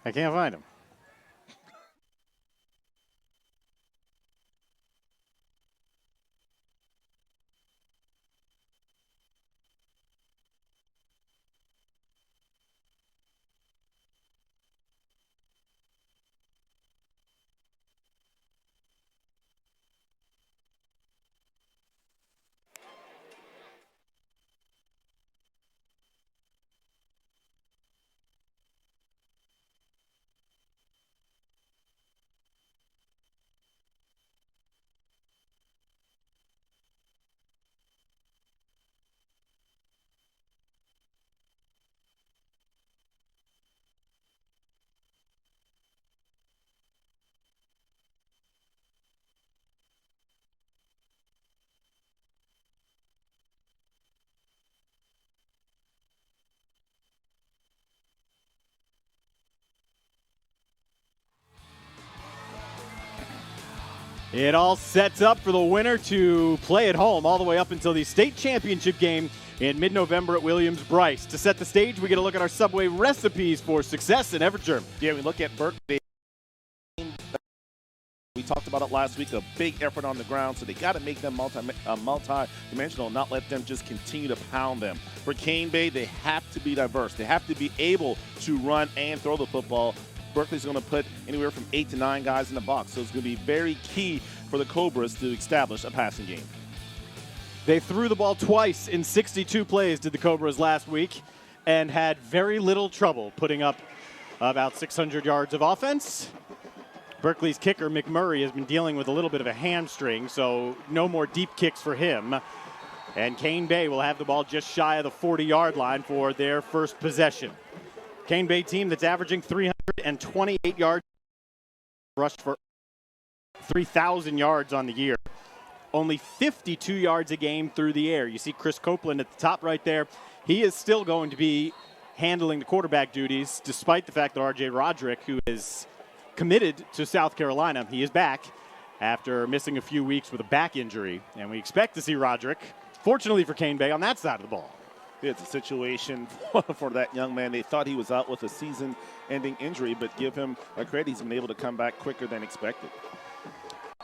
I can't find him. It all sets up for the winner to play at home all the way up until the state championship game in mid-November at Williams-Brice. To set the stage, we get a look at our Subway recipes for success in Everett. Yeah, we look at Berkeley. We talked about it last week, a big effort on the ground, so they got to make them multi-dimensional, not let them just continue to pound them. For Cane Bay, they have to be diverse. They have to be able to run and throw the football. Berkeley's going to put anywhere from 8 to 9 guys in the box, so it's going to be very key for the Cobras to establish a passing game. They threw the ball twice in 62 plays, did the Cobras last week, and had very little trouble putting up about 600 yards of offense. Berkeley's kicker, McMurray, has been dealing with a little bit of a hamstring, so no more deep kicks for him. And Cane Bay will have the ball just shy of the 40-yard line for their first possession. Cane Bay team that's averaging 328 yards, rushed for 3,000 yards on the year. Only 52 yards a game through the air. You see Chris Copeland at the top right there. He is still going to be handling the quarterback duties, despite the fact that R.J. Roderick, who is committed to South Carolina, he is back after missing a few weeks with a back injury. And we expect to see Roderick, fortunately for Cane Bay, on that side of the ball. It's a situation for that young man. They thought he was out with a season-ending injury, but give him a credit. He's been able to come back quicker than expected.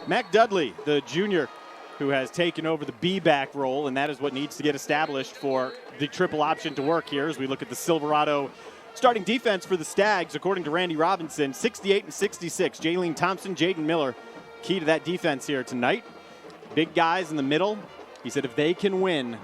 Mac Dudley, the junior, who has taken over the B-back role, and that is what needs to get established for the triple option to work here as we look at the Silverado starting defense for the Stags. According to Randy Robinson, 68 and 66. Jaylene Thompson, Jaden Miller, key to that defense here tonight. Big guys in the middle. He said if they can win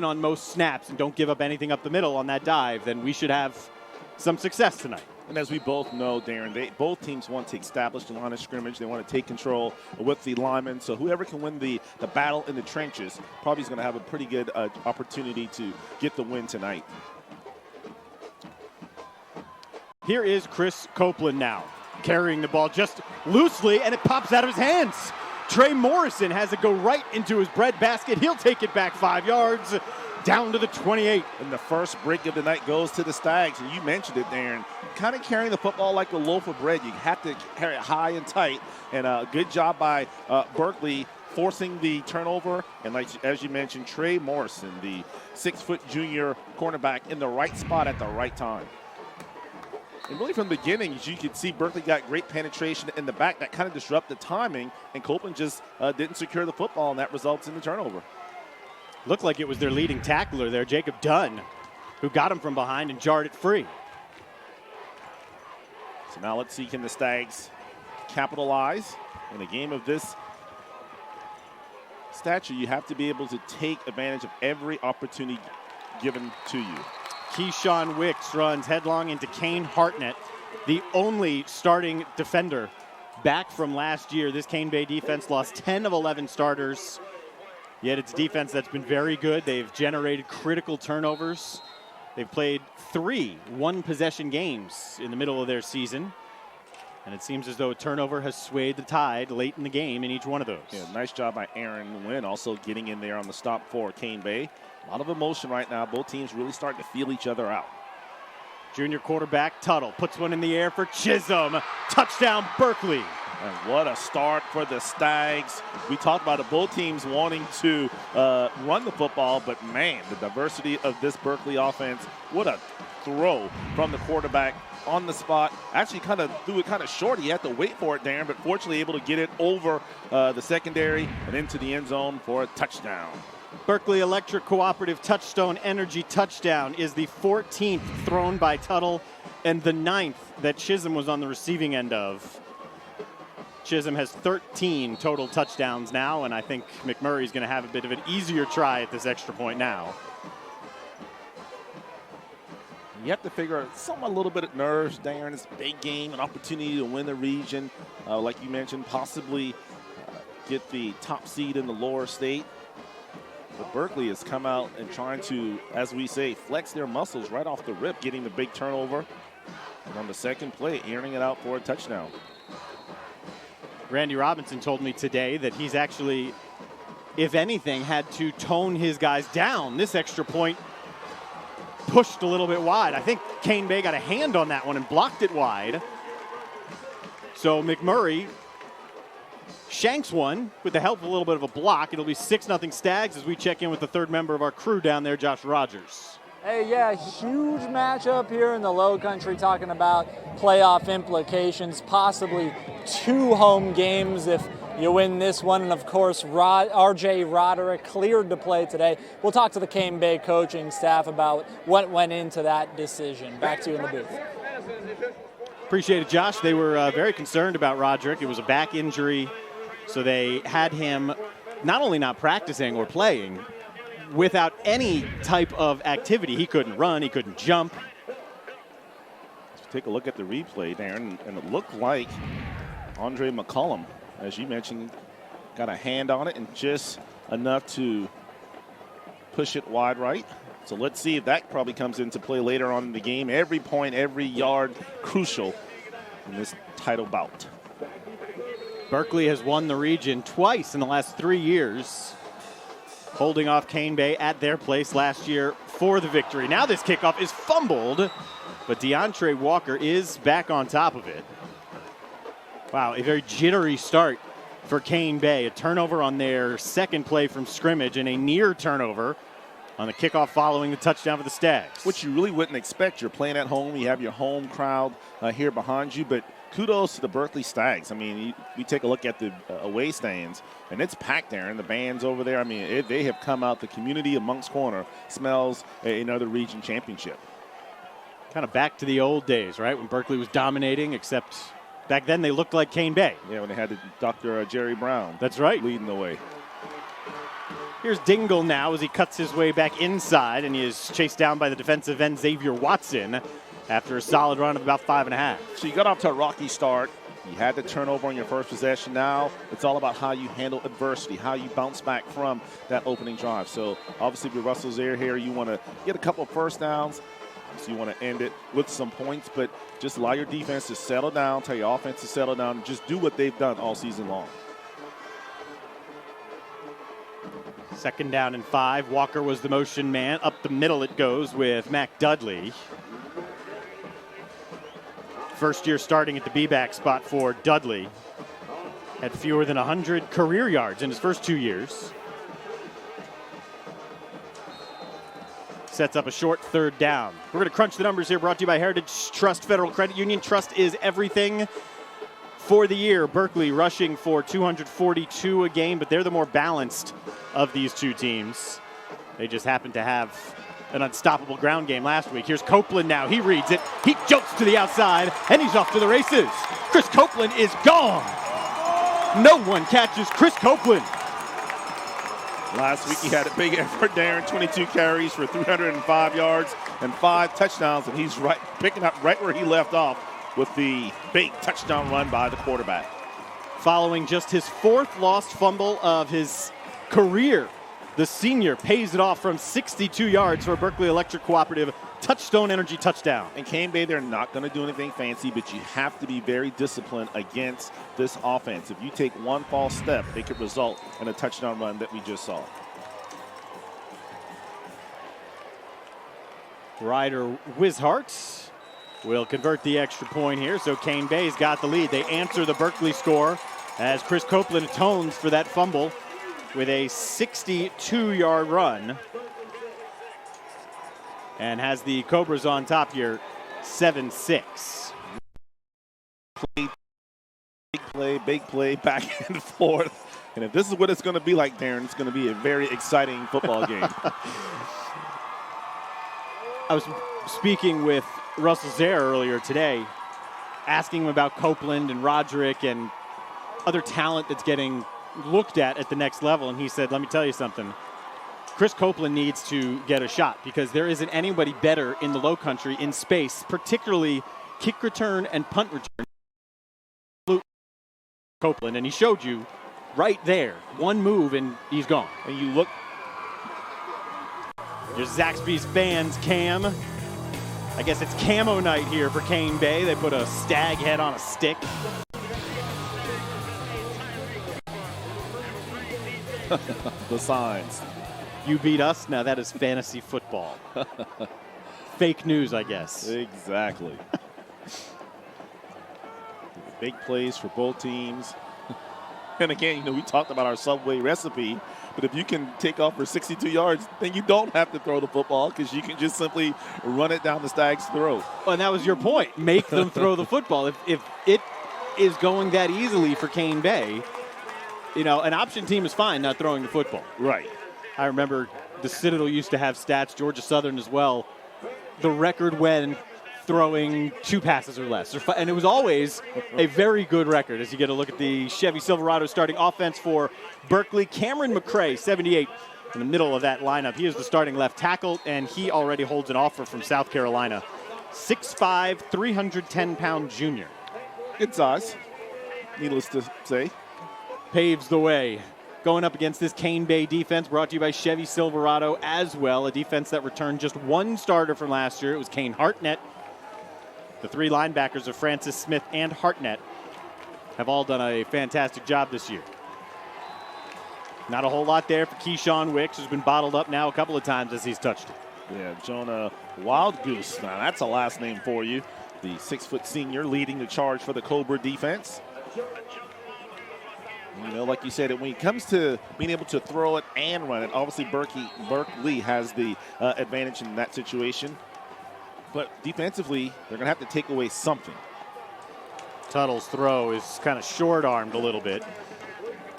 on most snaps and don't give up anything up the middle on that dive, then we should have some success tonight. And as we both know, Darren, both teams want to establish the line of scrimmage. They want to take control with the linemen. So whoever can win the battle in the trenches probably is going to have a pretty good opportunity to get the win tonight. Here is Chris Copeland now, carrying the ball just loosely, and it pops out of his hands. Trey Morrison has it go right into his bread basket. He'll take it back 5 yards, down to the 28. And the first break of the night goes to the Stags. And you mentioned it, Darren, kind of carrying the football like a loaf of bread. You have to carry it high and tight. And a good job by Berkeley forcing the turnover. And as you mentioned, Trey Morrison, the 6-foot junior cornerback, in the right spot at the right time. And really from the beginning, as you could see, Berkeley got great penetration in the back. That kind of disrupted the timing, and Copeland just didn't secure the football, and that results in the turnover. Looked like it was their leading tackler there, Jacob Dunn, who got him from behind and jarred it free. So now let's see, can the Stags capitalize in a game of this stature? You have to be able to take advantage of every opportunity given to you. Keyshawn Wicks runs headlong into Kane Hartnett, the only starting defender back from last year. This Cane Bay defense lost 10 of 11 starters, yet it's a defense that's been very good. They've generated critical turnovers. They've played 3 one-possession games in the middle of their season, and it seems as though a turnover has swayed the tide late in the game in each one of those. Yeah, nice job by Aaron Wynn, also getting in there on the stop for Cane Bay. A lot of emotion right now. Both teams really starting to feel each other out. Junior quarterback Tuttle puts one in the air for Chisholm. Touchdown, Berkeley. And what a start for the Stags. We talked about it, both teams wanting to run the football, but man, the diversity of this Berkeley offense. What a throw from the quarterback on the spot. Actually kind of threw it kind of short. He had to wait for it, Darren, but fortunately able to get it over the secondary and into the end zone for a touchdown. Berkeley Electric Cooperative Touchstone Energy touchdown is the 14th thrown by Tuttle and the 9th that Chisholm was on the receiving end of. Chisholm has 13 total touchdowns now, and I think McMurray's going to have a bit of an easier try at this extra point now. You have to figure out something a little bit of nerves, Darren. It's a big game, an opportunity to win the region. Like you mentioned, possibly get the top seed in the lower state. But Berkeley has come out and trying to, as we say, flex their muscles right off the rip, getting the big turnover. And on the second play, airing it out for a touchdown. Randy Robinson told me today that he's actually, if anything, had to tone his guys down. This extra point pushed a little bit wide. I think Cane Bay got a hand on that one and blocked it wide. So McMurray shanks one with the help of a little bit of a block. It'll be 6-0 Stags as we check in with the third member of our crew down there, Josh Rogers. Hey, yeah, huge matchup here in the Low Country, talking about playoff implications, possibly 2 home games if you win this one. And, of course, RJ Roderick cleared to play today. We'll talk to the Cane Bay coaching staff about what went into that decision. Back to you in the booth. Appreciate it, Josh. They were very concerned about Roderick. It was a back injury, so they had him not only not practicing or playing, without any type of activity. He couldn't run, he couldn't jump. Let's take a look at the replay, Darren, and it looked like Andre McCollum, as you mentioned, got a hand on it and just enough to push it wide right. So let's see if that probably comes into play later on in the game. Every point, every yard, crucial in this title bout. Berkeley has won the region twice in the last 3 years, holding off Cane Bay at their place last year for the victory. Now this kickoff is fumbled, but DeAndre Walker is back on top of it. Wow, a very jittery start for Cane Bay. A turnover on their second play from scrimmage and a near turnover on the kickoff following the touchdown for the Stags. Which you really wouldn't expect. You're playing at home. You have your home crowd here behind you, but kudos to the Berkeley Stags. I mean, we take a look at the away stands, and it's packed there, and the band's over there. I mean, they have come out. The community of Moncks Corner smells another region championship. Kind of back to the old days, right, when Berkeley was dominating, except back then they looked like Cane Bay. Yeah, when they had Dr. Jerry Brown. That's right. Leading the way. Here's Dingle now as he cuts his way back inside, and he is chased down by the defensive end Xavier Watson after a solid run of about 5.5. So you got off to a rocky start. You had the turnover on your first possession. Now it's all about how you handle adversity, how you bounce back from that opening drive. So obviously with Russell's air here, you want to get a couple of first downs. So you want to end it with some points, but just allow your defense to settle down, tell your offense to settle down, and just do what they've done all season long. 2nd down and 5. Walker was the motion man. Up the middle it goes with Mac Dudley. First year starting at the B-back spot for Dudley. Had fewer than 100 career yards in his first 2 years. Sets up a short 3rd down. We're going to crunch the numbers here, brought to you by Heritage Trust Federal Credit Union. Trust is everything. For the year, Berkeley rushing for 242 a game, but they're the more balanced of these two teams. They just happen to have an unstoppable ground game last week. Here's Copeland now. He reads it. He jumps to the outside, and he's off to the races. Chris Copeland is gone. No one catches Chris Copeland. Last week he had a big effort, Darren. 22 carries for 305 yards and 5 touchdowns, and he's picking up right where he left off with the big touchdown run by the quarterback. Following just his 4th lost fumble of his career, the senior pays it off from 62 yards for a Berkeley Electric Cooperative Touchstone Energy touchdown. And Cane Bay, they're not going to do anything fancy, but you have to be very disciplined against this offense. If you take one false step, it could result in a touchdown run that we just saw. Ryder Wishart will convert the extra point here, so Cane Bay's got the lead. They answer the Berkeley score as Chris Copeland atones for that fumble with a 62-yard run and has the Cobras on top here 7-6. Big play, back and forth. And if this is what it's going to be like, Darren, it's going to be a very exciting football game. I was speaking with Russell Zare earlier today, asking him about Copeland and Roderick and other talent that's getting looked at the next level. And he said, let me tell you something. Chris Copeland needs to get a shot because there isn't anybody better in the low country in space, particularly kick return and punt return. Copeland, and he showed you right there, one move and he's gone. And you look. Your Zaxby's fans, Cam. I guess it's camo night here for Cane Bay. They put a stag head on a stick. The signs. You beat us? Now that is fantasy football. Fake news, I guess. Exactly. Big plays for both teams. And again, we talked about our Subway recipe, but if you can take off for 62 yards, then you don't have to throw the football because you can just simply run it down the Stags' throat. Well, and that was your point. Make them throw the football. If it is going that easily for Cane Bay, an option team is fine not throwing the football. Right. I remember the Citadel used to have stats, Georgia Southern as well, the record when throwing 2 passes or less. And it was always a very good record as you get a look at the Chevy Silverado starting offense for Berkeley. Cameron McCray, 78, in the middle of that lineup. He is the starting left tackle, and he already holds an offer from South Carolina. 6'5", 310-pound junior. Good size, needless to say. Paves the way. Going up against this Cane Bay defense, brought to you by Chevy Silverado as well, a defense that returned just one starter from last year. It was Kane Hartnett. The 3 linebackers of Francis Smith and Hartnett have all done a fantastic job this year. Not a whole lot there for Keyshawn Wicks, who's been bottled up now a couple of times as he's touched it. Yeah, Jonah Wildgoose. Now that's a last name for you. The 6-foot senior leading the charge for the Cobra defense. Like you said, when it comes to being able to throw it and run it, obviously Berkeley has the advantage in that situation. But defensively, they're going to have to take away something. Tuttle's throw is kind of short-armed a little bit.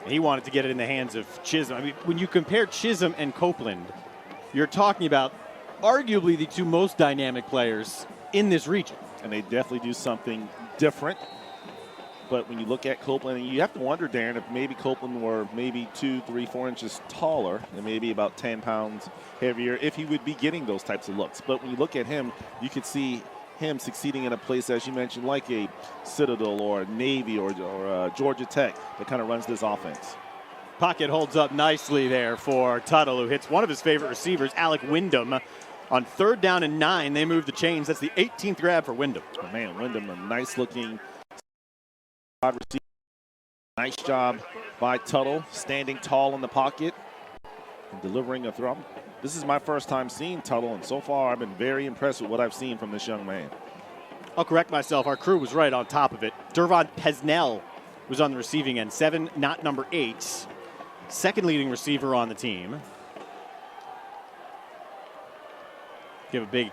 He wanted to get it in the hands of Chisholm. I mean, when you compare Chisholm and Copeland, you're talking about arguably the 2 most dynamic players in this region. And they definitely do something different. But when you look at Copeland, you have to wonder, Darren, if maybe Copeland were maybe 2, 3, 4 inches taller and maybe about 10 pounds heavier, if he would be getting those types of looks. But when you look at him, you could see him succeeding in a place, as you mentioned, like a Citadel or a Navy or Georgia Tech that kind of runs this offense. Pocket holds up nicely there for Tuttle, who hits one of his favorite receivers, Alec Wyndham. On 3rd down and 9, they move the chains. That's the 18th grab for Wyndham. Oh, man, Wyndham, a nice-looking receiver. Nice job by Tuttle, standing tall in the pocket and delivering a throw. This is my first time seeing Tuttle, and so far I've been very impressed with what I've seen from this young man. I'll correct myself. Our crew was right on top of it. Dervon Pesnell was on the receiving end. 7, not number 8. Second leading receiver on the team. Give a big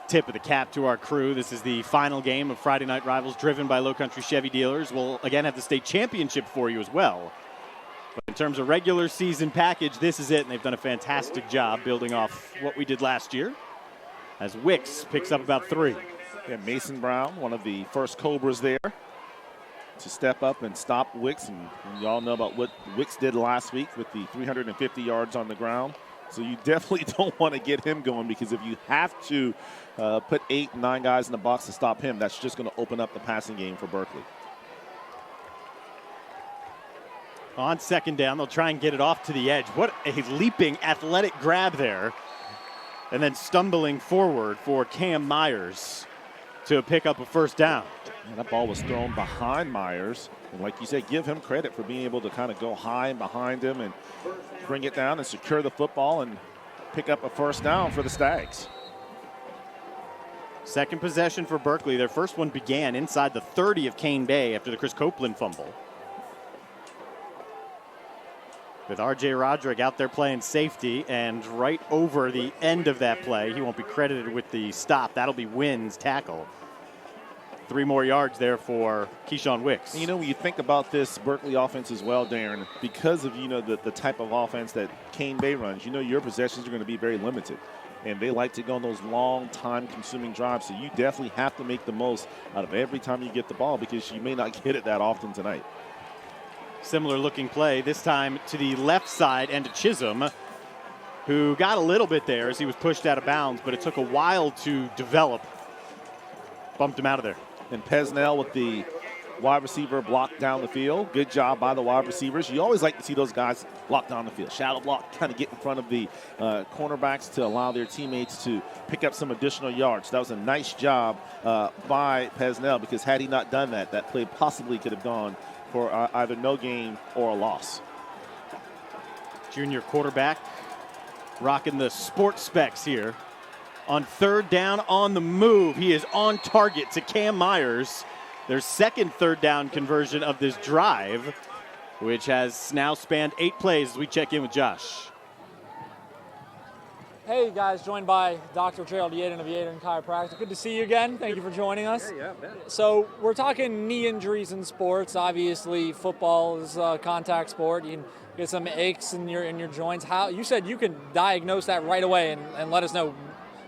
tip of the cap to our crew. This is the final game of Friday Night Rivals, driven by Low Country Chevy dealers. We'll again have the state championship for you as well. But in terms of regular season package, this is it, and they've done a fantastic job building off what we did last year as Wicks picks up about 3. Yeah, Mason Brown, one of the first Cobras there to step up and stop Wicks. And you all know about what Wicks did last week with the 350 yards on the ground. So you definitely don't want to get him going, because if you have to put 8, 9 guys in the box to stop him, that's just going to open up the passing game for Berkeley. On 2nd down, they'll try and get it off to the edge. What a leaping athletic grab there. And then stumbling forward for Cam Myers to pick up a 1st down. And that ball was thrown behind Myers. And like you said, give him credit for being able to kind of go high and behind him and bring it down and secure the football and pick up a 1st down for the Stags. Second possession for Berkeley. Their first one began inside the 30 of Cane Bay after the Chris Copeland fumble. with R.J. Roderick out there playing safety, and right over the end of that play, he won't be credited with the stop. That'll be Wynn's tackle. 3 more yards there for Keyshawn Wicks. You know, when you think about this Berkeley offense as well, Darren, because of, the type of offense that Cane Bay runs, your possessions are going to be very limited. And they like to go on those long time-consuming drives, so you definitely have to make the most out of every time you get the ball because you may not get it that often tonight. Similar looking play, this time to the left side and to Chisholm, who got a little bit there as he was pushed out of bounds, but it took a while to develop. Bumped him out of there. And Pesnell with the wide receiver block down the field. Good job by the wide receivers. You always like to see those guys block down the field. Shallow block, kind of get in front of the cornerbacks to allow their teammates to pick up some additional yards. That was a nice job by Pesnell, because had he not done that, that play possibly could have gone for either no gain or a loss. Junior quarterback rocking the sports specs here. On 3rd down on the move, he is on target to Cam Myers. Their second 3rd down conversion of this drive, which has now spanned 8 plays as we check in with Josh. Hey guys, joined by Dr. Gerald Yaden of Yaden Chiropractic. Good to see you again. Thank you for joining us. Yeah. So we're talking knee injuries in sports. Obviously, football is a contact sport. You can get some aches in your joints. How you said you can diagnose that right away and let us know,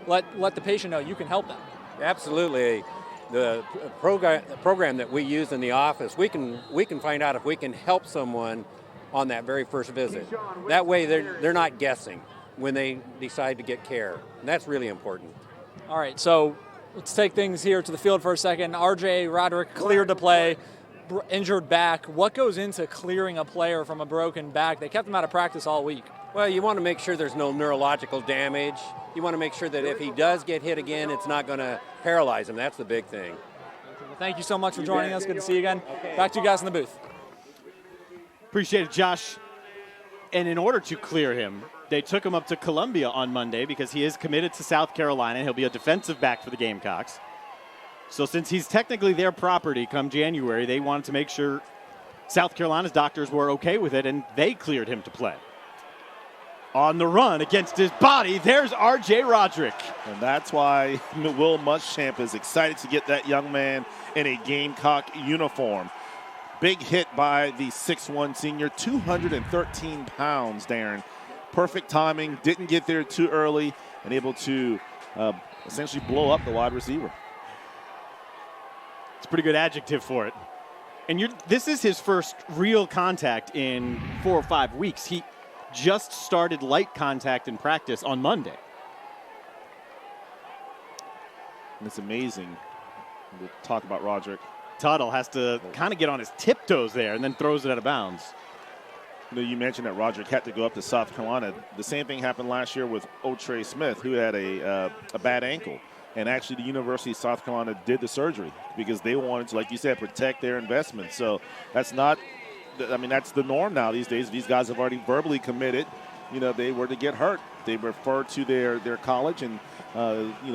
let the patient know you can help them. Absolutely. The program that we use in the office, we can find out if we can help someone on that very first visit. That way they're not guessing when they decide to get care. And that's really important. All right, so let's take things here to the field for a second. R.J. Roderick cleared to play, injured back. What goes into clearing a player from a broken back? They kept him out of practice all week. Well, you want to make sure there's no neurological damage. You want to make sure that if he does get hit again, it's not going to paralyze him. That's the big thing. Well, thank you so much for joining us. Good to see you again. Back to you guys in the booth. Appreciate it, Josh. And in order to clear him, they took him up to Columbia on Monday because he is committed to South Carolina. He'll be a defensive back for the Gamecocks. So since he's technically their property come January, they wanted to make sure South Carolina's doctors were okay with it, and they cleared him to play. On the run against his body, there's R.J. Roderick. And that's why Will Muschamp is excited to get that young man in a Gamecock uniform. Big hit by the 6'1 senior, 213 pounds, Darren. Perfect timing, didn't get there too early, and able to essentially blow up the wide receiver. It's a pretty good adjective for it. And this is his first real contact in 4 or 5 weeks. He just started light contact in practice on Monday. And it's amazing. We'll talk about Roderick. Tuttle has to kind of get on his tiptoes there and then throws it out of bounds. You mentioned that Roderick had to go up to South Carolina. The same thing happened last year with Otrey Smith, who had a bad ankle. And actually, the University of South Carolina did the surgery because they wanted to, like you said, protect their investment. So that's that's the norm now these days. These guys have already verbally committed. They were to get hurt. They refer to their college, and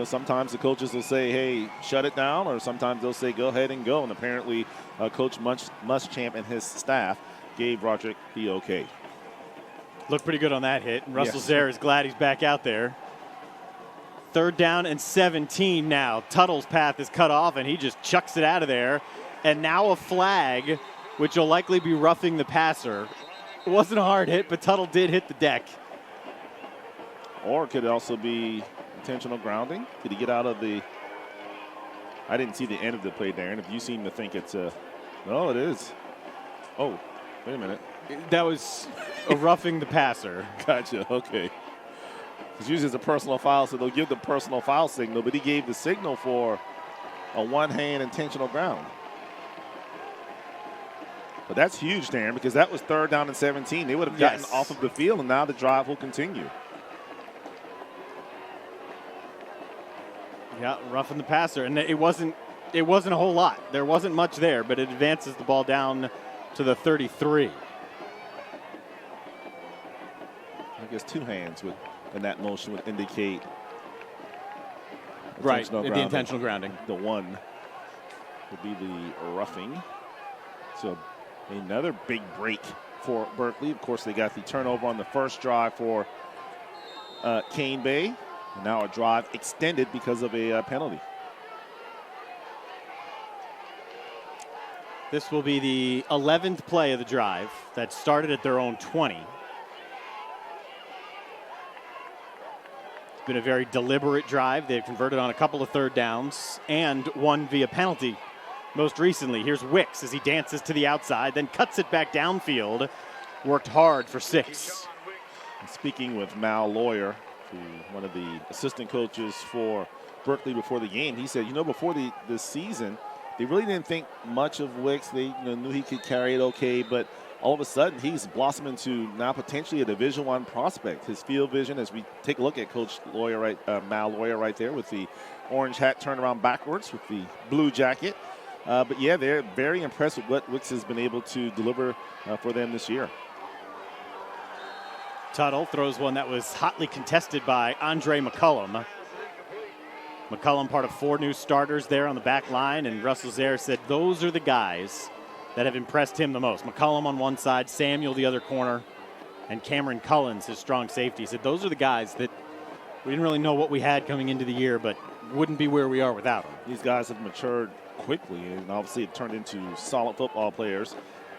sometimes the coaches will say, "Hey, shut it down," or sometimes they'll say, "Go ahead and go." And apparently, Coach Muschamp and his staff gave Roderick the okay. Looked pretty good on that hit. And Russell Yes. Zare is glad he's back out there. 3rd down and 17 now. Tuttle's path is cut off, and he just chucks it out of there. And now a flag, which will likely be roughing the passer. It wasn't a hard hit, but Tuttle did hit the deck. Or it could also be intentional grounding. Did he get out of the... I didn't see the end of the play, Darren. If you seem to think it's a... No, it is. Oh, wait a minute. That was a roughing the passer. Gotcha, okay. It's usually it's a personal foul, so they'll give the personal foul signal, but he gave the signal for a one-hand intentional ground. But that's huge, Darren, because that was 3rd down and 17. They would have gotten off of the field, and now the drive will continue. Yeah, roughing the passer, and it wasn't a whole lot. There wasn't much there, but it advances the ball down to the 33. I guess 2 hands in that motion would indicate right, the intentional grounding. The 1 would be the roughing. So another big break for Berkeley. Of course, they got the turnover on the first drive for Cane Bay. And now a drive extended because of a penalty. This will be the 11th play of the drive that started at their own 20. It's been a very deliberate drive. They've converted on a couple of third downs and one via penalty most recently. Here's Wicks as he dances to the outside, then cuts it back downfield. Worked hard for 6. And speaking with Mal Lawyer, one of the assistant coaches for Berkeley before the game, he said, before the season, they really didn't think much of Wicks. They knew he could carry it okay, but all of a sudden he's blossomed into now potentially a Division I prospect. His field vision, as we take a look at Coach Lawyer, Mal Lawyer right there with the orange hat turned around backwards with the blue jacket. But yeah, they're very impressed with what Wicks has been able to deliver for them this year. Tuttle throws one that was hotly contested by Andre McCullum. McCullum, part of 4 new starters there on the back line, and Russell Zare said those are the guys that have impressed him the most. McCullum on one side, Samuel the other corner, and Cameron Cullens, his strong safety. He said those are the guys that we didn't really know what we had coming into the year, but wouldn't be where we are without them. These guys have matured quickly, and obviously it turned into solid football players.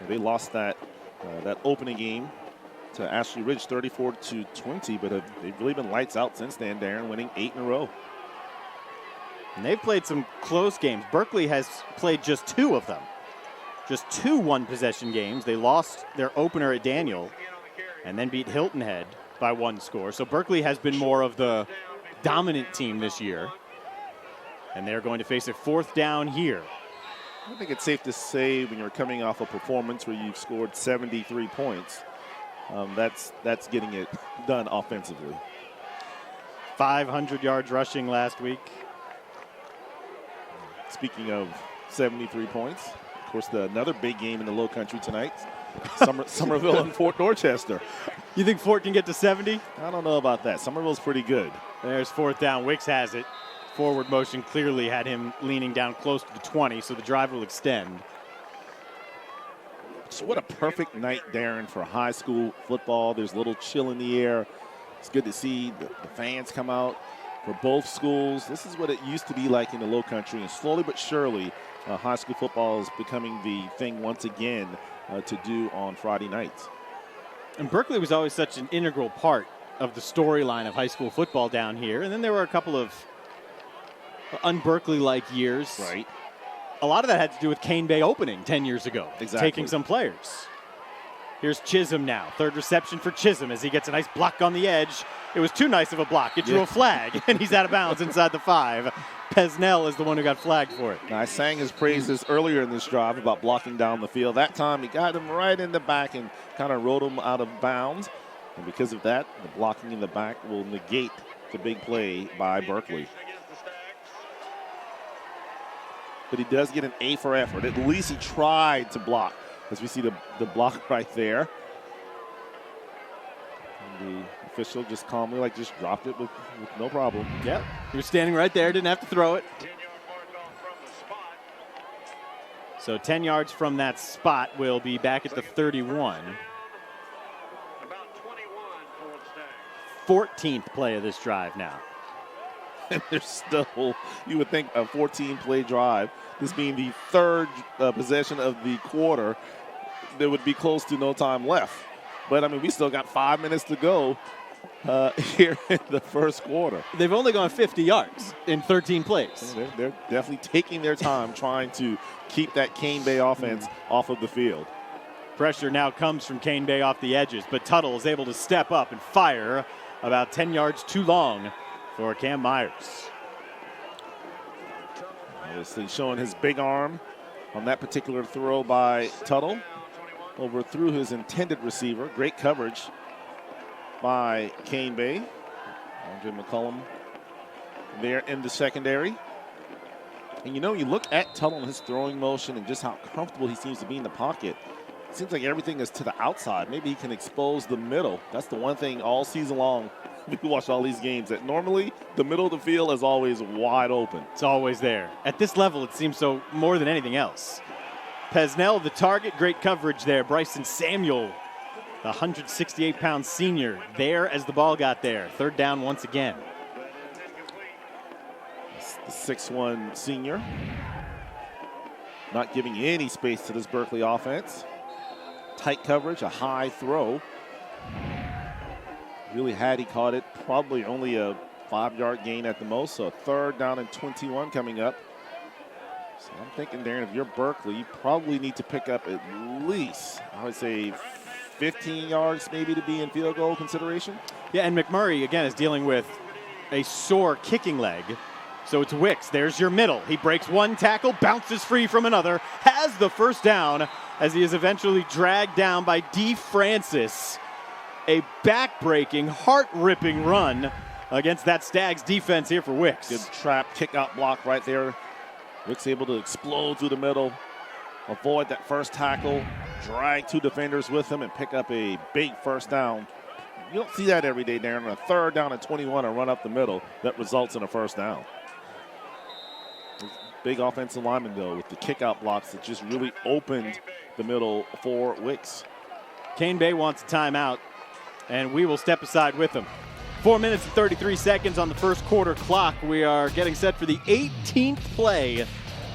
They lost that opening game to Ashley Ridge 34-20, but they've really been lights out since then, Darren, winning 8 in a row. And they've played some close games. Berkeley has played just 2 of them. Just 2 one-possession games. They lost their opener at Daniel and then beat Hilton Head by 1 score. So Berkeley has been more of the dominant team this year. And they're going to face a 4th down here. I think it's safe to say when you're coming off a performance where you've scored 73 points, that's getting it done offensively. 500 yards rushing last week. Speaking of 73 points, of course, another big game in the Low Country tonight. Somerville and Fort Dorchester. You think Fort can get to 70? I don't know about that. Somerville's pretty good. There's 4th down. Wicks has it. Forward motion clearly had him leaning down close to the 20, so the drive will extend. So what a perfect night, Darren, for high school football. There's a little chill in the air. It's good to see the fans come out for both schools. This is what it used to be like in the Low Country, and slowly but surely, high school football is becoming the thing once again to do on Friday nights. And Berkeley was always such an integral part of the storyline of high school football down here. And then there were a couple of un-Berkeley-like years. Right. A lot of that had to do with Cane Bay opening 10 years ago. Exactly. Taking some players. Here's Chisholm now. 3rd reception for Chisholm as he gets a nice block on the edge. It was too nice of a block. It drew a flag, and he's out of bounds inside the 5. Pesnell is the one who got flagged for it. Now, I sang his praises earlier in this drive about blocking down the field. That time he got him right in the back and kind of rode him out of bounds. And because of that, the blocking in the back will negate the big play by Berkeley. But he does get an A for effort. At least he tried to block, as we see the block right there. And the official just calmly just dropped it with no problem. Yep, he was standing right there, didn't have to throw it. So 10 yards from that spot, will be back at the 31. 14th play of this drive now. And there's still, you would think, a 14-play drive. This being the 3rd possession of the quarter, there would be close to no time left. But, I mean, we still got 5 minutes to go here in the first quarter. They've only gone 50 yards in 13 plays. They're definitely taking their time trying to keep that Cane Bay offense off of the field. Pressure now comes from Cane Bay off the edges, but Tuttle is able to step up and fire about 10 yards too long for Cam Myers. Obviously showing his big arm on that particular throw by Tuttle. Overthrew his intended receiver. Great coverage by Cane Bay. Andre McCullum there in the secondary. And you look at Tuttle and his throwing motion and just how comfortable he seems to be in the pocket. It seems like everything is to the outside. Maybe he can expose the middle. That's the one thing all season long. We watch all these games that normally the middle of the field is always wide open. It's always there. At this level, it seems so more than anything else. Pesnell, the target, great coverage there. Bryson Samuel the 168-pound senior, there as the ball got there. Third down once again. The 6'1" senior. Not giving any space to this Berkeley offense. Tight coverage, a high throw. Really, had he caught it, probably only a 5-yard gain at the most. So 3rd down and 21 coming up. So I'm thinking, Darren, if you're Berkeley, you probably need to pick up at least, I would say, 15 yards maybe to be in field goal consideration. Yeah, and McMurray, again, is dealing with a sore kicking leg. So it's Wicks. There's your middle. He breaks one tackle, bounces free from another, has the first down as he is eventually dragged down by D. Francis. A back-breaking, heart-ripping run against that Stags defense here for Wicks. Good trap, kick-out block right there. Wicks able to explode through the middle, avoid that first tackle, drag 2 defenders with him, and pick up a big first down. You don't see that every day, Darren. On a 3rd down and 21, a run up the middle that results in a first down. Big offensive lineman, though, with the kick-out blocks that just really opened the middle for Wicks. Cane Bay wants a timeout, and we will step aside with him. 4 minutes and 33 seconds on the first quarter clock. We are getting set for the 18th play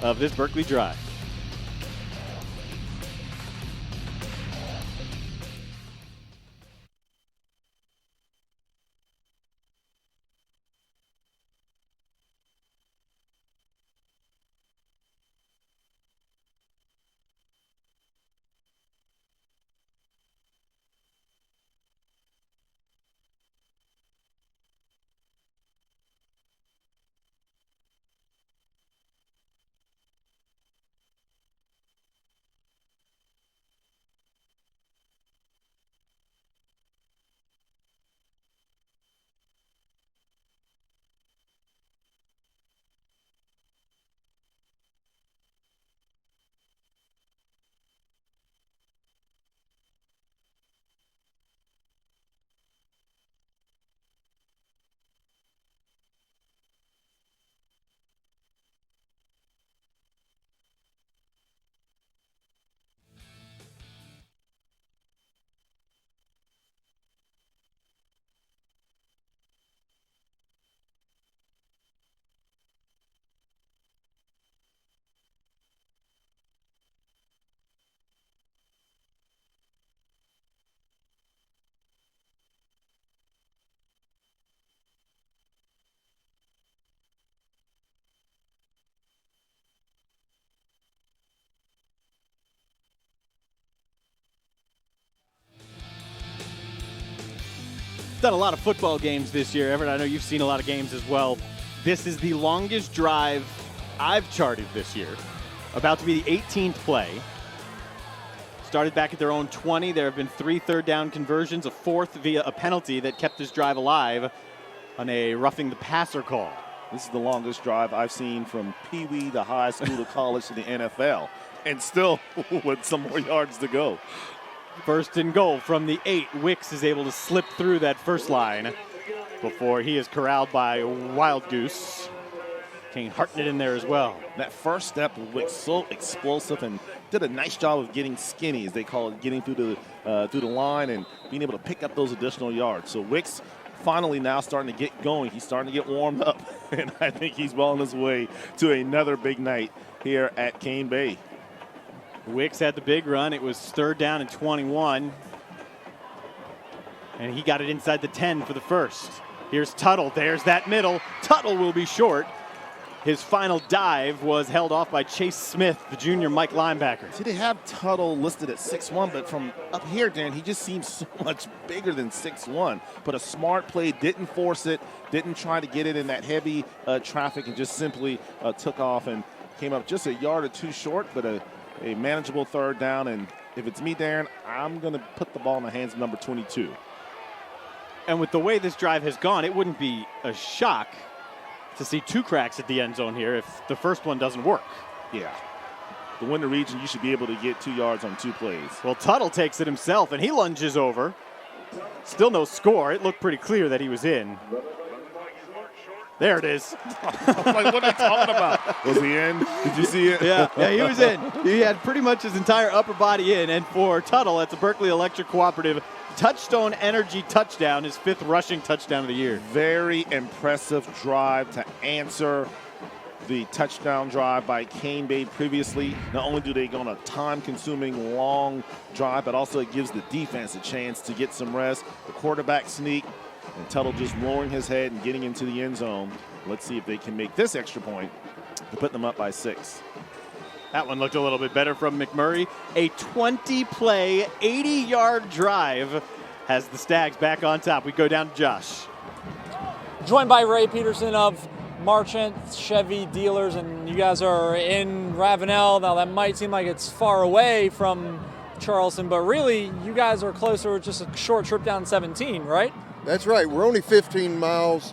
of this Berkeley drive. Done a lot of football games this year. Everett, I know you've seen a lot of games as well. This is the longest drive I've charted this year. About to be the 18th play. Started back at their own 20. There have been 3 third-down conversions, a 4th via a penalty that kept this drive alive on a roughing the passer call. This is the longest drive I've seen from Pee Wee to high school to college to the NFL, and still with some more yards to go. First and goal from the 8. Wicks is able to slip through that first line before he is corralled by Wild Goose. Kane Hartnett in there as well. That first step of Wicks, so explosive, and did a nice job of getting skinny, as they call it, getting through the line and being able to pick up those additional yards. So Wicks finally now starting to get going. He's starting to get warmed up, and I think he's well on his way to another big night here at Cane Bay. Wicks had the big run. It was 3rd down and 21. And he got it inside the 10 for the first. Here's Tuttle. There's that middle. Tuttle will be short. His final dive was held off by Chase Smith, the junior Mike linebacker. See, they have Tuttle listed at 6'1", but from up here, Dan, he just seems so much bigger than 6'1". But a smart play, didn't force it, didn't try to get it in that heavy traffic, and just simply took off and came up just a yard or 2 short, but a manageable 3rd down. And if it's me, Darren, I'm going to put the ball in the hands of number 22. And with the way this drive has gone, it wouldn't be a shock to see 2 cracks at the end zone here if the first one doesn't work. Yeah. The winter region, you should be able to get 2 yards on 2 plays. Well, Tuttle takes it himself, and he lunges over. Still no score. It looked pretty clear that he was in. There it is. Like, what are you talking about? Was he in? Did you see it? Yeah, he was in. He had pretty much his entire upper body in. And for Tuttle, that's a Berkeley Electric Cooperative Touchstone Energy touchdown, his 5th rushing touchdown of the year. Very impressive drive to answer the touchdown drive by Cane Bay previously. Not only do they go on a time-consuming long drive, but also it gives the defense a chance to get some rest. The quarterback sneak, and Tuttle just lowering his head and getting into the end zone. Let's see if they can make this extra point to put them up by 6. That one looked a little bit better from McMurray. A 20-play, 80-yard drive has the Stags back on top. We go down to Josh. Joined by Ray Peterson of Marchant Chevy Dealers, and you guys are in Ravenel. Now that might seem like it's far away from Charleston, but really you guys are closer with just a short trip down 17, right? That's right. We're only 15 miles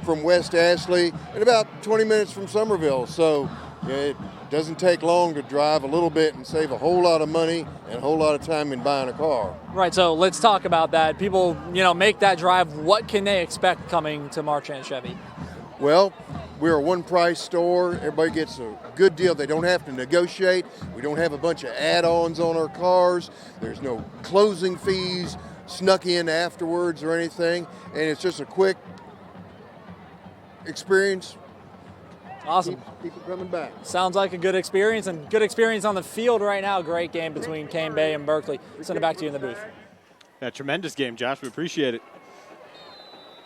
from West Ashley and about 20 minutes from Somerville, so it doesn't take long to drive a little bit and save a whole lot of money and a whole lot of time in buying a car. Right, so let's talk about that. People, make that drive. What can they expect coming to Marchant Chevy? Well, we're a one-price store. Everybody gets a good deal. They don't have to negotiate. We don't have a bunch of add-ons on our cars. There's no closing fees snuck in afterwards or anything, and it's just a quick experience. Awesome. People coming back. Sounds like a good experience, and good experience on the field right now. Great game between Cane Bay and Berkeley. Send it back to you in the booth. Yeah, tremendous game, Josh. We appreciate it.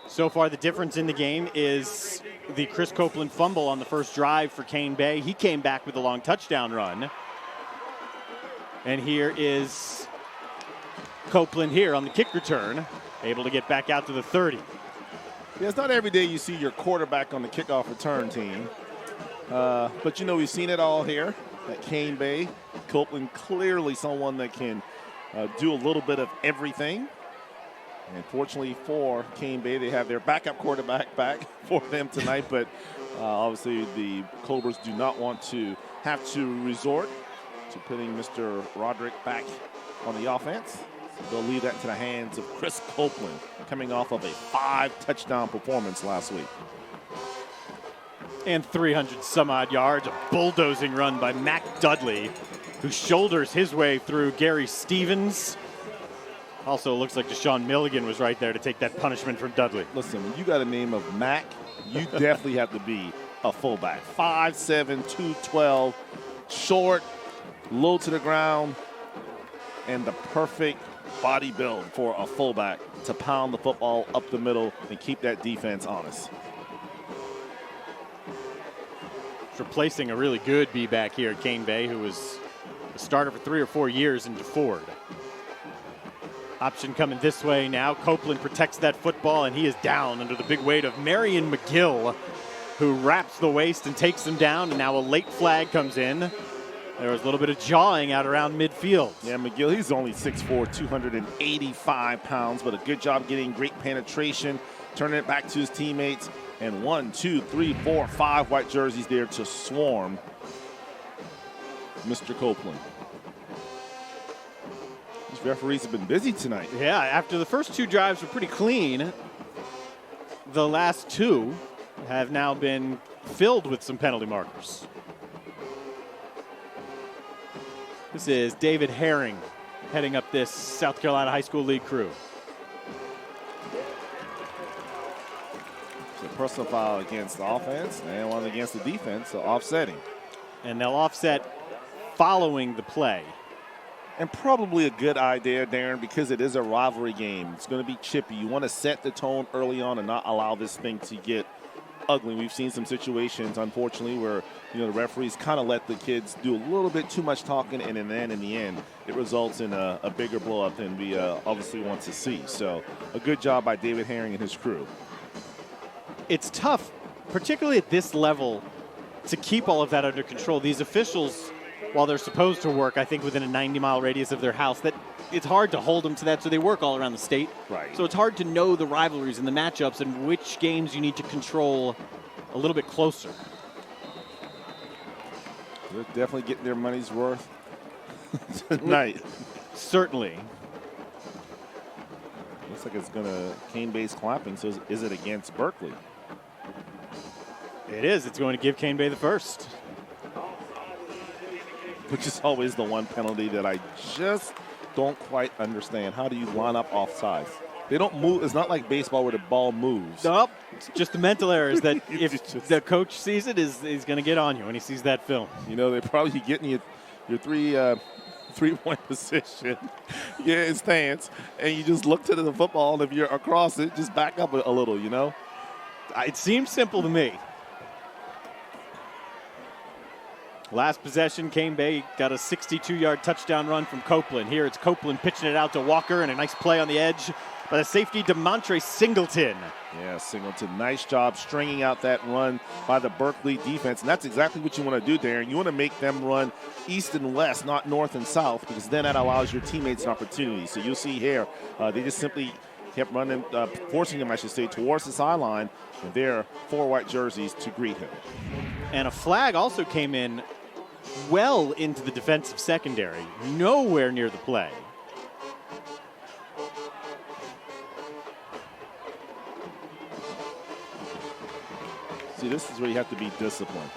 So far, the difference in the game is the Chris Copeland fumble on the first drive for Cane Bay. He came back with a long touchdown run. And here is Copeland here on the kick return, able to get back out to the 30. Yeah, it's not every day you see your quarterback on the kickoff return team. But, we've seen it all here at Cane Bay. Copeland clearly someone that can do a little bit of everything. And fortunately for Cane Bay, they have their backup quarterback back for them tonight. But obviously the Cobras do not want to have to resort to putting Mr. Roderick back on the offense. They'll leave that to the hands of Chris Copeland, coming off of a 5-touchdown performance last week. And 300 some odd yards, a bulldozing run by Mac Dudley, who shoulders his way through Gary Stevens. Also looks like Deshaun Milligan was right there to take that punishment from Dudley. Listen, when you got a name of Mac, you definitely have to be a fullback. 5'7", 212, short, low to the ground, and the perfect body build for a fullback to pound the football up the middle and keep that defense honest. Replacing a really good B-back here at Cane Bay, who was a starter for 3 or 4 years in DeFord. Option coming this way now. Copeland protects that football, and he is down under the big weight of Marion McGill, who wraps the waist and takes him down, and now a late flag comes in. There was a little bit of jawing out around midfield. Yeah, McGill, he's only 6'4", 285 pounds, but a good job getting great penetration, turning it back to his teammates. And 1, 2, 3, 4, 5 white jerseys there to swarm Mr. Copeland. These referees have been busy tonight. Yeah, after the first 2 drives were pretty clean, the last 2 have now been filled with some penalty markers. This is David Herring heading up this South Carolina High School League crew. It's a personal foul against the offense and one against the defense, so offsetting. And they'll offset following the play. And probably a good idea, Darren, because it is a rivalry game. It's going to be chippy. You want to set the tone early on and not allow this thing to get ugly. We've seen some situations, unfortunately, where the referees kind of let the kids do a little bit too much talking, and then in the end, it results in a bigger blow-up than we obviously want to see. So a good job by David Herring and his crew. It's tough, particularly at this level, to keep all of that under control. These officials, while they're supposed to work, I think, within a 90-mile radius of their house, that it's hard to hold them to that, so they work all around the state. Right. So it's hard to know the rivalries and the matchups and which games you need to control a little bit closer. They're definitely getting their money's worth tonight. Certainly. Looks like it's going to Cane Bay's clapping, so is it against Berkeley? It is. It's going to give Cane Bay the first. Which is always the one penalty that I just don't quite understand. How do you line up offsides? They don't move. It's not like baseball where the ball moves. Nope. It's just the mental errors that if just, the coach sees it, he's going to get on you when he sees that film. You know, they're probably getting you your three-point position, in stance, and you just look to the football, and if you're across it, just back up a little, you know? It seems simple to me. Last possession, Cane Bay got a 62-yard touchdown run from Copeland. Here it's Copeland pitching it out to Walker, and a nice play on the edge by the safety, DeMontre Singleton. Yeah, Singleton, nice job stringing out that run by the Berkeley defense, and that's exactly what you want to do, Darren. You want to make them run east and west, not north and south, because then that allows your teammates an opportunity. So you'll see here, they just simply kept running, forcing him, I should say, towards the sideline, and there, 4 white jerseys to greet him. And a flag also came in well into the defensive secondary, nowhere near the play. See, this is where you have to be disciplined,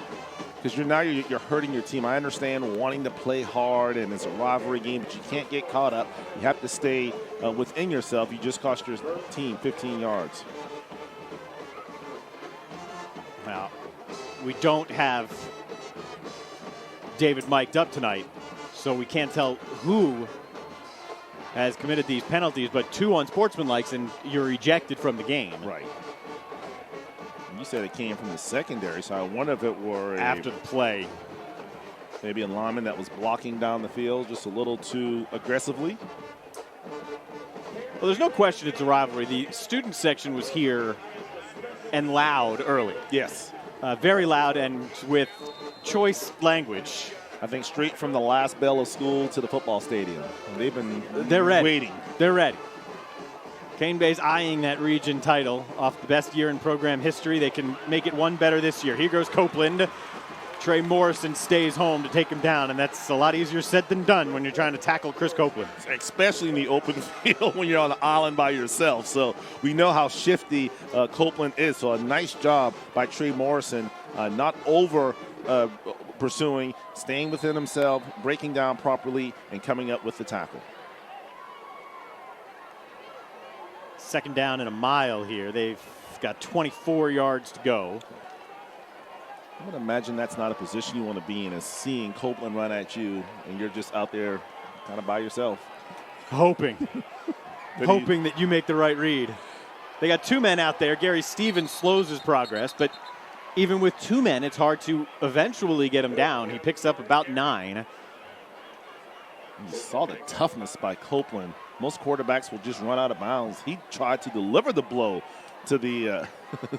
because you're hurting your team. I understand wanting to play hard, and it's a rivalry game, but you can't get caught up. You have to stay within yourself. You just cost your team 15 yards. Well, we don't have David mic'd up tonight, so we can't tell who has committed these penalties, but 2 unsportsmanlikes, and you're ejected from the game. Right. You said it came from the secondary, so I wonder if it were after the play. Maybe a lineman that was blocking down the field just a little too aggressively. Well, there's no question it's a rivalry. The student section was here and loud early. Yes. Very loud and with choice language. I think straight from the last bell of school to the football stadium. They're ready. Waiting. They're ready. Cane Bay's eyeing that region title off the best year in program history. They can make it one better this year. Here goes Copeland. Trey Morrison stays home to take him down, and that's a lot easier said than done when you're trying to tackle Chris Copeland. Especially in the open field when you're on the island by yourself. So we know how shifty Copeland is. So a nice job by Trey Morrison, not over pursuing, staying within himself, breaking down properly, and coming up with the tackle. 2nd down and a mile here. They've got 24 yards to go. I would imagine that's not a position you want to be in, is seeing Copeland run at you and you're just out there kind of by yourself. Hoping that you make the right read. They got 2 men out there. Gary Stevens slows his progress, but even with 2 men, it's hard to eventually get him down. He picks up about 9. You saw the toughness by Copeland. Most quarterbacks will just run out of bounds. He tried to deliver the blow to the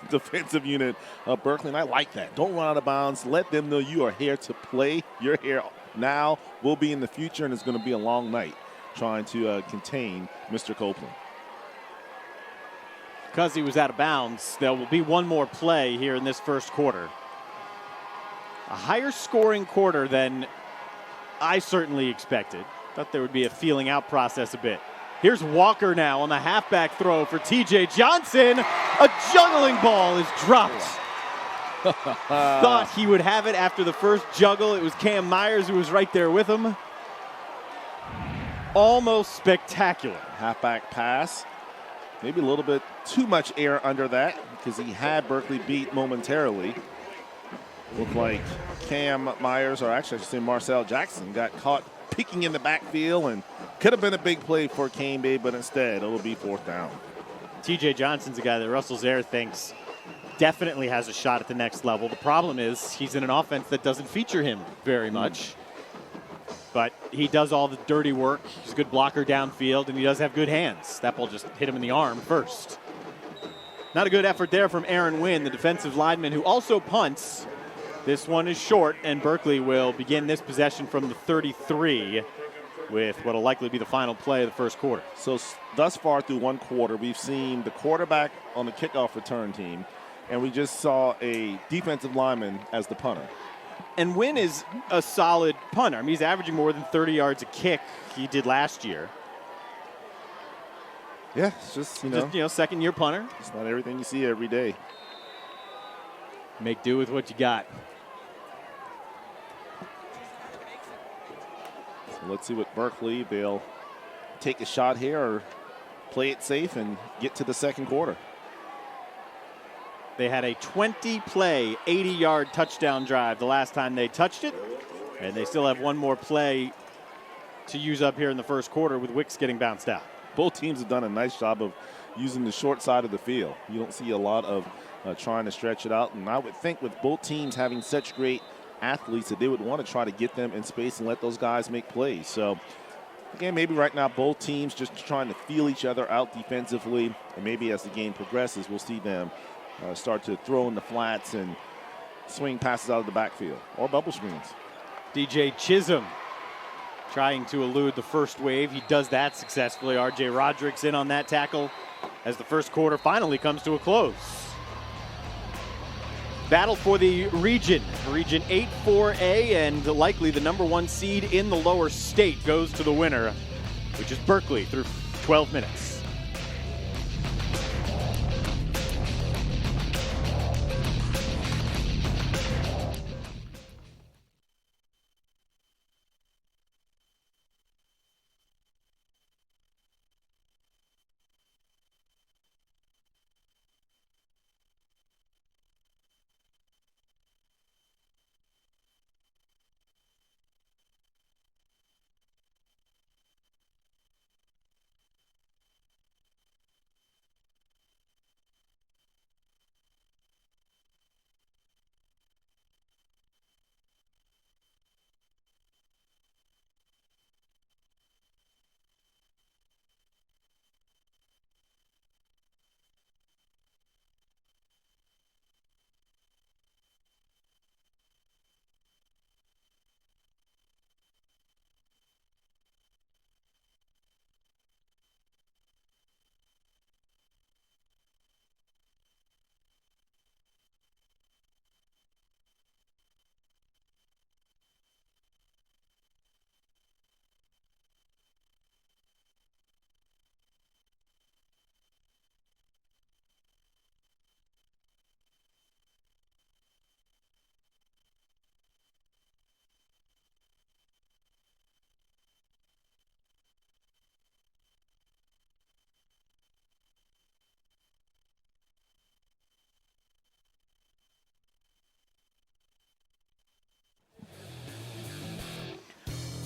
defensive unit of Berkeley, and I like that. Don't run out of bounds. Let them know you are here to play. You're here now, will be in the future, and it's going to be a long night trying to contain Mr. Copeland. Because he was out of bounds, there will be one more play here in this first quarter. A higher scoring quarter than I certainly expected. Thought there would be a feeling out process a bit. Here's Walker now on the halfback throw for TJ Johnson. A juggling ball is dropped. Thought he would have it after the first juggle. It was Cam Myers who was right there with him. Almost spectacular. Halfback pass. Maybe a little bit too much air under that because he had Berkeley beat momentarily. Looked like Cam Myers, or actually I should say Marcel Jackson, got caught peeking in the backfield and could have been a big play for Cane Bay, but instead it'll be 4th down. TJ Johnson's a guy that Russell Zaire thinks definitely has a shot at the next level. The problem is he's in an offense that doesn't feature him very much. But he does all the dirty work. He's a good blocker downfield, and he does have good hands. That ball just hit him in the arm first. Not a good effort there from Aaron Wynn, the defensive lineman, who also punts. This one is short, and Berkeley will begin this possession from the 33 with what will likely be the final play of the first quarter. So thus far through one quarter, we've seen the quarterback on the kickoff return team, and we just saw a defensive lineman as the punter. And Wynn is a solid punter. I mean, he's averaging more than 30 yards a kick he did last year. Yeah, it's just, second-year punter. It's not everything you see every day. Make do with what you got. So let's see what Berkeley, they'll take a shot here or play it safe and get to the second quarter. They had a 20-play, 80-yard touchdown drive the last time they touched it, and they still have one more play to use up here in the first quarter with Wicks getting bounced out. Both teams have done a nice job of using the short side of the field. You don't see a lot of trying to stretch it out, and I would think with both teams having such great athletes that they would want to try to get them in space and let those guys make plays. So, again, maybe right now both teams just trying to feel each other out defensively, and maybe as the game progresses, we'll see them start to throw in the flats and swing passes out of the backfield or bubble screens. DJ Chisholm trying to elude the first wave. He does that successfully. RJ Roderick's in on that tackle as the first quarter finally comes to a close. Battle for the region. Region 8-4A, and likely the #1 seed in the lower state goes to the winner, which is Berkeley, through 12 minutes.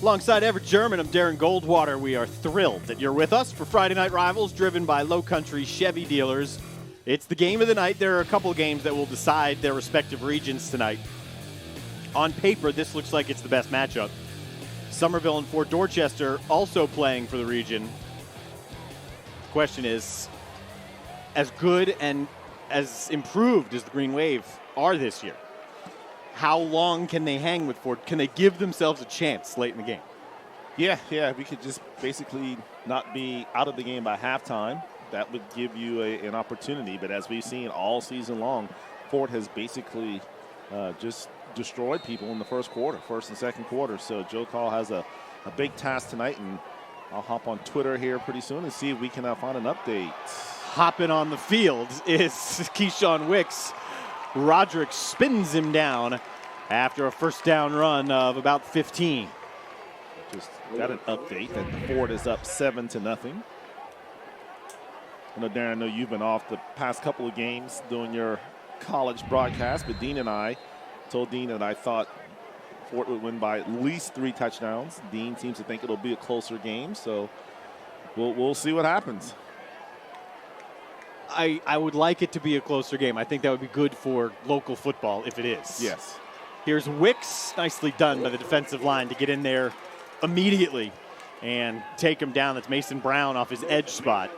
Alongside Everett German, I'm Darren Goldwater. We are thrilled that you're with us for Friday Night Rivals, driven by Low Country Chevy dealers. It's the game of the night. There are a couple of games that will decide their respective regions tonight. On paper, this looks like it's the best matchup. Somerville and Fort Dorchester also playing for the region. The question is, as good and as improved as the Green Wave are this year, how long can they hang with Fort? Can they give themselves a chance late in the game? Yeah, we could just basically not be out of the game by halftime. That would give you an opportunity. But as we've seen all season long, Fort has basically just destroyed people in the first and second quarter. So Joe Call has a big task tonight, and I'll hop on Twitter here pretty soon and see if we can find an update. Hopping on the field is Keyshawn Wicks. Roderick spins him down after a first down run of about 15. Just got an update that Ford is up 7-0. I know, Darren, I know you've been off the past couple of games doing your college broadcast, but Dean and I told Dean that I thought Fort would win by at least 3 touchdowns. Dean seems to think it'll be a closer game, so we'll see what happens. I would like it to be a closer game. I think that would be good for local football if it is. Yes. Here's Wicks. Nicely done by the defensive line to get in there immediately and take him down. That's Mason Brown off his edge spot.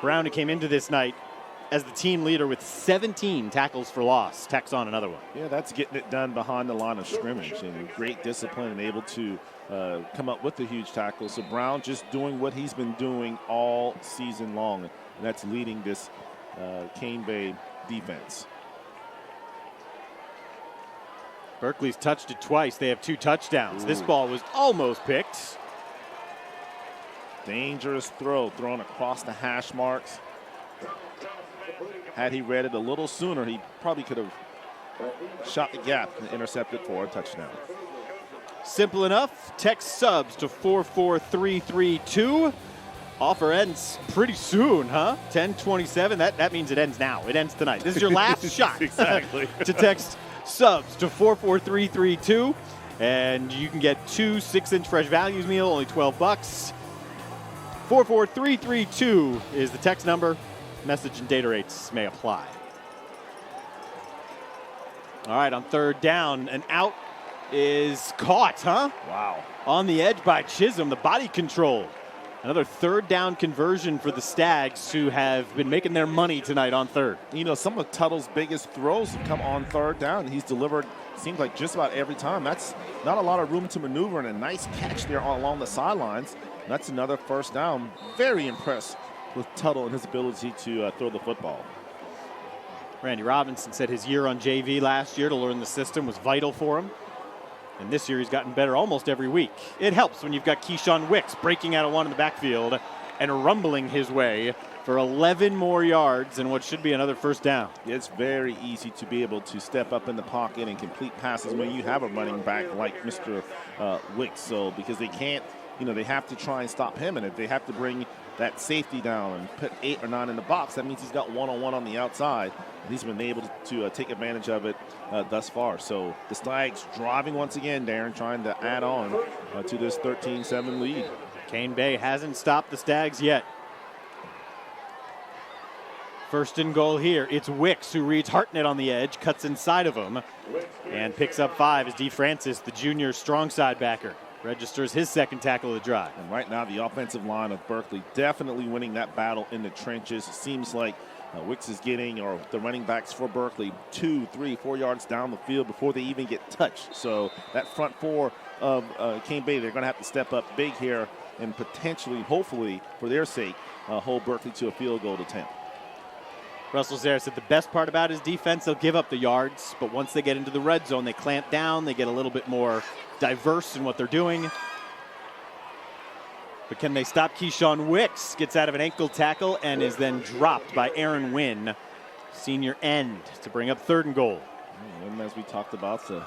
Brown, who came into this night as the team leader with 17 tackles for loss, tacks on another one. Yeah, that's getting it done behind the line of scrimmage, and great discipline and able to come up with the huge tackle. So Brown just doing what he's been doing all season long, and that's leading this Cane Bay defense. Berkeley's touched it twice. They have 2 touchdowns. Ooh. This ball was almost picked. Dangerous throw thrown across the hash marks. Had he read it a little sooner, he probably could have shot the gap and intercepted for a touchdown. Simple enough. Text subs to 44332. Offer ends pretty soon, huh? 10:27. That means it ends now. It ends tonight. This is your last shot. Exactly. To text subs to 44332, and you can get 2 6-inch fresh values meal, only $12. 44332 is the text number. Message and data rates may apply. All right, on third down, an out is caught, huh? Wow. On the edge by Chisholm, the body control. Another third down conversion for the Stags, who have been making their money tonight on third. You know, some of Tuttle's biggest throws have come on third down. He's delivered, seems like just about every time. That's not a lot of room to maneuver, and a nice catch there along the sidelines. That's another first down. Very impressed with Tuttle and his ability to throw the football. Randy Robinson said his year on JV last year to learn the system was vital for him. And this year he's gotten better almost every week. It helps when you've got Keyshawn Wicks breaking out of one in the backfield and rumbling his way for 11 more yards and what should be another first down. It's very easy to be able to step up in the pocket and complete passes when you have a running back like Mr. Wicks. So because they can't, you know, they have to try and stop him. And if they have to bring that safety down and put 8 or 9 in the box, that means he's got one-on-one on the outside. And he's been able to take advantage of it thus far. So the Stags driving once again, Darren, trying to add on to this 13-7 lead. Kane Bay hasn't stopped the Stags yet. First and goal here. It's Wicks who reads Hartnett on the edge, cuts inside of him, and picks up 5 as D. Francis, the junior strong side backer, registers his second tackle of the drive. And right now, the offensive line of Berkeley definitely winning that battle in the trenches. It seems like Wicks is getting, or the running backs for Berkeley, 2, 3, 4 yards down the field before they even get touched. So that front four of Kane Bay, they're going to have to step up big here and potentially, hopefully, for their sake, hold Berkeley to a field goal attempt. Russell Zare said the best part about his defense, they'll give up the yards, but once they get into the red zone, they clamp down, they get a little bit more diverse in what they're doing. But can they stop Keyshawn Wicks? Gets out of an ankle tackle and is then dropped by Aaron Wynn, senior end, to bring up third and goal. And as we talked about, the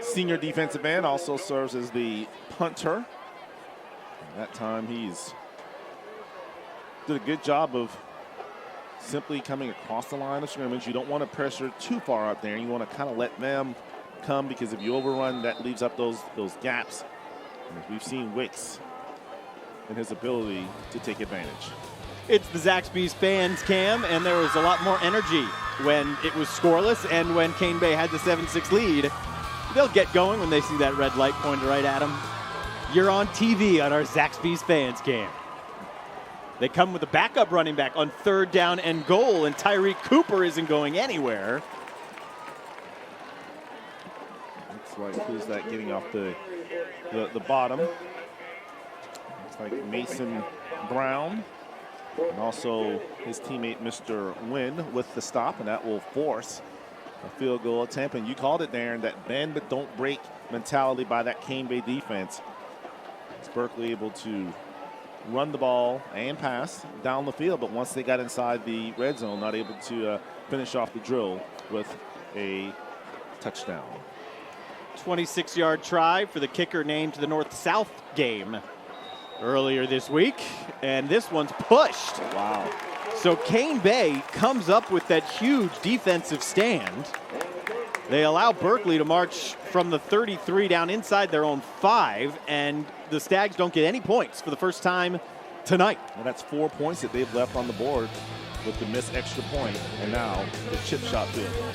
senior defensive end also serves as the punter. And that time he's did a good job of simply coming across the line of scrimmage. You don't want to pressure too far up there. You want to kind of let them come, because if you overrun, that leaves up those gaps. And we've seen Wicks and his ability to take advantage. It's the Zaxby's fans cam, and there was a lot more energy when it was scoreless and when Kane Bay had the 7-6 lead. They'll get going when they see that red light pointed right at them. You're on TV on our Zaxby's fans cam. They come with a backup running back on third down and goal, and Tyreek Cooper isn't going anywhere. Looks like, who's that getting off the bottom? Looks like Mason Brown, and also his teammate Mr. Wynn with the stop, and that will force a field goal attempt. And you called it, Darren, that bend but don't break mentality by that Kane Bay defense. It's Berkeley able to run the ball and pass down the field, but once they got inside the red zone, not able to finish off the drill with a touchdown. 26-yard try for the kicker named to the North-South game earlier this week, and this one's pushed. Wow. So Kane Bay comes up with that huge defensive stand. They allow Berkeley to march from the 33 down inside their own 5, and the Stags don't get any points for the first time tonight. And that's 4 points that they've left on the board with the missed extra point, and now the chip shot field goal.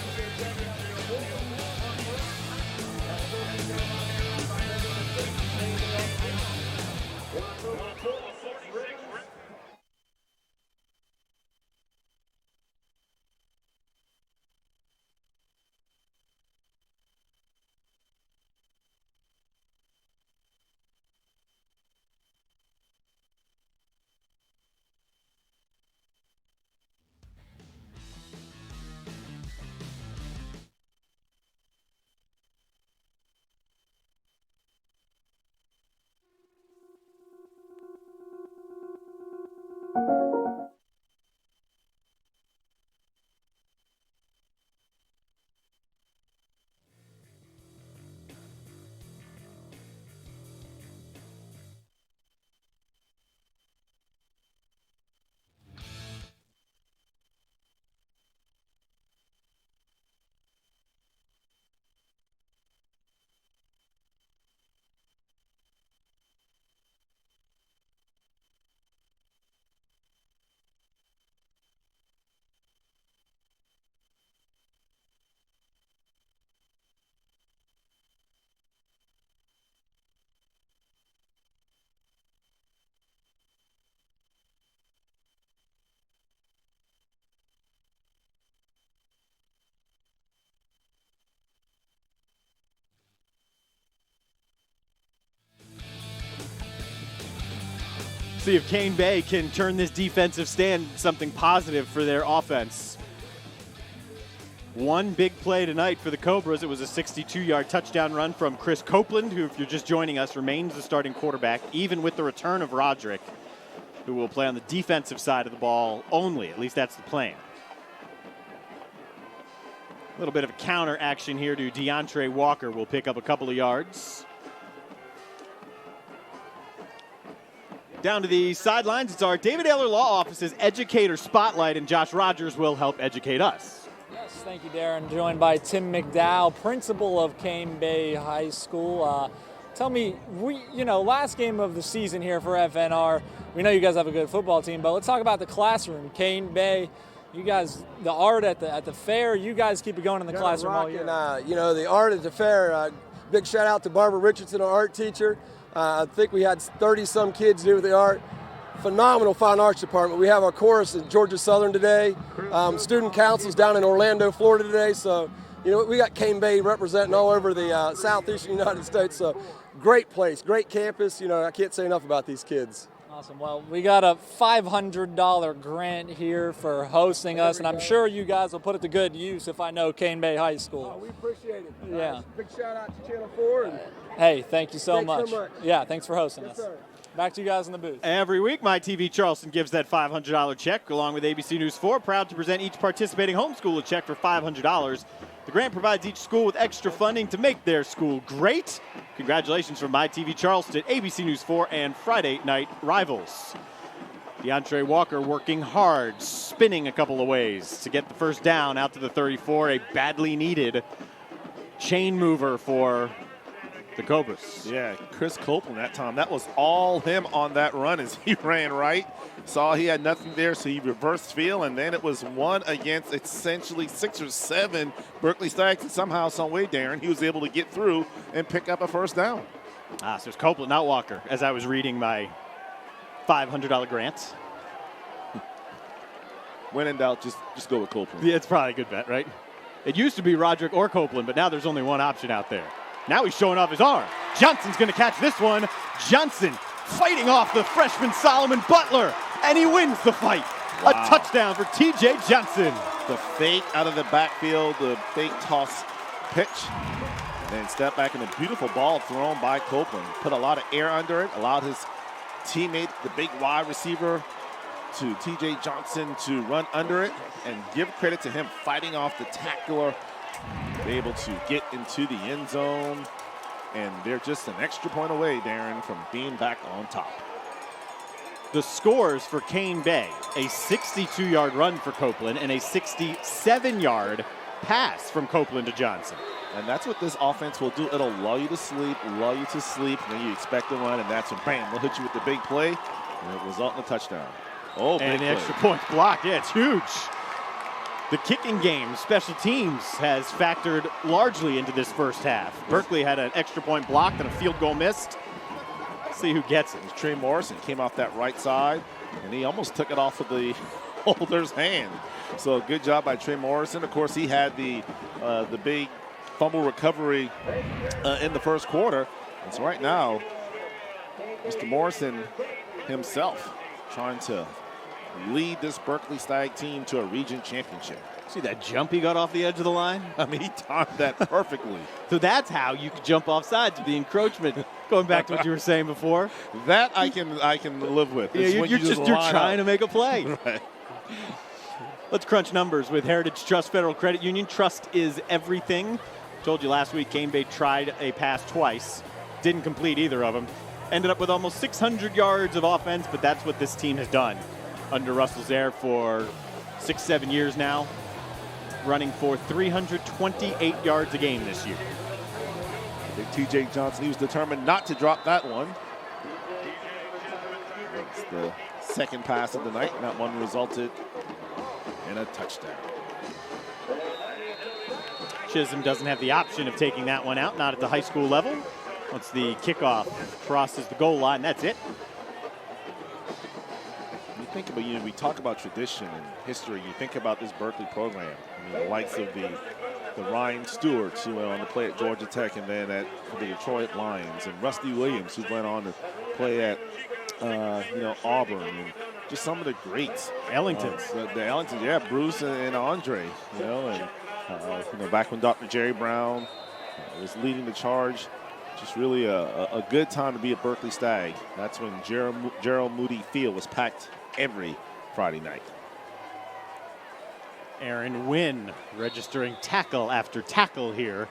See if Cane Bay can turn this defensive stand something positive for their offense. One big play tonight for the Cobras. It was a 62-yard touchdown run from Chris Copeland, who, if you're just joining us, remains the starting quarterback, even with the return of Roderick, who will play on the defensive side of the ball only. At least that's the plan. A little bit of a counter action here to DeAndre Walker. Will pick up a couple of yards. Down to the sidelines, it's our David Ayler Law Office's Educator Spotlight, and Josh Rogers will help educate us. Yes, thank you, Darren. Joined by Tim McDowell, principal of Cane Bay High School. Tell me, last game of the season here for FNR, we know you guys have a good football team, but let's talk about the classroom. Cane Bay, you guys, the art at the fair, you guys keep it going in the classroom all year. The art at the fair, big shout out to Barbara Richardson, our art teacher. I think we had 30-some kids do the art. Phenomenal fine arts department. We have our chorus at Georgia Southern today. Student council's down in Orlando, Florida today. So, we got Cane Bay representing all over the southeastern United States. So, great place, great campus. I can't say enough about these kids. Awesome. Well, we got a $500 grant here for hosting us, and I'm sure you guys will put it to good use if I know Cane Bay High School. We appreciate it. Yeah. Big shout out to Channel 4. Hey, thank you so Thanks much. so much. Yeah, thanks for hosting Yes, us. sir. Back to you guys in the booth. Every week, My TV Charleston gives that $500 check, along with ABC News 4. Proud to present each participating homeschool a check for $500. The grant provides each school with extra funding to make their school great. Congratulations from My TV Charleston, ABC News 4, and Friday Night Rivals. DeAndre Walker working hard, spinning a couple of ways to get the first down out to the 34. A badly needed chain mover for the Cobras. Yeah, Chris Copeland that time. That was all him on that run as he ran right. Saw he had nothing there, so he reversed field, and then it was one against essentially 6 or 7 Berkeley Stags, and somehow, some way, Darren, he was able to get through and pick up a first down. So it's Copeland, not Walker, as I was reading my $500 grant. When in doubt, just go with Copeland. Yeah, it's probably a good bet, right? It used to be Roderick or Copeland, but now there's only one option out there. Now he's showing off his arm. Johnson's going to catch this one. Johnson fighting off the freshman Solomon Butler, and he wins the fight. Wow. A touchdown for T.J. Johnson. The fake out of the backfield, the fake toss pitch, and then step back, and a beautiful ball thrown by Copeland. Put a lot of air under it, allowed his teammate, the big wide receiver, to T.J. Johnson to run under it, and give credit to him fighting off the tackler, able to get into the end zone, and they're just an extra point away, Darren, from being back on top. The scores for Cane Bay, a 62-yard run for Copeland and a 67-yard pass from Copeland to Johnson. And that's what this offense will do. It'll lull you to sleep, and then you expect to run, and that's when, bam, they'll hit you with the big play, and it'll result in a touchdown. Oh, and the extra point block. Yeah, it's huge. The kicking game, special teams, has factored largely into this first half. Berkeley had an extra point blocked and a field goal missed. Let's see who gets it. Trey Morrison came off that right side, and he almost took it off of the holder's hand. So good job by Trey Morrison. Of course, he had the big fumble recovery in the first quarter. And so right now, Mr. Morrison himself trying to lead this Berkeley Stag team to a region championship. See that jump he got off the edge of the line? I mean, he timed that perfectly. So that's how you could jump off sides with the encroachment. Going back to what you were saying before. That I can live with. Yeah, you're trying to make a play. Right. Let's crunch numbers with Heritage Trust Federal Credit Union. Trust is everything. Told you last week, Cane Bay tried a pass twice. Didn't complete either of them. Ended up with almost 600 yards of offense, but that's what this team has done under Russell Zaire for 6-7 years now, running for 328 yards a game this year. T.J. Johnson, he was determined not to drop that one. It's the second pass of the night, and that one resulted in a touchdown. Chisholm doesn't have the option of taking that one out, not at the high school level. Once the kickoff crosses the goal line, that's it. You think about, we talk about tradition and history. You think about this Berkeley program. I mean, the likes of the Ryan Stewarts, who went on to play at Georgia Tech and then at the Detroit Lions, and Rusty Williams, who went on to play at Auburn, and just some of the greats. Ellingtons. The Ellingtons, yeah, Bruce and Andre, and back when Dr. Jerry Brown was leading the charge. Just really a good time to be a Berkeley Stag. That's when Gerald Moody Field was packed every Friday night. Aaron Wynn registering tackle after tackle here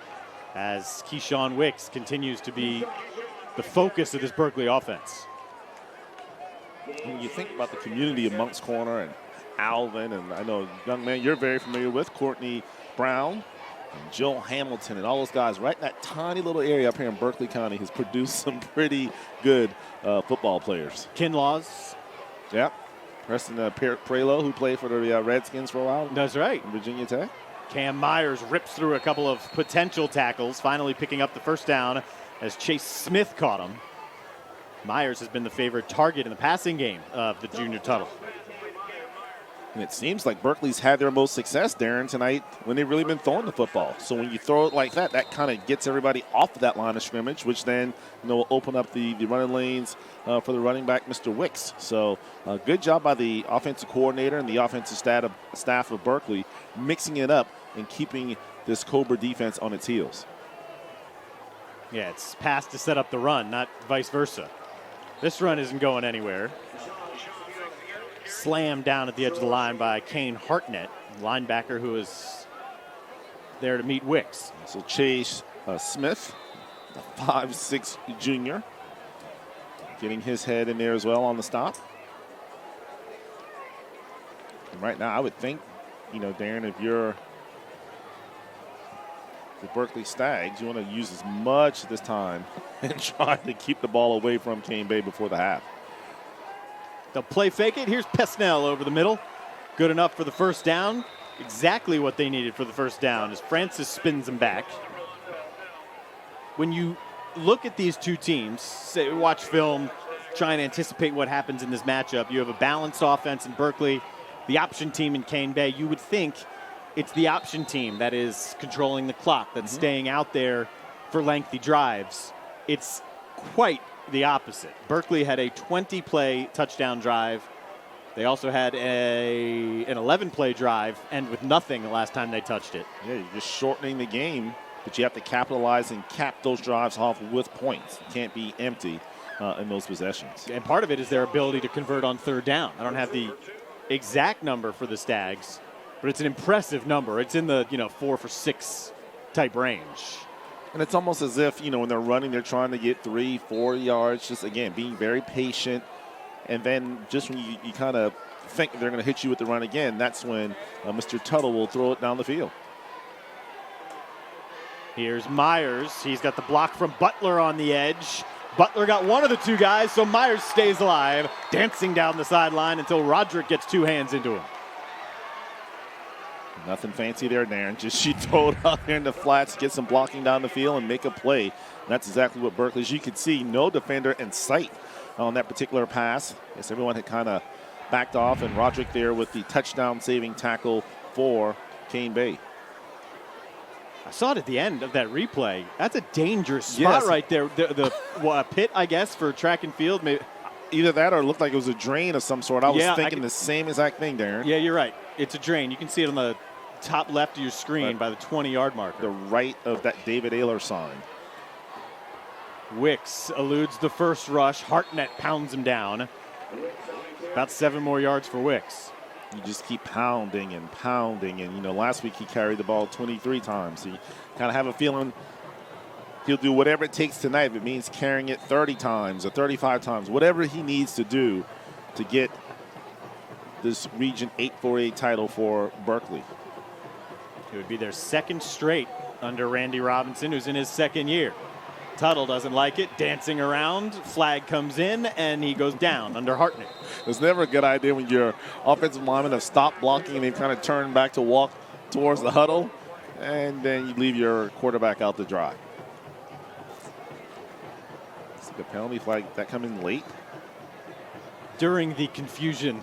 as Keyshawn Wicks continues to be the focus of this Berkeley offense. When you think about the community of Moncks Corner and Alvin, and I know, young man, you're very familiar with Courtney Brown and Joe Hamilton and all those guys right in that tiny little area up here in Berkeley County has produced some pretty good football players. Kinlaws. Yep. Preston Prelo, who played for the Redskins for a while. That's right. In Virginia Tech. Cam Myers rips through a couple of potential tackles, finally picking up the first down as Chase Smith caught him. Myers has been the favorite target in the passing game of the Junior Tuttle. And it seems like Berkeley's had their most success, Darren, tonight when they've really been throwing the football. So when you throw it like that, that kind of gets everybody off of that line of scrimmage, which then will open up the running lanes for the running back, Mr. Wicks. So good job by the offensive coordinator and the offensive staff of Berkeley mixing it up and keeping this Cobra defense on its heels. Yeah, it's pass to set up the run, not vice versa. This run isn't going anywhere. Slammed down at the edge of the line by Kane Hartnett, linebacker who is there to meet Wicks. So Chase Smith, the 5'6" junior, getting his head in there as well on the stop. And right now, I would think, Darren, if you're the Berkeley Stags, you want to use as much of this time and try to keep the ball away from Cane Bay before the half. They'll play fake it. Here's Pesnell over the middle. Good enough for the first down. Exactly what they needed for the first down as Francis spins them back. When you look at these two teams, say, watch film, try and anticipate what happens in this matchup. You have a balanced offense in Berkeley, the option team in Cane Bay. You would think it's the option team that is controlling the clock, that's staying out there for lengthy drives. It's quite the opposite. Berkeley had a 20-play touchdown drive. They also had an 11-play drive, and with nothing the last time they touched it. Yeah, you're just shortening the game, but you have to capitalize and cap those drives off with points. You can't be empty in those possessions. And part of it is their ability to convert on third down. I don't have the exact number for the Stags, but it's an impressive number. It's in the 4 for 6 type range. And it's almost as if, when they're running, they're trying to get 3-4 yards, just, again, being very patient. And then just when you kind of think they're going to hit you with the run again, that's when Mr. Tuttle will throw it down the field. Here's Myers. He's got the block from Butler on the edge. Butler got one of the two guys, so Myers stays alive, dancing down the sideline until Roderick gets two hands into him. Nothing fancy there, Darren. Just she throw it out there in the flats, get some blocking down the field, and make a play. And that's exactly what Berkeley, as you can see, no defender in sight on that particular pass. Yes, everyone had kind of backed off, and Roderick there with the touchdown-saving tackle for Cane Bay. I saw it at the end of that replay. That's a dangerous spot right there. The pit, I guess, for track and field. Maybe. Either that or it looked like it was a drain of some sort. I was thinking the same exact thing, Darren. Yeah, you're right. It's a drain. You can see it on the top left of your screen by the 20-yard marker. The right of that David Ayler sign. Wicks eludes the first rush. Hartnett pounds him down. About 7 more yards for Wicks. You just keep pounding and pounding. And, last week he carried the ball 23 times. So you kind of have a feeling he'll do whatever it takes tonight. If it means carrying it 30 times or 35 times, whatever he needs to do to get this Region 848 title for Berkeley. It would be their second straight under Randy Robinson, who's in his second year. Tuttle doesn't like it, dancing around. Flag comes in, and he goes down under Hartnett. It's never a good idea when your offensive linemen have stopped blocking and they've kind of turned back to walk towards the huddle, and then you leave your quarterback out to dry. Is the penalty flag that coming late? During the confusion.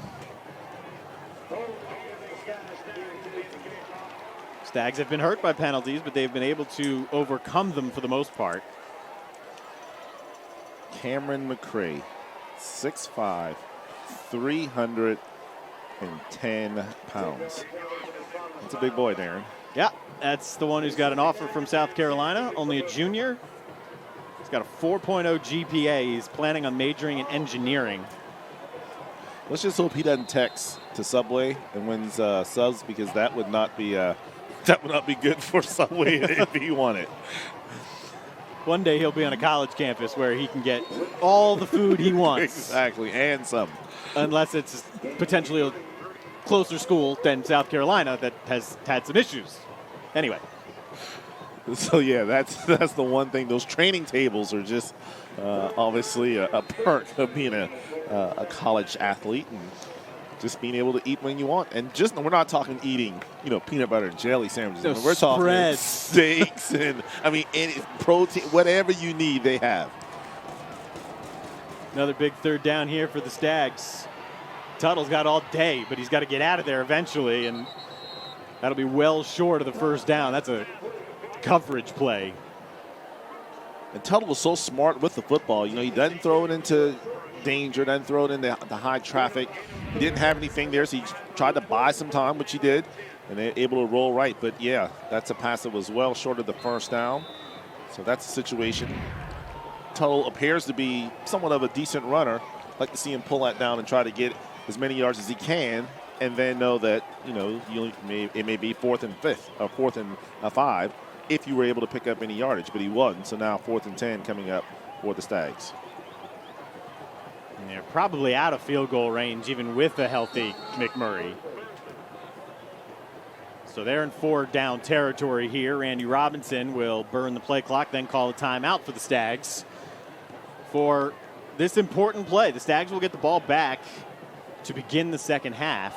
Stags have been hurt by penalties, but they've been able to overcome them for the most part. Cameron McCray, 6'5", 310 pounds. That's a big boy, Darren. Yeah, that's the one who's got an offer from South Carolina, only a junior. He's got a 4.0 GPA. He's planning on majoring in engineering. Let's just hope he doesn't text to Subway and wins subs, because that would not be good for Subway if he won it. One day he'll be on a college campus where he can get all the food he wants. Exactly, and some. Unless it's potentially a closer school than South Carolina that has had some issues. Anyway. So, yeah, that's the one thing. Those training tables are just obviously a perk of being a college athlete, and just being able to eat when you want. And just, we're not talking eating, peanut butter and jelly sandwiches. Those We're talking spreads. steaks and, any protein, whatever you need, they have. Another big third down here for the Stags. Tuttle's got all day, but he's got to get out of there eventually, and that'll be well short of the first down. That's a coverage play. And Tuttle was so smart with the football. He doesn't throw it into danger, doesn't throw it into the high traffic. He didn't have anything there, so he tried to buy some time, which he did, and they're able to roll right. But, yeah, that's a pass that was well short of the first down. So that's the situation. Tuttle appears to be somewhat of a decent runner. I'd like to see him pull that down and try to get as many yards as he can, and then know that, it may be 4th and 5th, or 4th and 5, if you were able to pick up any yardage, but he wasn't. So now 4th and 10 coming up for the Stags. And they're probably out of field goal range, even with a healthy McMurray. So they're in 4th down territory here. Randy Robinson will burn the play clock, then call a timeout for the Stags. For this important play, the Stags will get the ball back to begin the second half.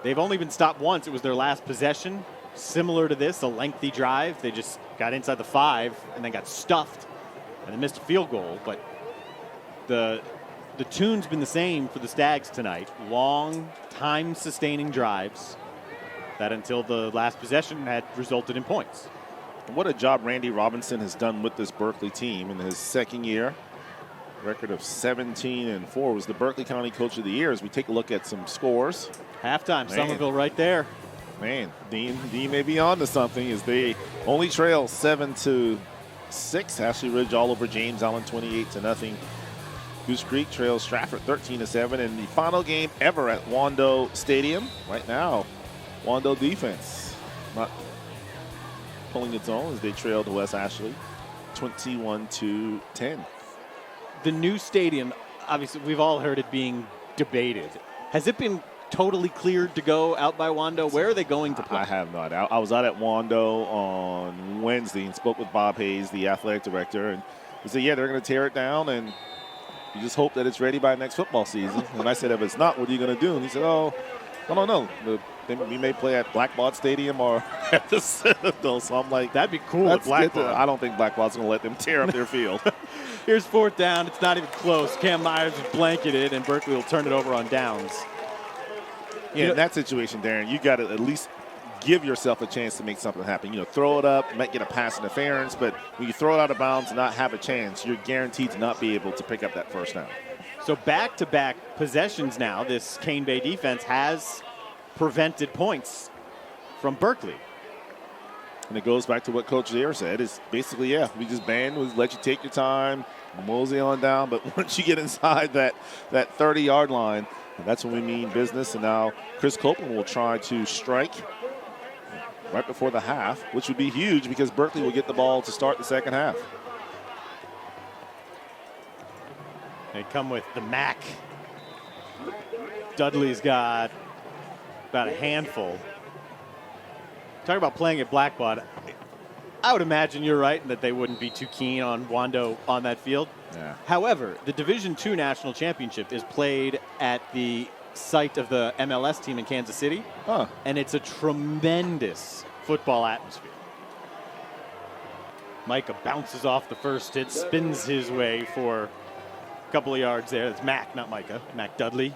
They've only been stopped once. It was their last possession. Similar to this, a lengthy drive. They just got inside the 5 and then got stuffed and they missed a field goal. But the tune's been the same for the Stags tonight. Long, time-sustaining drives that until the last possession had resulted in points. What a job Randy Robinson has done with this Berkeley team in his second year. Record of 17-4, was the Berkeley County Coach of the Year. As we take a look at some scores. Halftime, Somerville right there. Man, Dean may be on to something, as they only trail 7-6. Ashley Ridge all over James Allen 28-0. Goose Creek trails Stratford 13-7 in the final game ever at Wando Stadium. Right now, Wando defense not pulling its own as they trail to West Ashley 21-10. The new stadium, obviously, we've all heard it being debated. Has it been totally cleared to go out by Wando? Where are they going to play? I have not. I was out at Wando on Wednesday and spoke with Bob Hayes, the athletic director, and he said, yeah, they're going to tear it down, and you just hope that it's ready by next football season. And I said, if it's not, what are you going to do? And he said, I don't know. We may play at Blackbaud Stadium or at the Citadel. So I'm like, that'd be cool at Blackbaud. I don't think Blackbaud's going to let them tear up their field. Here's 4th down. It's not even close. Cam Myers is blanketed, and Berkeley will turn it over on downs. Yeah, in that situation, Darren, you got to at least give yourself a chance to make something happen. Throw it up, you might get a pass interference, but when you throw it out of bounds and not have a chance, you're guaranteed to not be able to pick up that first down. So back-to-back possessions now, this Cane Bay defense has prevented points from Berkeley. And it goes back to what Coach Zaire said, is basically, we just we let you take your time, mosey on down, but once you get inside that 30-yard line, that's when we mean business. And now Chris Copeland will try to strike right before the half, which would be huge because Berkeley will get the ball to start the second half. They come with the Mac. Dudley's got about a handful. Talk about playing at Blackbaud. I would imagine you're right in that they wouldn't be too keen on Wando on that field. Yeah. However, the Division II National Championship is played at the site of the MLS team in Kansas City, and it's a tremendous football atmosphere. Micah bounces off the first hit, spins his way for couple of yards there. That's Mac, not Micah. Mac Dudley.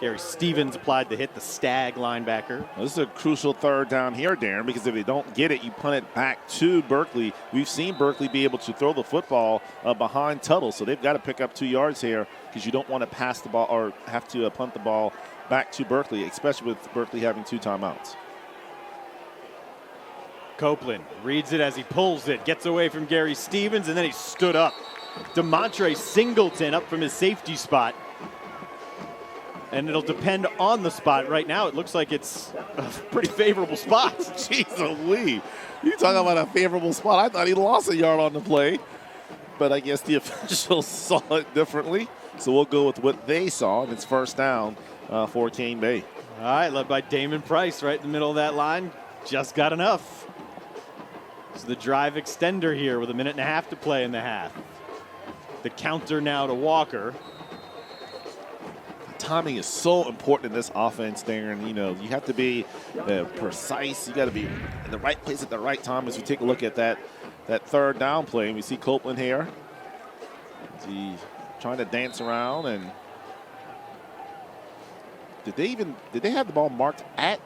Gary Stevens applied the hit, the Stag linebacker. Well, this is a crucial third down here, Darren, because if they don't get it, you punt it back to Berkeley. We've seen Berkeley be able to throw the football behind Tuttle, so they've got to pick up 2 yards here because you don't want to pass the ball or have to punt the ball back to Berkeley, especially with Berkeley having 2 timeouts. Copeland reads it as he pulls it, gets away from Gary Stevens, and then he stood up. DeMontre Singleton up from his safety spot. And it'll depend on the spot. Right now, it looks like it's a pretty favorable spot. Jeez Louise. You talking about a favorable spot. I thought he lost a yard on the play. But I guess the officials saw it differently. So we'll go with what they saw, and it's first down for Cane Bay. All right, led by Damon Price right in the middle of that line. Just got enough. So the drive extender here with 1.5 minutes to play in the half. The counter now to Walker. Timing is so important in this offense, Darren. You know, you have to be precise. You got to be in the right place at the right time. As we take a look at that third down play, we see Copeland here. He's trying to dance around, and did they have the ball marked at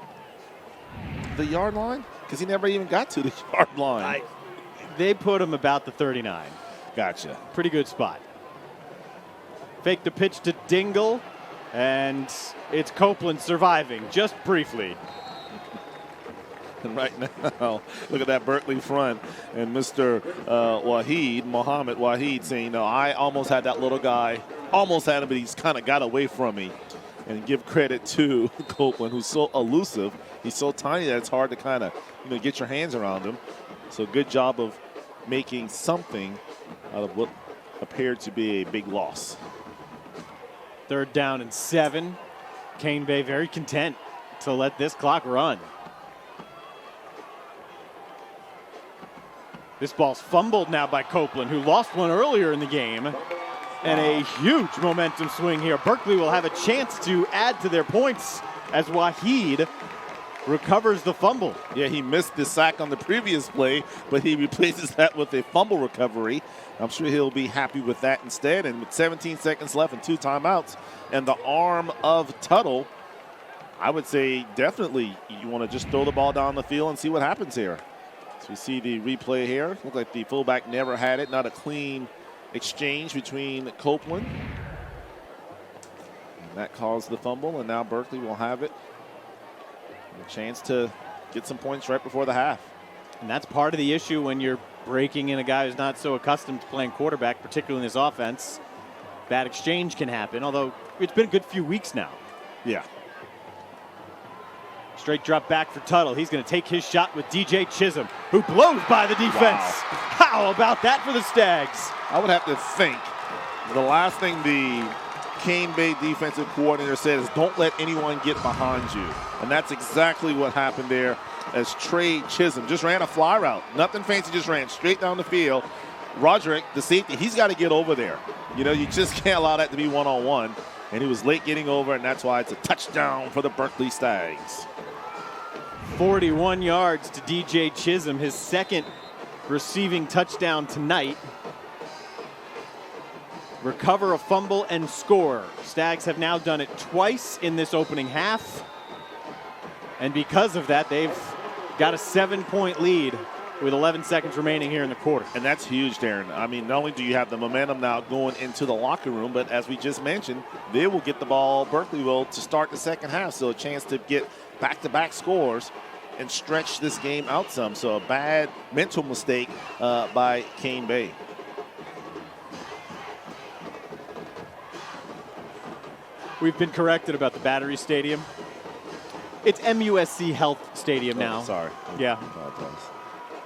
the yard line? Because he never even got to the yard line. They put him about the 39. Gotcha. Pretty good spot. Fake the pitch to Dingle. And it's Copeland surviving, just briefly. And right now, look at that Berkeley front. And Mr. Mohammed Waheed saying, no, I almost had that little guy. Almost had him, but he's kind of got away from me. And give credit to Copeland, who's so elusive. He's so tiny that it's hard to kind of, get your hands around him. So good job of making something out of what appeared to be a big loss. 3rd down and 7. Cane Bay very content to let this clock run. This ball's fumbled now by Copeland, who lost one earlier in the game. And a huge momentum swing here. Berkeley will have a chance to add to their points as Waheed recovers the fumble. Yeah, he missed the sack on the previous play, but he replaces that with a fumble recovery. I'm sure he'll be happy with that instead. And with 17 seconds left and 2 timeouts and the arm of Tuttle, I would say definitely you want to just throw the ball down the field and see what happens here. So we see the replay here. Looked like the fullback never had it. Not a clean exchange between Copeland. And that caused the fumble, and now Berkeley will have it. A chance to get some points right before the half. And that's part of the issue when you're breaking in a guy who's not so accustomed to playing quarterback, particularly in this offense. Bad exchange can happen, although it's been a good few weeks now. Yeah. Straight drop back for Tuttle. He's going to take his shot with DJ Chisholm, who blows by the defense. Wow. How about that for the Stags? I would have to think the last thing the Cane Bay defensive coordinator said is don't let anyone get behind you. And that's exactly what happened there as Trey Chisholm just ran a fly route. Nothing fancy, just ran straight down the field. Roderick, the safety, he's got to get over there. You just can't allow that to be one-on-one. And he was late getting over, and that's why it's a touchdown for the Berkeley Stags. 41 yards to DJ Chisholm, his second receiving touchdown tonight. Recover a fumble and score. Stags have now done it twice in this opening half. And because of that, they've got a 7-point lead with 11 seconds remaining here in the quarter. And that's huge, Darren. I mean, not only do you have the momentum now going into the locker room, but as we just mentioned, they will get the ball, Berkeley will, to start the second half. So a chance to get back-to-back scores and stretch this game out some. So a bad mental mistake by Cane Bay. We've been corrected about the Battery Stadium. It's MUSC Health Stadium now. Sorry. Yeah. I apologize.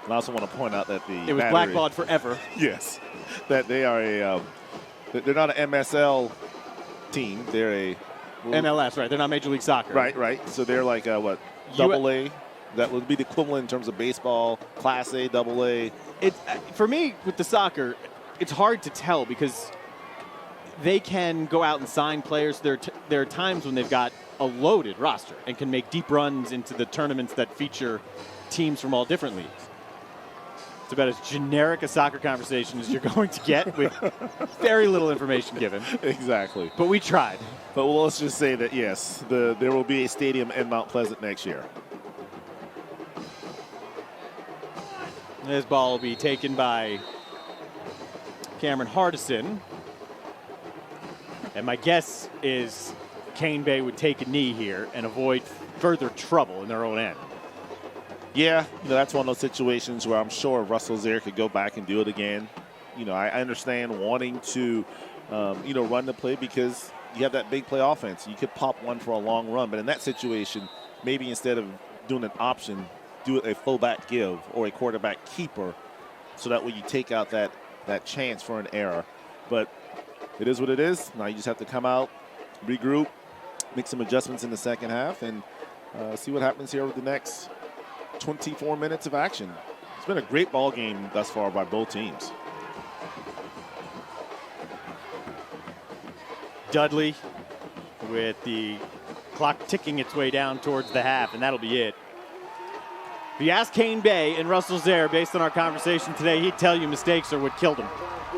And I also want to point out that it was blackballed forever. Yes. That they are they're not an MSL team. They're a MLS, right? They're not Major League Soccer. Right. So they're like Double A. That would be the equivalent in terms of baseball, Class A, Double A. For me, with the soccer, it's hard to tell because they can go out and sign players. There are times when they've got a loaded roster and can make deep runs into the tournaments that feature teams from all different leagues. It's about as generic a soccer conversation as you're going to get with very little information given. Exactly. But we tried. But let's just say that, yes, there will be a stadium in Mount Pleasant next year. This ball will be taken by Cameron Hardison. And my guess is Cane Bay would take a knee here and avoid further trouble in their own end. Yeah, that's one of those situations where I'm sure Russell Zaire could go back and do it again. I understand wanting to, run the play because you have that big play offense. You could pop one for a long run, but in that situation, maybe instead of doing an option, do a fullback give or a quarterback keeper, so that way you take out that chance for an error. But it is what it is. Now you just have to come out, regroup, make some adjustments in the second half, and see what happens here over the next 24 minutes of action. It's been a great ball game thus far by both teams. Dudley with the clock ticking its way down towards the half, and that'll be it. If you ask Cane Bay and Russell Zaire, based on our conversation today, he'd tell you mistakes are what killed him.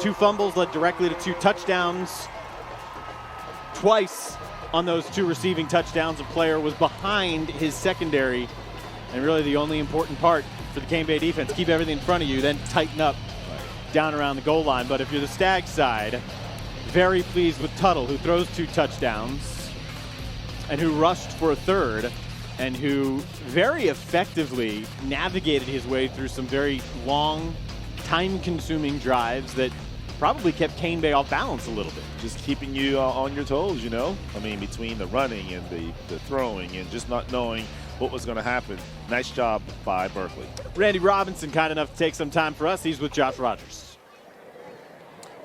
2 fumbles led directly to 2 touchdowns. Twice on those 2 receiving touchdowns, a player was behind his secondary. And really the only important part for the Cane Bay defense, keep everything in front of you, then tighten up down around the goal line. But if you're the Stag side, very pleased with Tuttle, who throws 2 touchdowns and who rushed for a 3rd and who very effectively navigated his way through some very long, time-consuming drives that probably kept Cane Bay off balance a little bit. Just keeping you on your toes, between the running and the throwing and just not knowing what was going to happen. Nice job by Berkeley. Randy Robinson, kind enough to take some time for us. He's with Josh Rogers.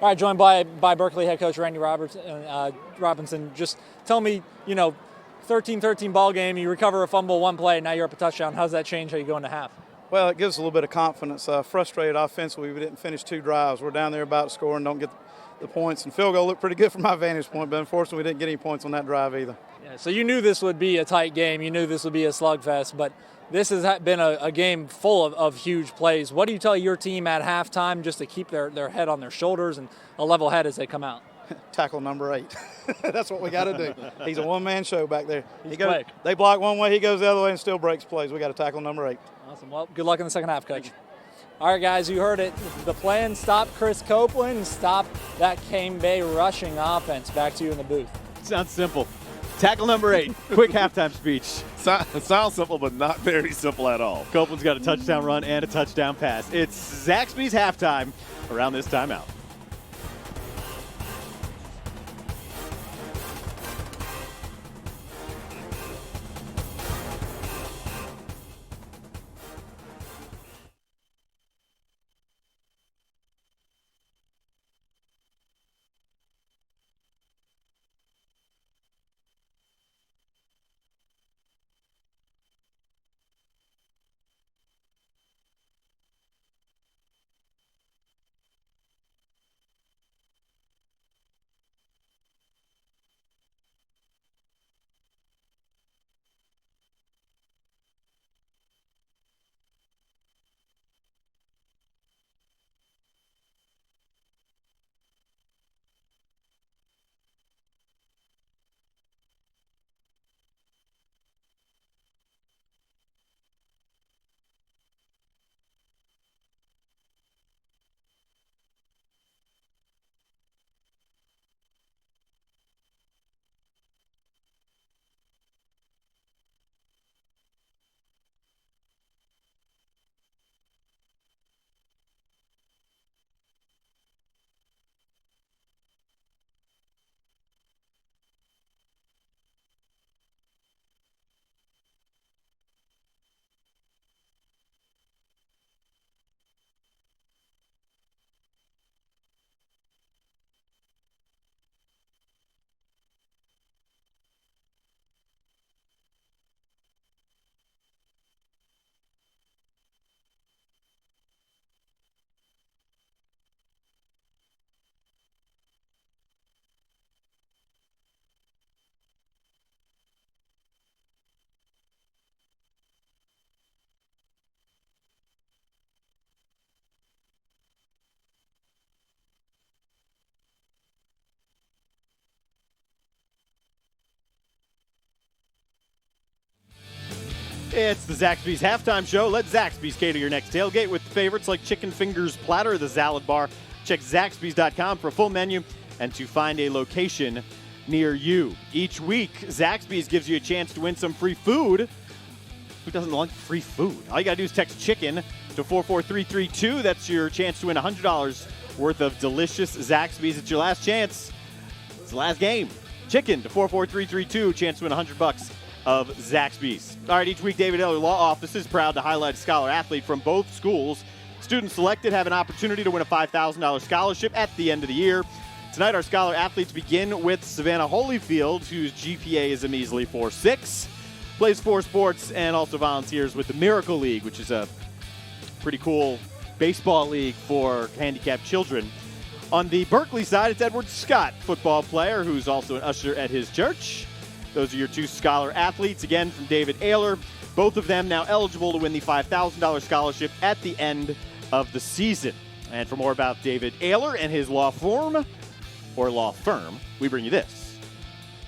All right, joined by Berkeley head coach Randy Robinson. Just tell me, 13-13 ball game, you recover a fumble, 1 play, now you're up a touchdown. How does that change how you go into half? Well, it gives us a little bit of confidence. Frustrated offensively, we didn't finish 2 drives. We're down there about to score and don't get the points. And field goal looked pretty good from my vantage point, but unfortunately we didn't get any points on that drive either. Yeah, so you knew this would be a tight game. You knew this would be a slugfest, but this has been a game full of huge plays. What do you tell your team at halftime just to keep their head on their shoulders and a level head as they come out? Tackle number 8. That's what we got to do. He's a one-man show back there. He's quick. They block one way, he goes the other way and still breaks plays. We got to tackle number 8. Awesome. Well, good luck in the second half, Coach. All right, guys, you heard it. The plan, stop Chris Copeland and stop that Cane Bay rushing offense. Back to you in the booth. Sounds simple. Tackle number 8. Quick halftime speech. It sounds simple, but not very simple at all. Copeland's got a touchdown run and a touchdown pass. It's Zaxby's halftime around this timeout. It's the Zaxby's halftime show. Let Zaxby's cater your next tailgate with favorites like chicken fingers platter, the salad bar. Check Zaxby's.com for a full menu and to find a location near you. Each week, Zaxby's gives you a chance to win some free food. Who doesn't like free food? All you got to do is text chicken to 44332. That's your chance to win $100 worth of delicious Zaxby's. It's your last chance. It's the last game. Chicken to 44332. Chance to win $100 of Zaxby's. All right, each week, David Eller Law Office is proud to highlight a scholar athlete from both schools. Students selected have an opportunity to win a $5,000 scholarship at the end of the year. Tonight, our scholar athletes begin with Savannah Holyfield, whose GPA is a measly 4.6, plays 4 sports, and also volunteers with the Miracle League, which is a pretty cool baseball league for handicapped children. On the Berkeley side, it's Edward Scott, football player, who's also an usher at his church. Those are your 2 scholar athletes, again, from David Ayler. Both of them now eligible to win the $5,000 scholarship at the end of the season. And for more about David Ayler and his law firm, we bring you this.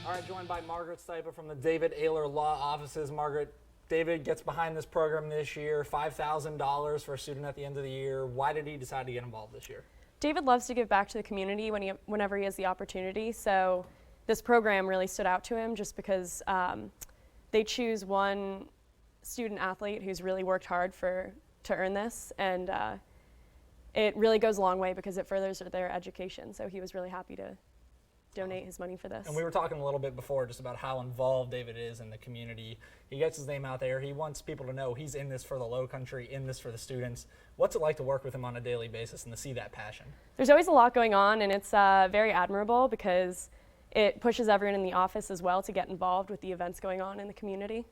All right, joined by Margaret Stipa from the David Ayler Law Offices. Margaret, David gets behind this program this year, $5,000 for a student at the end of the year. Why did he decide to get involved this year? David loves to give back to the community whenever he has the opportunity, so this program really stood out to him just because they choose one student athlete who's really worked hard to earn this, and it really goes a long way because it furthers their education. So he was really happy to donate his money for this. And we were talking a little bit before just about how involved David is in the community. He gets his name out there. He wants people to know he's in this for the Low Country, in this for the students. What's it like to work with him on a daily basis and to see that passion? There's always a lot going on, and it's very admirable because it pushes everyone in the office as well to get involved with the events going on in the community.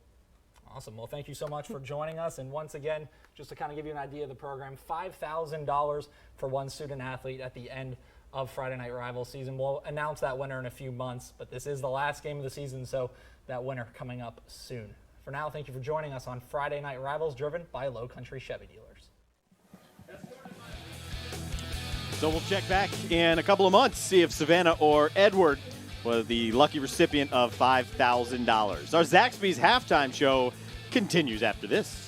Awesome. Well, thank you so much for joining us. And once again, just to kind of give you an idea of the program, $5,000 for one student athlete at the end of Friday Night Rivals season. We'll announce that winner in a few months, but this is the last game of the season, so that winner coming up soon. For now, thank you for joining us on Friday Night Rivals, driven by Low Country Chevy Dealers. So we'll check back in a couple of months, see if Savannah or Edward was the lucky recipient of $5,000. Our Zaxby's halftime show continues after this.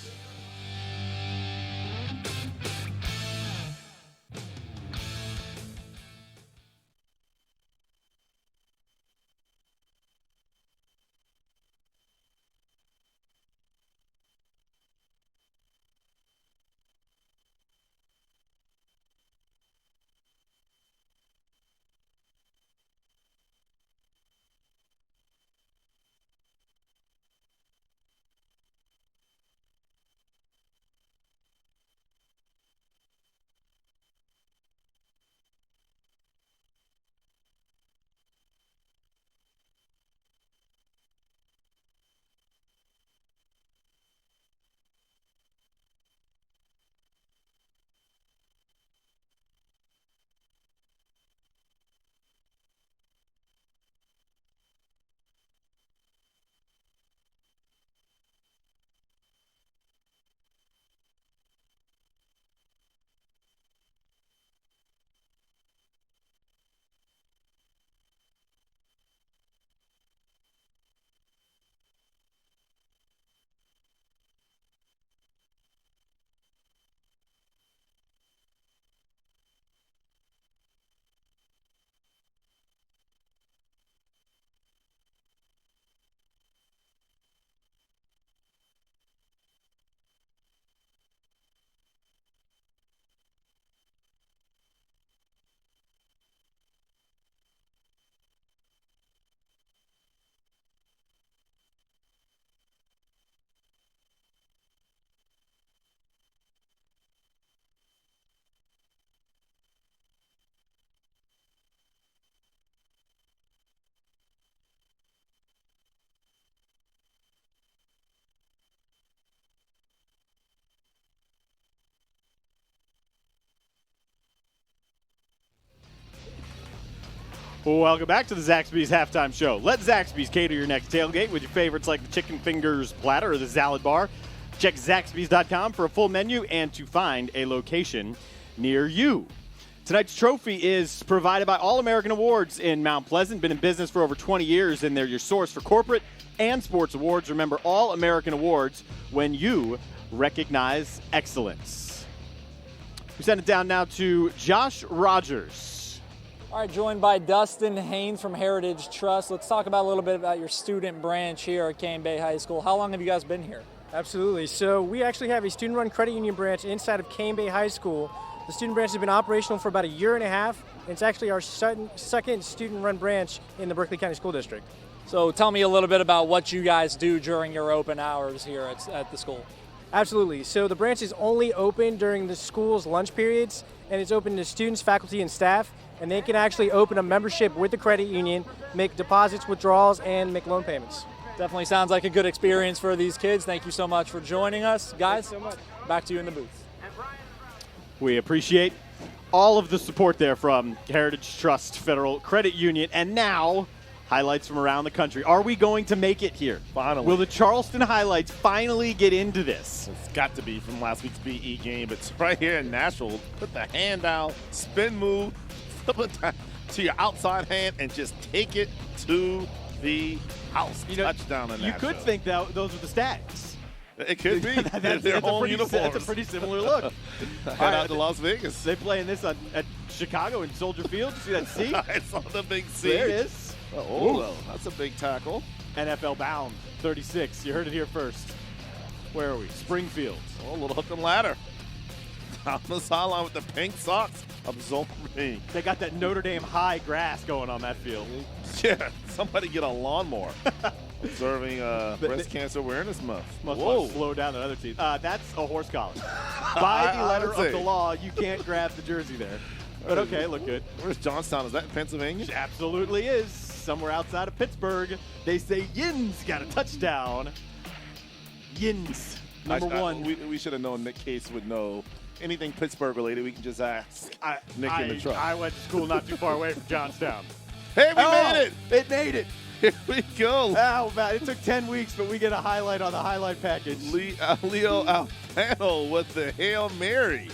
Welcome back to the Zaxby's halftime show. Let Zaxby's cater your next tailgate with your favorites like the chicken fingers platter or the salad bar. Check Zaxby's.com for a full menu and to find a location near you. Tonight's trophy is provided by All American Awards in Mount Pleasant. Been in business for over 20 years, and they're your source for corporate and sports awards. Remember, all American awards when you recognize excellence. We send it down now to Josh Rogers. All right, joined by Dustin Haynes from Heritage Trust. Let's talk about a little bit about your student branch here at Cane Bay High School. How long have you guys been here? Absolutely. So we actually have a student-run credit union branch inside of Cane Bay High School. The student branch has been operational for about a year and a half. It's actually our second student-run branch in the Berkeley County School District. So tell me a little bit about what you guys do during your open hours here at the school. Absolutely. So the branch is only open during the school's lunch periods, and it's open to students, faculty, and staff. And they can actually open a membership with the credit union, make deposits, withdrawals, and make loan payments. Definitely sounds like a good experience for these kids. Thank you so much for joining us. Guys, Thanks so much. Back to you in the booth. We appreciate all of the support there from Heritage Trust Federal Credit Union. And now, highlights from around the country. Are we going to make it here? Finally. Will the Charleston highlights finally get into this? It's got to be from last week's BE game. It's right here in Nashville. Put the hand down, spin move, flip it down to your outside hand, and just take it to the house. Touchdown in Nashville. You could think that those are the Stags. It could be. That's their a home pretty, uniforms. that's a pretty similar look. Head out to Las Vegas. They playing this at Chicago in Soldier Field. See that C? It's on the big C. There it is. Oh, that's a big tackle. NFL bound, 36. You heard it here first. Where are we? Springfield. Oh, a little hook and ladder. Down the sideline with the pink socks, absorbing. They got that Notre Dame high grass going on that field. Yeah, somebody get a lawnmower. Observing Breast Cancer Awareness Month. Must want to slow down the other team. That's a horse collar. By the letter of the law, you can't grab the jersey there. But okay, look good. Where's Johnstown? Is that in Pennsylvania? It absolutely is. Somewhere outside of Pittsburgh. They say Yins got a touchdown. Yins, number one. We should have known Nick Case would know anything Pittsburgh related. We can just ask Nick in the truck. I went to school not too far away from Johnstown. Hey, we made it! It made it. Here we go. Oh, man. It took 10 weeks, but we get a highlight on the highlight package. Leo Albano with the Hail Mary.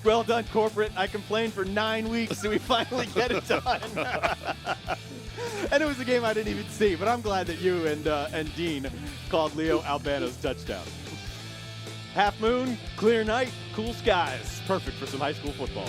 Well done, corporate. I complained for 9 weeks, so we finally get it done. And it was a game I didn't even see, but I'm glad that you and Dean called Leo Albano's touchdown. Half moon, clear night, cool skies. Perfect for some high school football.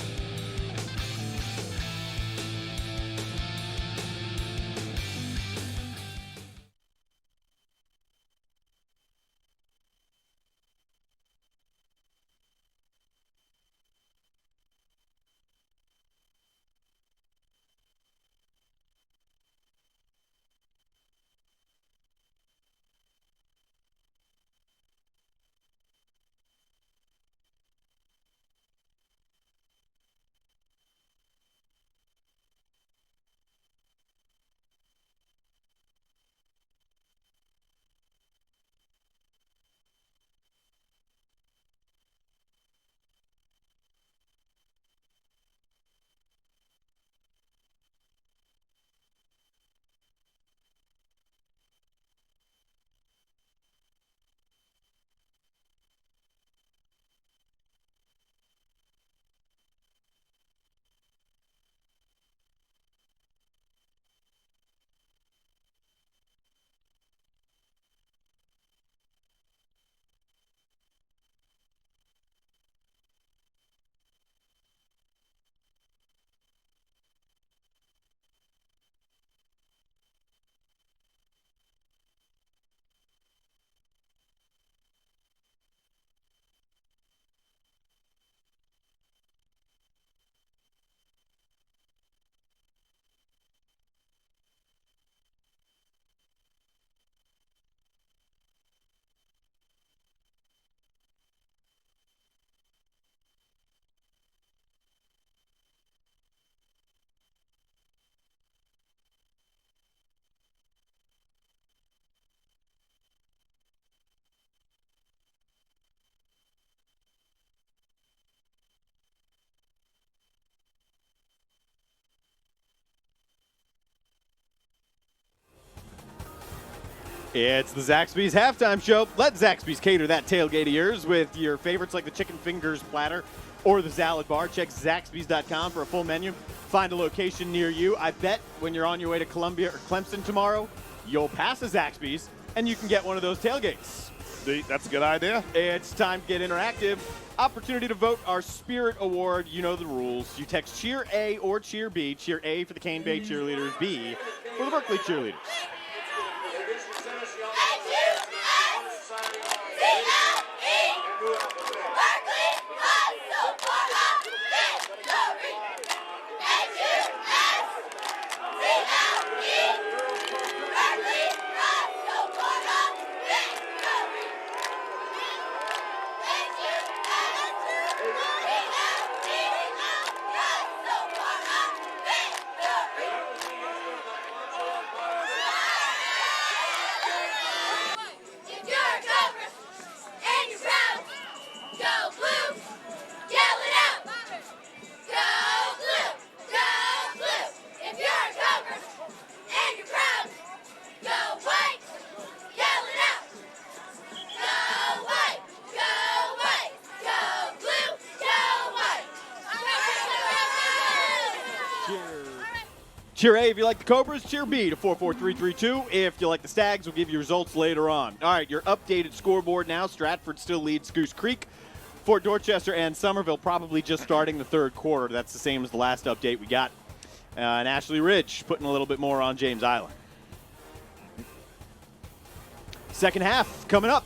It's the Zaxby's Halftime Show. Let Zaxby's cater that tailgate of yours with your favorites like the chicken fingers platter or the salad bar. Check Zaxby's.com for a full menu. Find a location near you. I bet when you're on your way to Columbia or Clemson tomorrow, you'll pass a Zaxby's, and you can get one of those tailgates. That's a good idea. It's time to get interactive. Opportunity to vote our Spirit Award. You know the rules. You text cheer A or cheer B. Cheer A for the Cane Bay cheerleaders, B for the Berkeley cheerleaders. Cheer A if you like the Cobras. Cheer B to 44332. If you like the Stags, we'll give you results later on. All right, your updated scoreboard now. Stratford still leads Goose Creek. Fort Dorchester and Somerville probably just starting the third quarter. That's the same as the last update we got. And Ashley Ridge putting a little bit more on James Island. Second half coming up.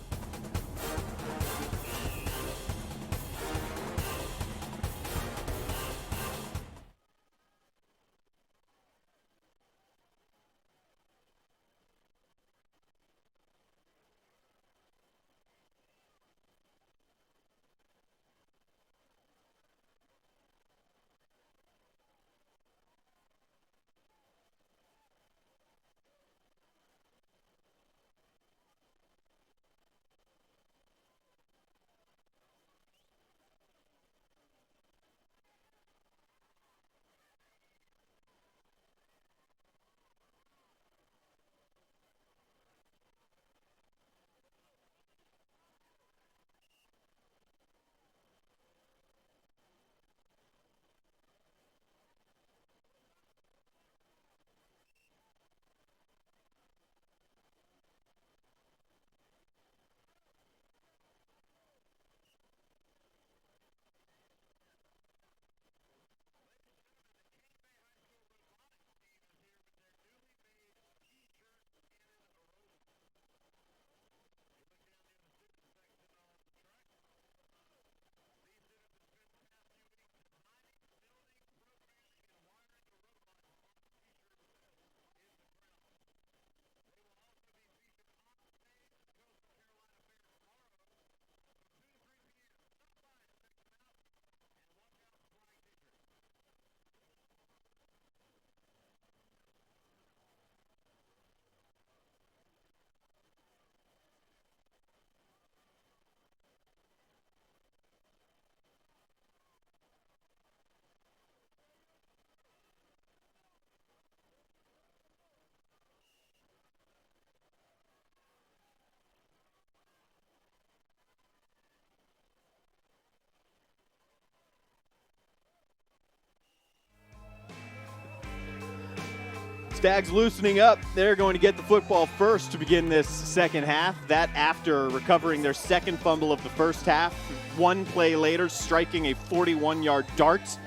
Stags loosening up. They're going to get the football first to begin this second half. That after recovering their second fumble of the first half. One play later, striking a 41-yard dart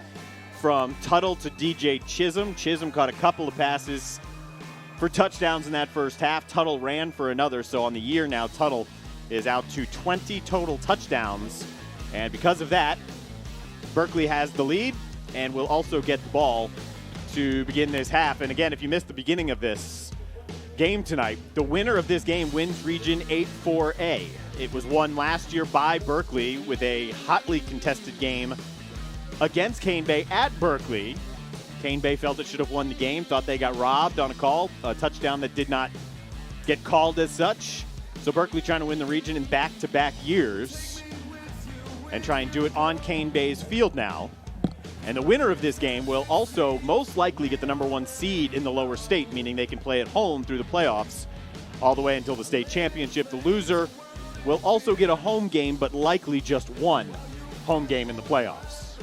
from Tuttle to DJ Chisholm. Chisholm caught a couple of passes for touchdowns in that first half. Tuttle ran for another. So on the year now, Tuttle is out to 20 total touchdowns. And because of that, Berkeley has the lead and will also get the ball to begin this half. And again, if you missed the beginning of this game tonight, the winner of this game wins Region 8-4A. It was won last year by Berkeley with a hotly contested game against Cane Bay at Berkeley. Cane Bay felt it should have won the game, thought they got robbed on a call, a touchdown that did not get called as such. So Berkeley trying to win the region in back-to-back years and try and do it on Cane Bay's field now. And the winner of this game will also most likely get the number one seed in the lower state, meaning they can play at home through the playoffs all the way until the state championship. The loser will also get a home game, but likely just one home game in the playoffs.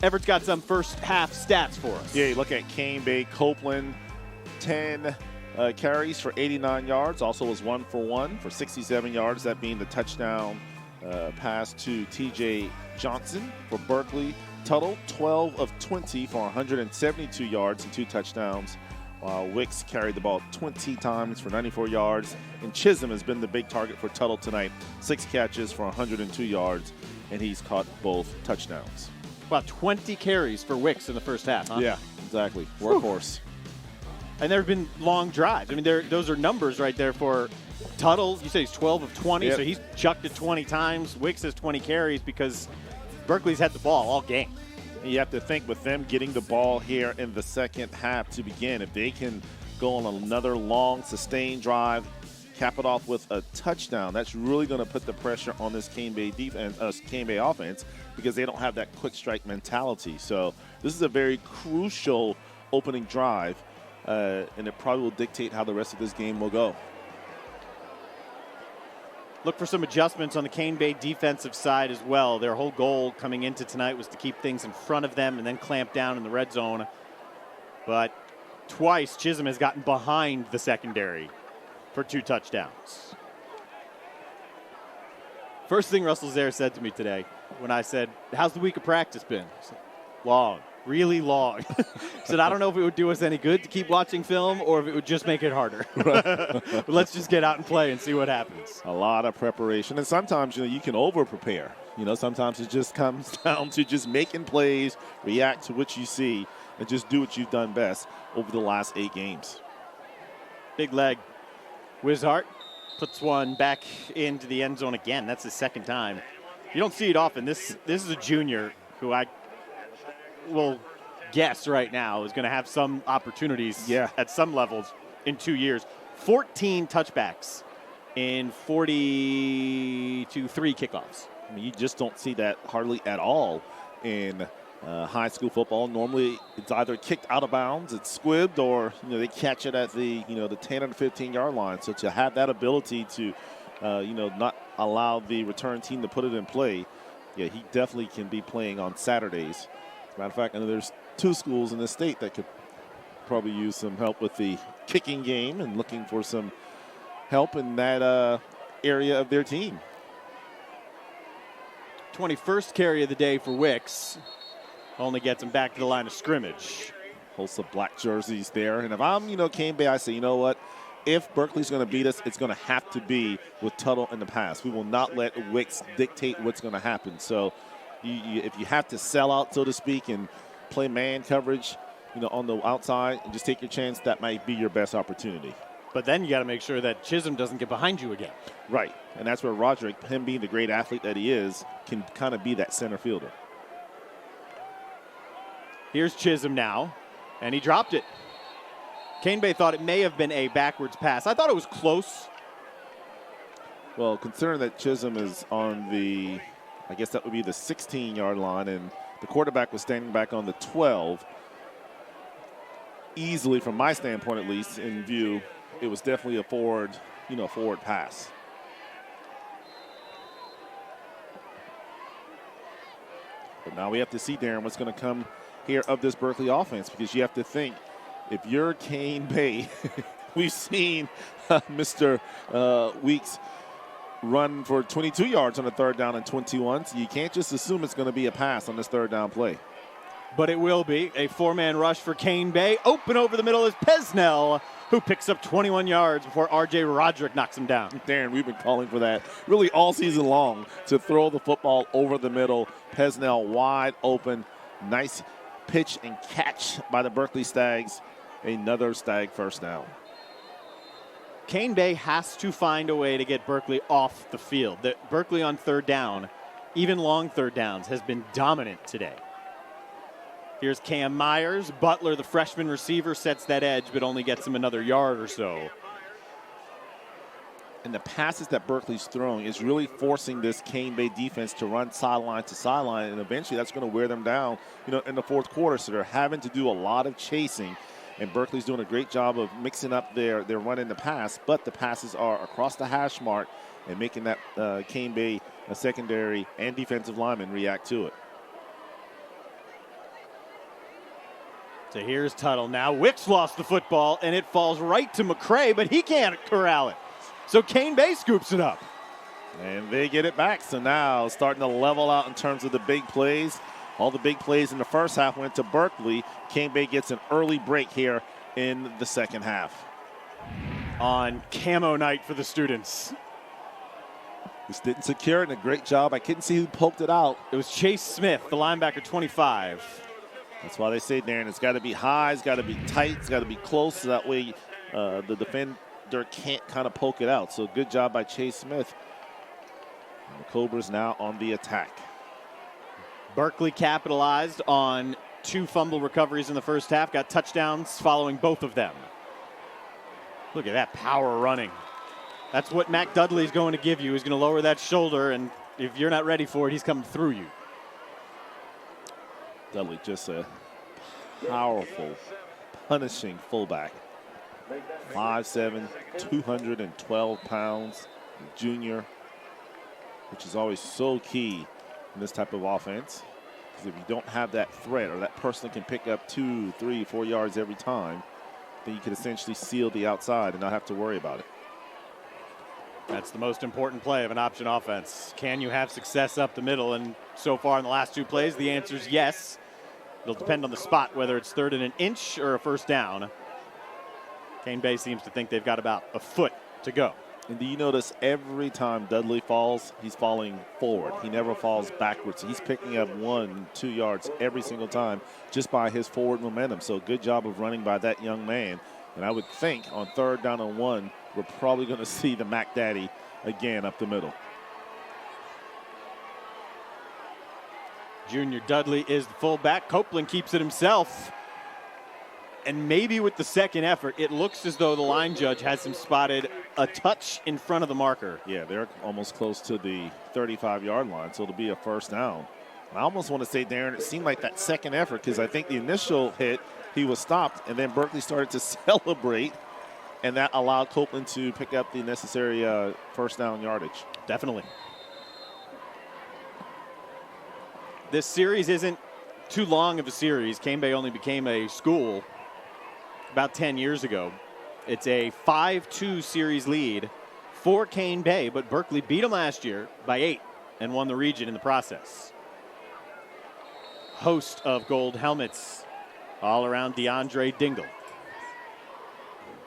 Everett's got some first half stats for us. Yeah, you look at Cane Bay, Copeland, 10 carries for 89 yards. Also was 1 for 1 for 67 yards, that being the touchdown pass to TJ Johnson for Berkeley. Tuttle, 12 of 20 for 172 yards and 2 touchdowns, while Wicks carried the ball 20 times for 94 yards. And Chisholm has been the big target for Tuttle tonight. 6 catches for 102 yards, and he's caught both touchdowns. About 20 carries for Wicks in the first half, huh? Yeah, exactly. Workhorse. And there have been long drives. I mean, those are numbers right there for Tuttle. You say he's 12 of 20, Yep. so he's chucked it 20 times. Wicks has 20 carries because Berkeley's had the ball all game. And you have to think with them getting the ball here in the second half to begin, if they can go on another long, sustained drive, cap it off with a touchdown, that's really going to put the pressure on this Cane Bay defense, Cane Bay offense, because they don't have that quick strike mentality. So this is a very crucial opening drive, and it probably will dictate how the rest of this game will go. Look for some adjustments on the Cane Bay defensive side as well. Their whole goal coming into tonight was to keep things in front of them and then clamp down in the red zone. But twice, Chisholm has gotten behind the secondary for 2 touchdowns. First thing Russell Zare said to me today when I said, "How's the week of practice been?" I said, "Long. Really long." He said, "I don't know if it would do us any good to keep watching film or if it would just make it harder." But let's just get out and play and see what happens. A lot of preparation. And sometimes, you can over-prepare. Sometimes it just comes down to just making plays, react to what you see, and just do what you've done best over the last 8 games. Big leg. Wishart puts one back into the end zone again. That's his second time. You don't see it often. This is a junior who I will guess right now is going to have some opportunities at some levels in 2 years. 14 touchbacks in 40 to 3 kickoffs. I mean, you just don't see that hardly at all in high school football. Normally, it's either kicked out of bounds, it's squibbed, or they catch it at the the 10 or 15-yard line. So to have that ability to not allow the return team to put it in play, he definitely can be playing on Saturdays. As a matter of fact, I know there's 2 schools in the state that could probably use some help with the kicking game and looking for some help in that area of their team. 21st carry of the day for Wicks. Only gets him back to the line of scrimmage. Host of black jerseys there. And if I'm, Cane Bay, I say, you know what? If Berkeley's going to beat us, it's going to have to be with Tuttle in the pass. We will not let Wicks dictate what's going to happen. So if you have to sell out, so to speak, and play man coverage, on the outside and just take your chance, that might be your best opportunity. But then you got to make sure that Chisholm doesn't get behind you again. Right. And that's where Roderick, him being the great athlete that he is, can kind of be that center fielder. Here's Chisholm now, and he dropped it. Cane Bay thought it may have been a backwards pass. I thought it was close. Well, considering that Chisholm is on the, I guess that would be the 16-yard line, and the quarterback was standing back on the 12, easily, from my standpoint at least, in view, it was definitely a forward pass. But now we have to see, Darren, what's going to come here of this Berkeley offense, because you have to think, if you're Cane Bay, we've seen Mr. Weeks run for 22 yards on a 3rd down and 21, so you can't just assume it's going to be a pass on this 3rd down play. But it will be a 4-man rush for Cane Bay. Open over the middle is Pesnell, who picks up 21 yards before R.J. Roderick knocks him down. Darren, we've been calling for that really all season long, to throw the football over the middle. Pesnell wide open. Nice pitch and catch by the Berkeley Stags. Another Stag first down. Cane Bay has to find a way to get Berkeley off the field. Berkeley on 3rd down, even long 3rd downs, has been dominant today. Here's Cam Myers. Butler, the freshman receiver, sets that edge, but only gets him another yard or so. And the passes that Berkeley's throwing is really forcing this Cane Bay defense to run sideline to sideline, and eventually that's going to wear them down, in the 4th quarter. So they're having to do a lot of chasing, and Berkeley's doing a great job of mixing up their run and the pass, but the passes are across the hash mark and making that Cane Bay secondary and defensive lineman react to it. So here's Tuttle. Now Wicks lost the football, and it falls right to McCray, but he can't corral it. So Cane Bay scoops it up. And they get it back. So now starting to level out in terms of the big plays. All the big plays in the first half went to Berkeley. Cane Bay gets an early break here in the second half. On camo night for the students. Just didn't secure it, and a great job. I couldn't see who poked it out. It was Chase Smith, the linebacker, 25. That's why they say, Darren, it's got to be high, it's got to be tight, it's got to be close, so that way the defender can't kind of poke it out. So good job by Chase Smith. And the Cobras now on the attack. Berkeley capitalized on 2 fumble recoveries in the first half, got touchdowns following both of them. Look at that power running. That's what Mac Dudley's going to give you. He's going to lower that shoulder, and if you're not ready for it, he's coming through you. Dudley just a powerful, punishing fullback. 5'7", 212 pounds, junior, which is always so key in this type of offense. Because if you don't have that threat or that person that can pick up 2, 3, 4 yards every time, then you could essentially seal the outside and not have to worry about it. That's the most important play of an option offense. Can you have success up the middle? And so far in the last 2 plays, the answer is yes. It'll depend on the spot, whether it's 3rd and an inch or a first down. Cane Bay seems to think they've got about a foot to go. And do you notice every time Dudley falls, he's falling forward. He never falls backwards. He's picking up 1, 2 yards every single time just by his forward momentum. So good job of running by that young man. And I would think on 3rd down and 1, we're probably going to see the Mac Daddy again up the middle. Junior Dudley is the fullback. Copeland keeps it himself. And maybe with the second effort, it looks as though the line judge has him spotted a touch in front of the marker. Yeah, they're almost close to the 35-yard line, so it'll be a first down. I almost want to say, Darren, it seemed like that second effort, because I think the initial hit, he was stopped, and then Berkeley started to celebrate, and that allowed Copeland to pick up the necessary first down yardage. Definitely. This series isn't too long of a series. Cane Bay only became a school about 10 years ago. It's a 5-2 series lead for Cane Bay, but Berkeley beat them last year by 8 and won the region in the process. Host of gold helmets all around DeAndre Dingle.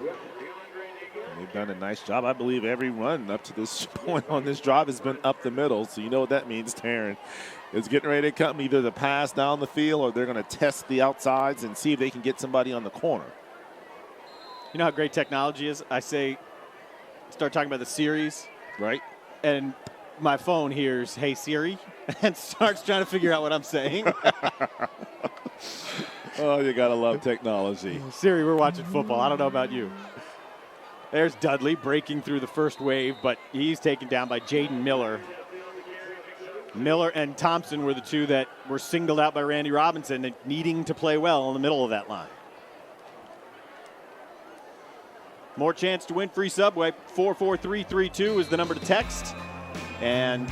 They've done a nice job. I believe every run up to this point on this drive has been up the middle, so you know what that means, Taryn. It's getting ready to come either the pass down the field or they're going to test the outsides and see if they can get somebody on the corner. You know how great technology is? I say, start talking about the series. Right. And my phone hears, "Hey Siri," and starts trying to figure out what I'm saying. Oh, you got to love technology. Siri, we're watching football. I don't know about you. There's Dudley breaking through the first wave, but he's taken down by Jaden Miller. Miller and Thompson were the 2 that were singled out by Randy Robinson and needing to play well in the middle of that line. More chance to win free Subway. 44332 is the number to text. And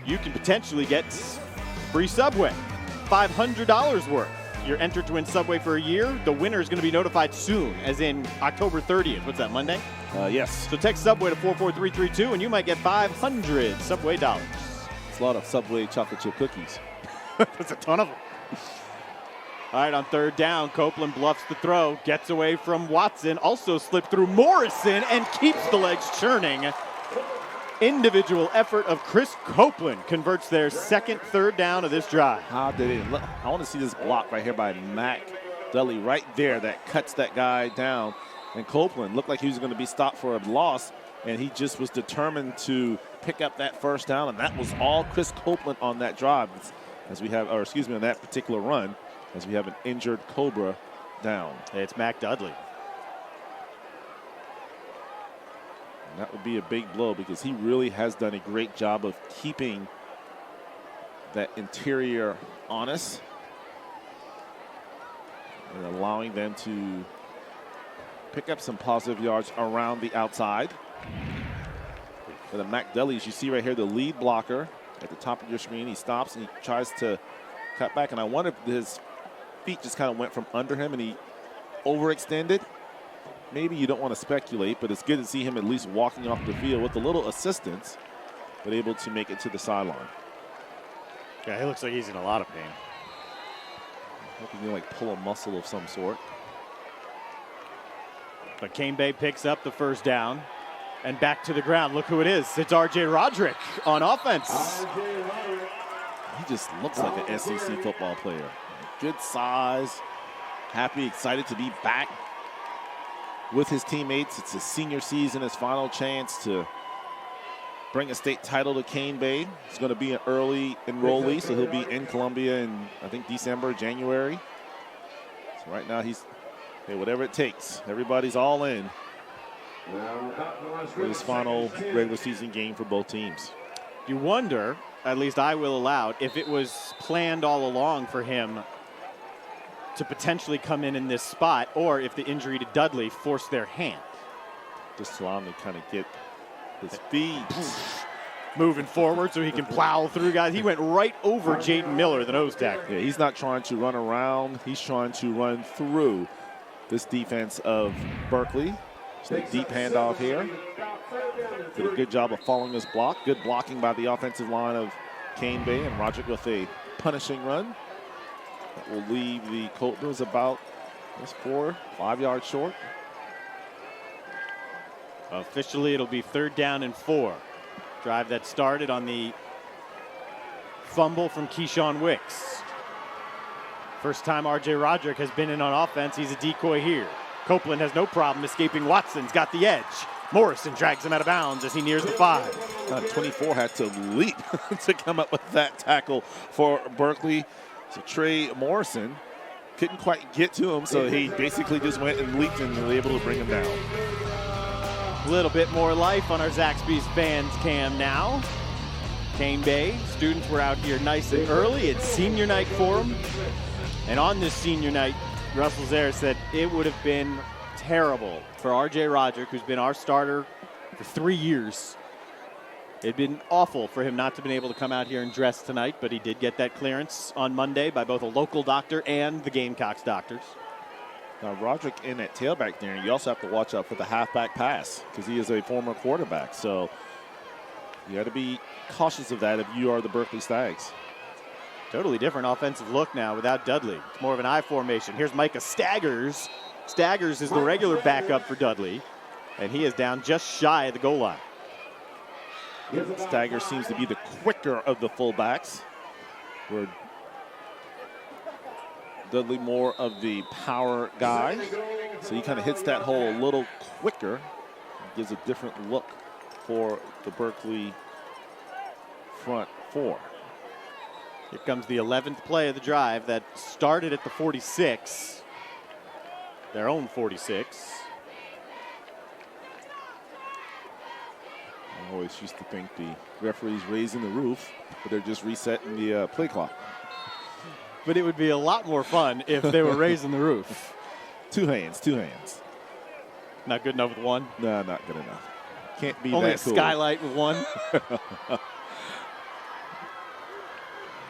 you can potentially get free Subway. $500 worth. You're entered to win Subway for a year. The winner is going to be notified soon, as in October 30th. What's that, Monday? Yes. So text Subway to 44332 and you might get 500 Subway dollars. It's a lot of Subway chocolate chip cookies. That's a ton of them. All right, on 3rd down, Copeland bluffs the throw, gets away from Watson, also slipped through Morrison and keeps the legs churning. Individual effort of Chris Copeland converts their second 3rd down of this drive. How did it look? I want to see this block right here by Mac Dudley right there that cuts that guy down. And Copeland looked like he was going to be stopped for a loss, and he just was determined to pick up that first down, and that was all Chris Copeland on that drive, as we have, or excuse me, on that particular run, as we have an injured Cobra down. It's Mac Dudley. And that would be a big blow because he really has done a great job of keeping that interior honest and allowing them to pick up some positive yards around the outside. For the Mac Dudley, as you see right here, the lead blocker at the top of your screen, he stops and he tries to cut back. And I wonder if his feet just kind of went from under him and he overextended. Maybe you don't want to speculate, but it's good to see him at least walking off the field with a little assistance, but able to make it to the sideline. Yeah, he looks like he's in a lot of pain. Hoping to like pull a muscle of some sort. But Cane Bay picks up the first down and back to the ground. Look who it is. It's R.J. Roderick on offense. He just looks like an SEC football player. Good size, happy, excited to be back with his teammates. It's his senior season, his final chance to bring a state title to Cane Bay. He's going to be an early enrollee, so he'll be in Columbia in, I think, December, January. So right now he's, hey, whatever it takes. Everybody's all in for this final regular season game for both teams. You wonder, at least I will allow, if it was planned all along for him to potentially come in this spot, or if the injury to Dudley forced their hand. Just allow him to kind of get his feet moving forward so he can plow through guys. He went right over Jaden Miller, the nose tackle. Yeah, he's not trying to run around. He's trying to run through this defense of Berkeley. Just a deep handoff here. Did a good job of following this block. Good blocking by the offensive line of Cane Bay, and Roderick with a punishing run. That will leave the Cobras about 4-5 yards short. Officially, it'll be 3rd down and 4. Drive that started on the fumble from Keyshawn Wicks. First time R.J. Roderick has been in on offense. He's a decoy here. Copeland has no problem escaping. Watson's got the edge. Morrison drags him out of bounds as he nears the 5. 24 had to leap to come up with that tackle for Berkeley. So Trey Morrison couldn't quite get to him, so he basically just went and leaped and was able to bring him down. A little bit more life on our Zaxby's fans cam now. Cane Bay students were out here nice and early. It's senior night for them. And on this senior night, Russell Zare said it would have been terrible for R.J. Roderick, who's been our starter for 3 years. It'd been awful for him not to have been able to come out here and dress tonight, but he did get that clearance on Monday by both a local doctor and the Gamecocks doctors. Now, Roderick in at tailback there, you also have to watch out for the halfback pass because he is a former quarterback. So you got to be cautious of that if you are the Berkeley Stags. Totally different offensive look now without Dudley. It's more of an I formation. Here's Micah Staggers. Staggers is the regular backup for Dudley, and he is down just shy of the goal line. Staggers seems to be the quicker of the fullbacks, where Dudley more of the power guy. So he kind of hits that hole a little quicker. Gives a different look for the Berkeley front 4. Here comes the 11th play of the drive that started at the 46. Their own 46. I always used to think the referee's raising the roof, but they're just resetting the play clock. But it would be a lot more fun if they were raising the roof. 2 hands, 2 hands. Not good enough with one? No, not good enough. Can't be only that cool. Only a skylight with one.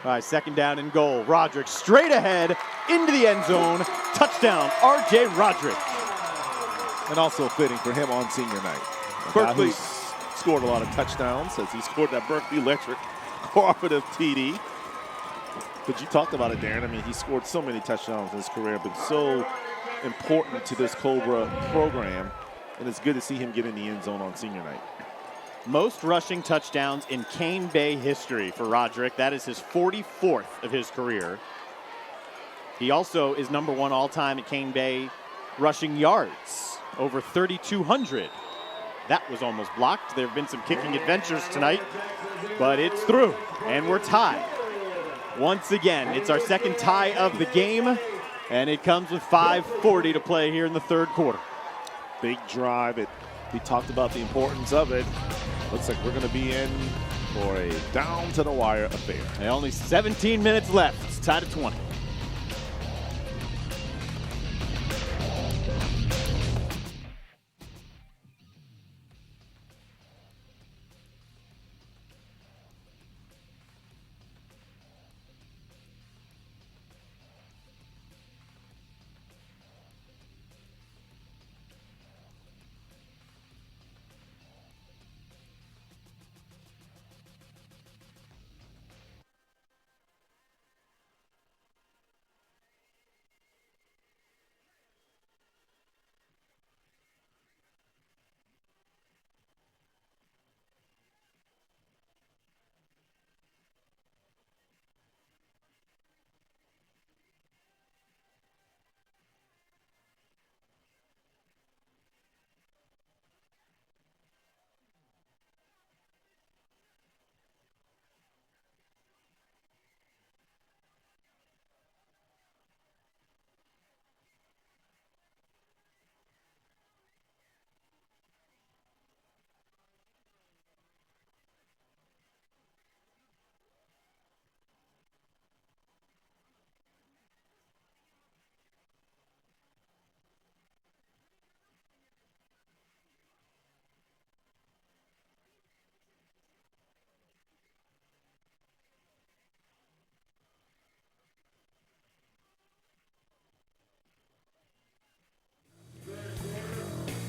All right, 2nd down and goal. Roderick straight ahead into the end zone. Touchdown, R.J. Roderick. And also fitting for him on senior night. Berkeley scored a lot of touchdowns as he scored that Berkeley Electric cooperative TD. But you talked about it, Darren. I mean, he scored so many touchdowns in his career, but so important to this Cobra program. And it's good to see him get in the end zone on senior night. Most rushing touchdowns in Cane Bay history for Roderick. That is his 44th of his career. He also is number 1 all-time at Cane Bay rushing yards, over 3,200. That was almost blocked. There have been some kicking adventures tonight, but it's through, and we're tied. Once again, it's our 2nd tie of the game, and it comes with 5:40 to play here in the 3rd quarter. Big drive. We talked about the importance of it. Looks like we're going to be in for a down-to-the-wire affair. And only 17 minutes left. It's tied at 20.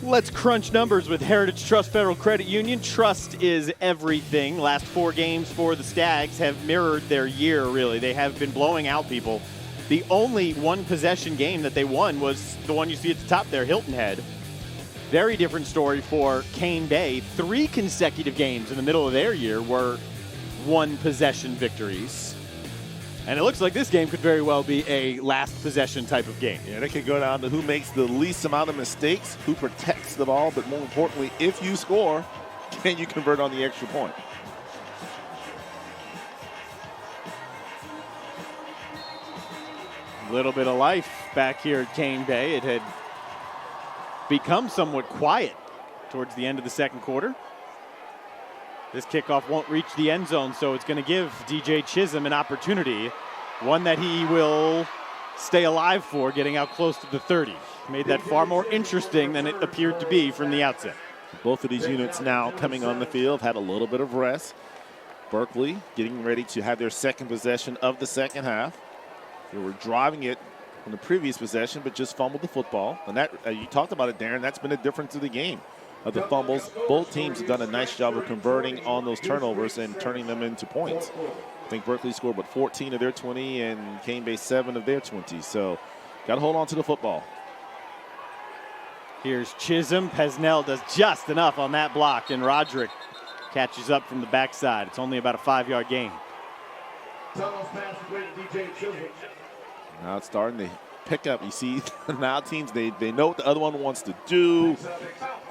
Let's crunch numbers with Heritage Trust Federal Credit Union. Trust is everything. Last 4 games for the Stags have mirrored their year, really. They have been blowing out people. The only one-possession game that they won was the one you see at the top there, Hilton Head. Very different story for Cane Bay. 3 consecutive games in the middle of their year were one-possession victories. And it looks like this game could very well be a last possession type of game. Yeah, they could go down to who makes the least amount of mistakes, who protects the ball, but more importantly, if you score, can you convert on the extra point? A little bit of life back here at Cane Bay. It had become somewhat quiet towards the end of the second quarter. This kickoff won't reach the end zone, so it's going to give DJ Chisholm an opportunity, one that he will stay alive for, getting out close to the 30. Made that far more interesting than it appeared to be from the outset. Both of these units now coming on the field, had a little bit of rest. Berkeley getting ready to have their second possession of the second half. They were driving it on the previous possession, but just fumbled the football. And that you talked about it, Darren, that's been a difference of the game. Of the fumbles, both teams have done a nice job of converting on those turnovers and turning them into points. I think Berkeley scored, 14 of their 20 and Cane Bay 7 of their 20. So got to hold on to the football. Here's Chisholm. Pesnell does just enough on that block, and Roderick catches up from the backside. It's only about a 5-yard gain. Now it's starting to pick up. You see now teams, they know what the other one wants to do.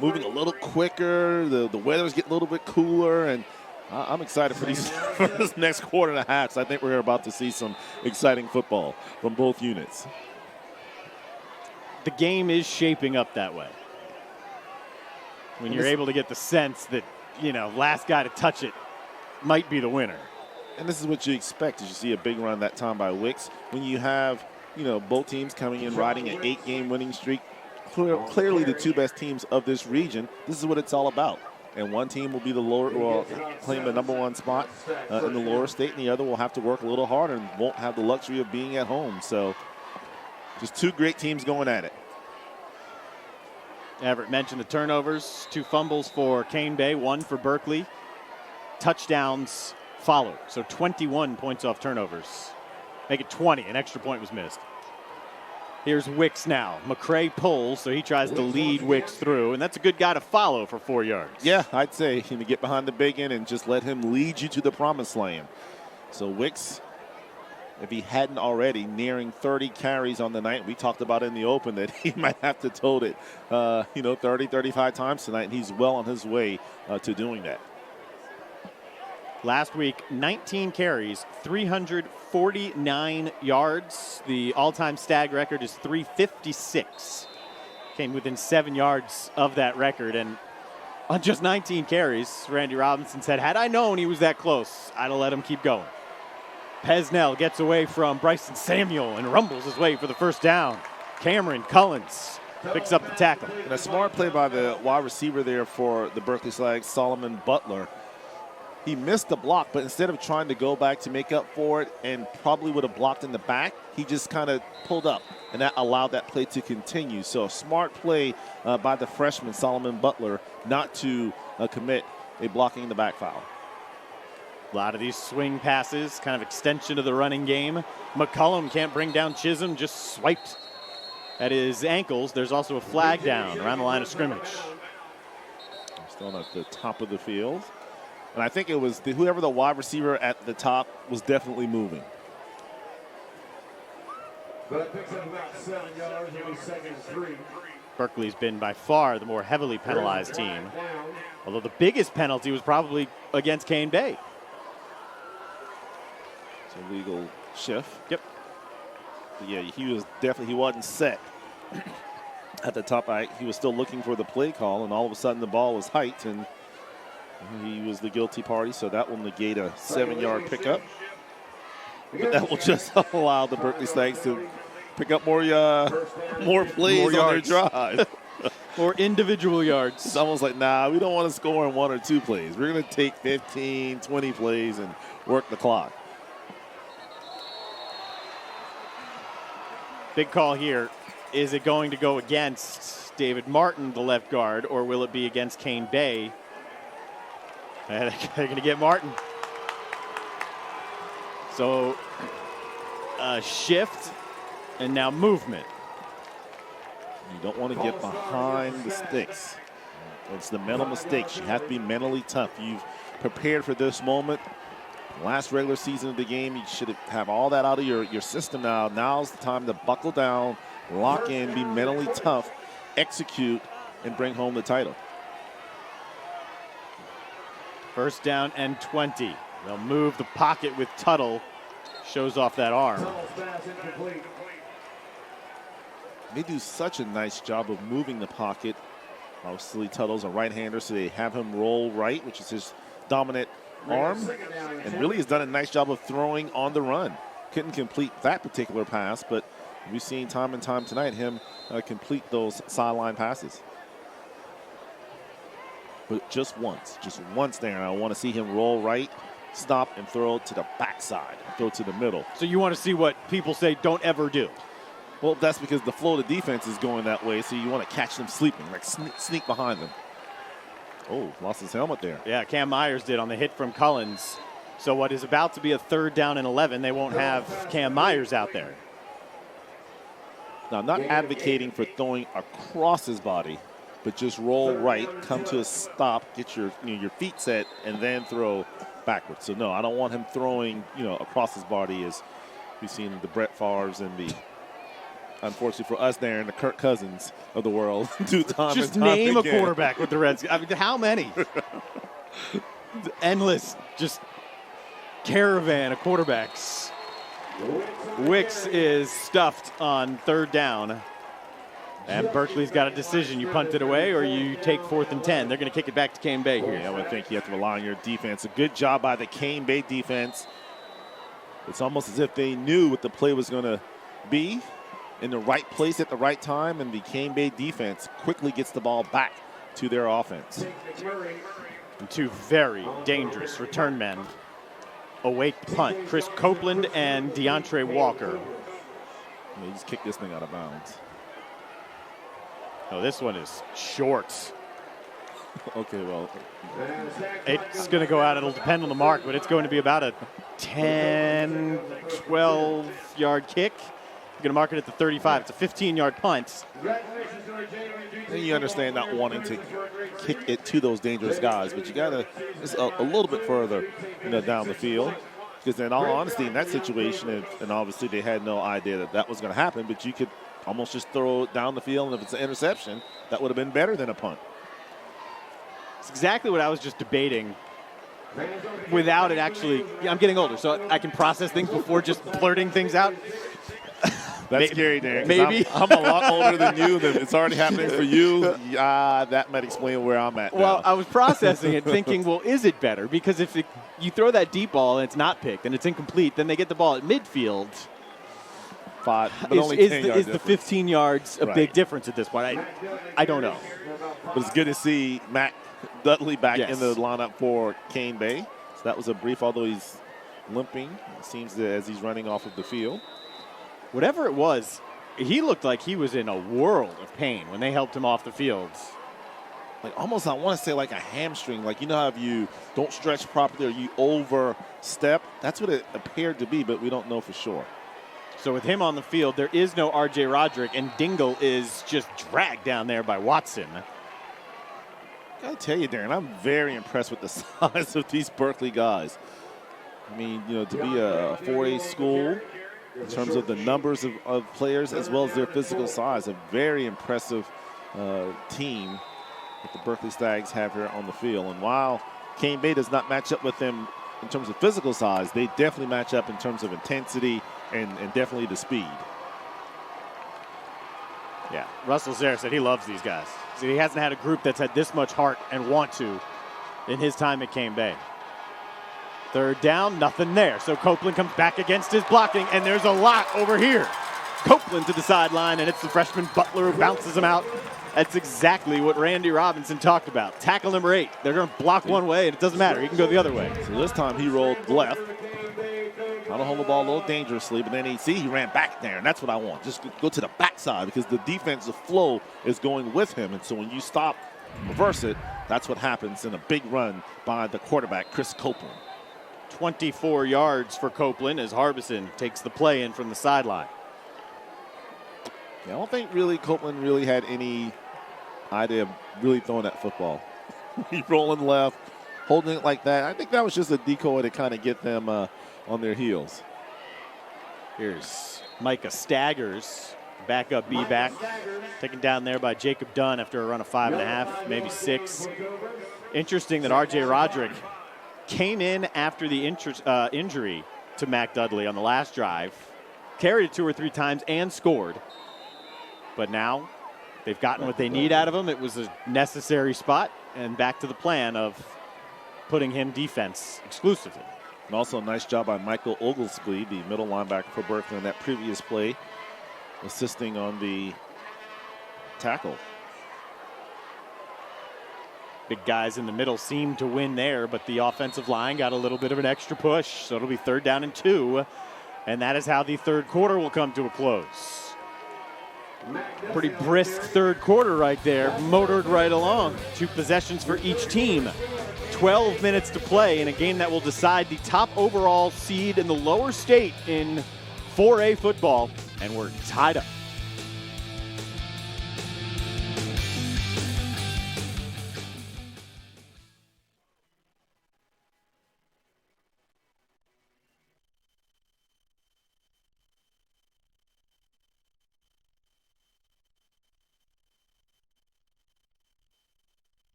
Moving a little quicker. The weather's getting a little bit cooler, and I'm excited for these for this next quarter and a half. So I think we're about to see some exciting football from both units. The game is shaping up that way. When you're able to get the sense that, last guy to touch it might be the winner. And this is what you expect as you see a big run that time by Wicks. When you have, both teams coming in riding an 8-game winning streak, clearly the 2 best teams of this region, this is what it's all about. And one team will be claim the number 1 spot in the lower state, and the other will have to work a little harder and won't have the luxury of being at home. So just 2 great teams going at it. Everett mentioned the turnovers, 2 fumbles for Cane Bay, 1 for Berkeley. Touchdowns followed, so 21 points off turnovers. Make it 20, an extra point was missed. Here's Wicks now. McCray pulls, so he tries to lead Wicks through, and that's a good guy to follow for 4 yards. Yeah, I'd say to get behind the big end and just let him lead you to the promised land. So Wicks, if he hadn't already, nearing 30 carries on the night. We talked about in the open that he might have to tote it, 30, 35 times tonight, and he's well on his way to doing that. Last week, 19 carries, 349 yards. The all-time Stag record is 356. Came within 7 yards of that record, and on just 19 carries, Randy Robinson said, had I known he was that close, I'd have let him keep going. Pesnell gets away from Bryson Samuel and rumbles his way for the first down. Cameron Cullens picks up the tackle. And a smart play by the wide receiver there for the Berkeley Stags, Solomon Butler. He missed the block, but instead of trying to go back to make up for it and probably would have blocked in the back, he just kind of pulled up, and that allowed that play to continue. So a smart play by the freshman, Solomon Butler, not to commit a blocking in the back foul. A lot of these swing passes, kind of extension of the running game. McCullum can't bring down Chisholm, just swiped at his ankles. There's also a flag down around the line of scrimmage. Still at the top of the field. And I think it was whoever the wide receiver at the top was definitely moving. That picks up about 7 yards, only second and 3. Berkeley's been by far the more heavily penalized team, although the biggest penalty was probably against Cane Bay. It's a legal shift. Yep. But yeah, he wasn't set at the top. He was still looking for the play call, and all of a sudden the ball was hiked, and he was the guilty party, so that will negate a 7-yard pickup. But that will just allow the Berkeley Stags to pick up more plays on their drive. More individual yards. It's almost like, we don't want to score in 1 or 2 plays. We're going to take 15, 20 plays and work the clock. Big call here Is it going to go against David Martin, the left guard, or will it be against Kane Bay? And they're going to get Martin. So a shift and now movement. You don't want to get behind the sticks. It's the mental mistakes. You have to be mentally tough. You've prepared for this moment. Last regular season of the game, you should have all that out of your system now. Now's the time to buckle down, lock in, be mentally tough, execute, and bring home the title. First down and 20. They'll move the pocket with Tuttle. Shows off that arm. They do such a nice job of moving the pocket. Obviously, Tuttle's a right-hander, so they have him roll right, which is his dominant arm, and really has done a nice job of throwing on the run. Couldn't complete that particular pass, but we've seen time and time tonight him complete those sideline passes. But just once there, and I want to see him roll right, stop, and throw to the backside, throw to the middle. So you want to see what people say don't ever do. Well, that's because the flow of the defense is going that way, so you want to catch them sleeping, like sneak behind them. Oh, lost his helmet there. Yeah, Cam Myers did on the hit from Cullens. So what is about to be a 3rd down and 11, they won't have Cam Myers out there. Now, I'm not advocating for throwing across his body, but just roll right, come to a stop, get your feet set, and then throw backwards. So no, I don't want him throwing across his body as we've seen the Brett Favres and the, unfortunately for us, Darren, the Kirk Cousins of the world. Just name a quarterback with the Reds. I mean, how many? Endless, just caravan of quarterbacks. Wicks is stuffed on 3rd down. And Berkeley's got a decision. You punt it away or you take 4th and 10. They're going to kick it back to Kane Bay here. Yeah, I would think you have to rely on your defense. A good job by the Kane Bay defense. It's almost as if they knew what the play was going to be, in the right place at the right time, and the Kane Bay defense quickly gets the ball back to their offense. And 2 very dangerous return men await the punt. Chris Copeland and DeAndre Walker. They just kick this thing out of bounds. Oh, this one is short. Okay, well. It's going to go out. It'll depend on the mark, but it's going to be about a 10, 12-yard kick. You're going to mark it at the 35. It's a 15-yard punt. And you understand not wanting to kick it to those dangerous guys, but you got to just a little bit further down the field. Because in all honesty, in that situation, and obviously they had no idea that was going to happen, but you could almost just throw it down the field, and if it's an interception, that would have been better than a punt. It's exactly what I was just debating without it actually. I'm getting older, so I can process things before just blurting things out. That's scary, Dan. Maybe. I'm a lot older than you. It's already happening for you. That might explain where I'm at now. Well, I was processing it thinking, well, is it better? Because if you throw that deep ball and it's not picked and it's incomplete, then they get the ball at midfield. But only 10 yards. Is the 15 yards a big difference at this point? I don't know. But it's good to see Matt Dudley back in the lineup for Kane Bay. So that was a brief, although he's limping, it seems, as he's running off of the field. Whatever it was, he looked like he was in a world of pain when they helped him off the field. Like almost, I want to say like a hamstring. Like, how if you don't stretch properly or you overstep, that's what it appeared to be, but we don't know for sure. So with him on the field, there is no R.J. Roderick, and Dingle is just dragged down there by Watson. I gotta tell you, Darren, I'm very impressed with the size of these Berkeley guys. I mean, to be a 4A school, in terms of the numbers of players as well as their physical size, a very impressive team that the Berkeley Stags have here on the field. And while Kane Bay does not match up with them in terms of physical size, they definitely match up in terms of intensity and definitely the speed. Yeah, Russell Zare said he loves these guys. So he hasn't had a group that's had this much heart and want to in his time at Kane Bay. 3rd down, nothing there. So Copeland comes back against his blocking, and there's a lot over here. Copeland to the sideline, and it's the freshman Butler who bounces him out. That's exactly what Randy Robinson talked about. Tackle number 8. They're going to block one way, and it doesn't matter. He can go the other way. So this time he rolled left. Trying to hold the ball a little dangerously, but then he ran back there, and that's what I want. Just go to the backside because the defensive flow is going with him. And so when you stop, reverse it, that's what happens in a big run by the quarterback, Chris Copeland. 24 yards for Copeland as Harbison takes the play in from the sideline. Yeah, I don't think really Copeland really had any idea of really throwing that football. He's rolling left, holding it like that. I think that was just a decoy to kind of get them on their heels. Here's Micah Staggers, backup B-back, taken down there by Jacob Dunn after a run of 5.5, maybe 6. Interesting that R.J. Roderick came in after the injury to Mac Dudley on the last drive, carried it 2 or 3 times and scored. But now they've gotten what they need out of him. It was a necessary spot, and back to the plan of putting him defense exclusively. And also a nice job by Michael Oglesby, the middle linebacker for Berkeley, in that previous play, assisting on the tackle. Big guys in the middle seem to win there, but the offensive line got a little bit of an extra push, so it'll be 3rd down and 2, and that is how the third quarter will come to a close. Pretty brisk third quarter right there, motored right along. 2 possessions for each team. 12 minutes to play in a game that will decide the top overall seed in the lower state in 4A football, and we're tied up.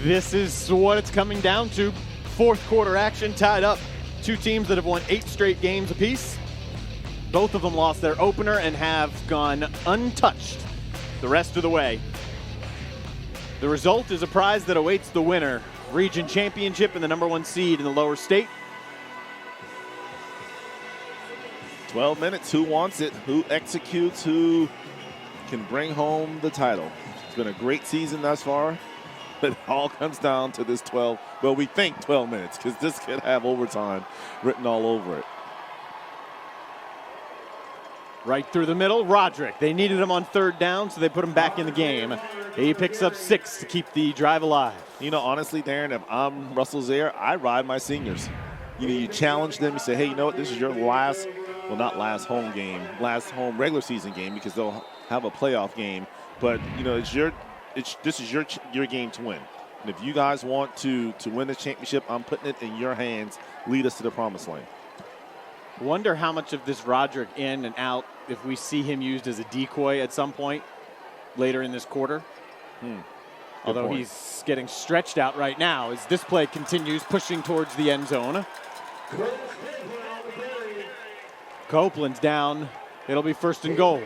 This is what it's coming down to. 4th quarter action, tied up. 2 teams that have won 8 straight games apiece. Both of them lost their opener and have gone untouched the rest of the way. The result is a prize that awaits the winner. Region championship and the #1 seed in the lower state. 12 minutes. Who wants it? Who executes? Who can bring home the title? It's been a great season thus far. It all comes down to this 12, well, we think 12 minutes, because this could have overtime written all over it. Right through the middle, Roderick. They needed him on 3rd down, so they put him back in the game. He picks up 6 to keep the drive alive. You know, honestly, Darren, if I'm Russell Zaire, I ride my seniors. You know, you challenge them, you say, hey, you know what, this is your last, well, not last home game, last home regular season game, because they'll have a playoff game. But, you know, this is your game to win. And if you guys want to win the championship, I'm putting it in your hands. Lead us to the promised land. Wonder how much of this Roderick in and out, if we see him used as a decoy at some point later in this quarter. Although he's getting stretched out right now as this play continues, pushing towards the end zone. Copeland's down. It'll be 1st and goal.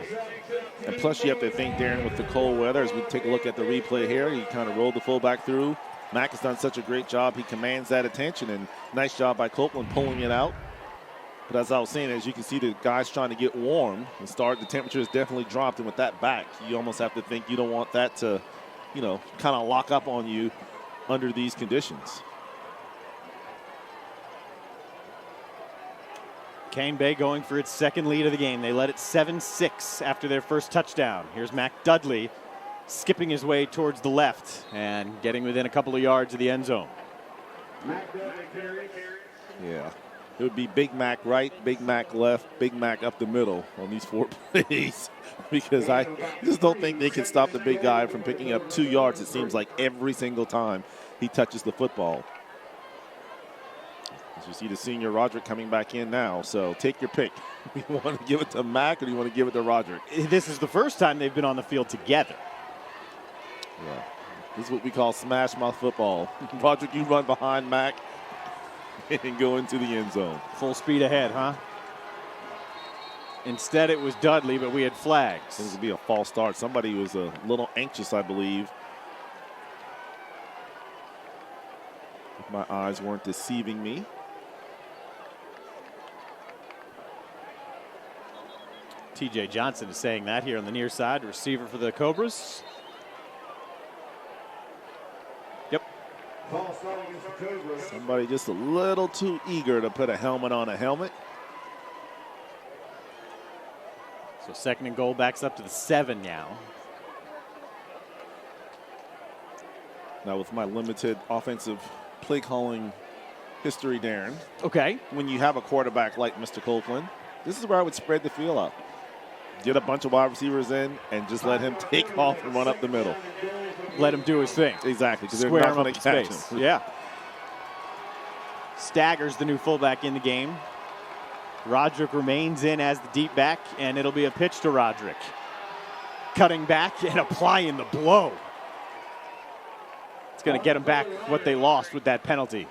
And plus you have to think, Darren, with the cold weather, as we take a look at the replay here, he kind of rolled the fullback through. Mack has done such a great job. He commands that attention, and nice job by Copeland pulling it out. But as I was saying, as you can see, the guys trying to get warm and start, the temperature has definitely dropped, and with that back, you almost have to think you don't want that to, you know, kind of lock up on you under these conditions. Cane Bay going for its second lead of the game. They led it 7-6 after their first touchdown. Here's Mac Dudley skipping his way towards the left and getting within a couple of yards of the end zone. Yeah. It would be Big Mac right, Big Mac left, Big Mac up the middle on these 4 plays because I just don't think they can stop the big guy from picking up 2 yards, it seems like, every single time he touches the football. As you see the senior Roderick coming back in now, so take your pick. You want to give it to Mac or do you want to give it to Roderick? This is the first time they've been on the field together. Yeah. This is what we call smash mouth football. Roderick, you run behind Mac and go into the end zone. Full speed ahead, huh? Instead, it was Dudley, but we had flags. This would be a false start. Somebody was a little anxious, I believe. If my eyes weren't deceiving me. TJ Johnson is saying that here on the near side, receiver for the Cobras. Yep. Somebody just a little too eager to put a helmet on a helmet. So second and goal backs up to the 7 now. Now with my limited offensive play calling history, Darren. Okay. When you have a quarterback like Mr. Copeland, this is where I would spread the field out. Get a bunch of wide receivers in and just let him take off and run up the middle. Let him do his thing. Exactly, because they're Square not him going up to in catch space. him. Yeah. Staggers the new fullback in the game. Roderick remains in as the deep back, and it'll be a pitch to Roderick. Cutting back and applying the blow. It's going to get them back what they lost with that penalty.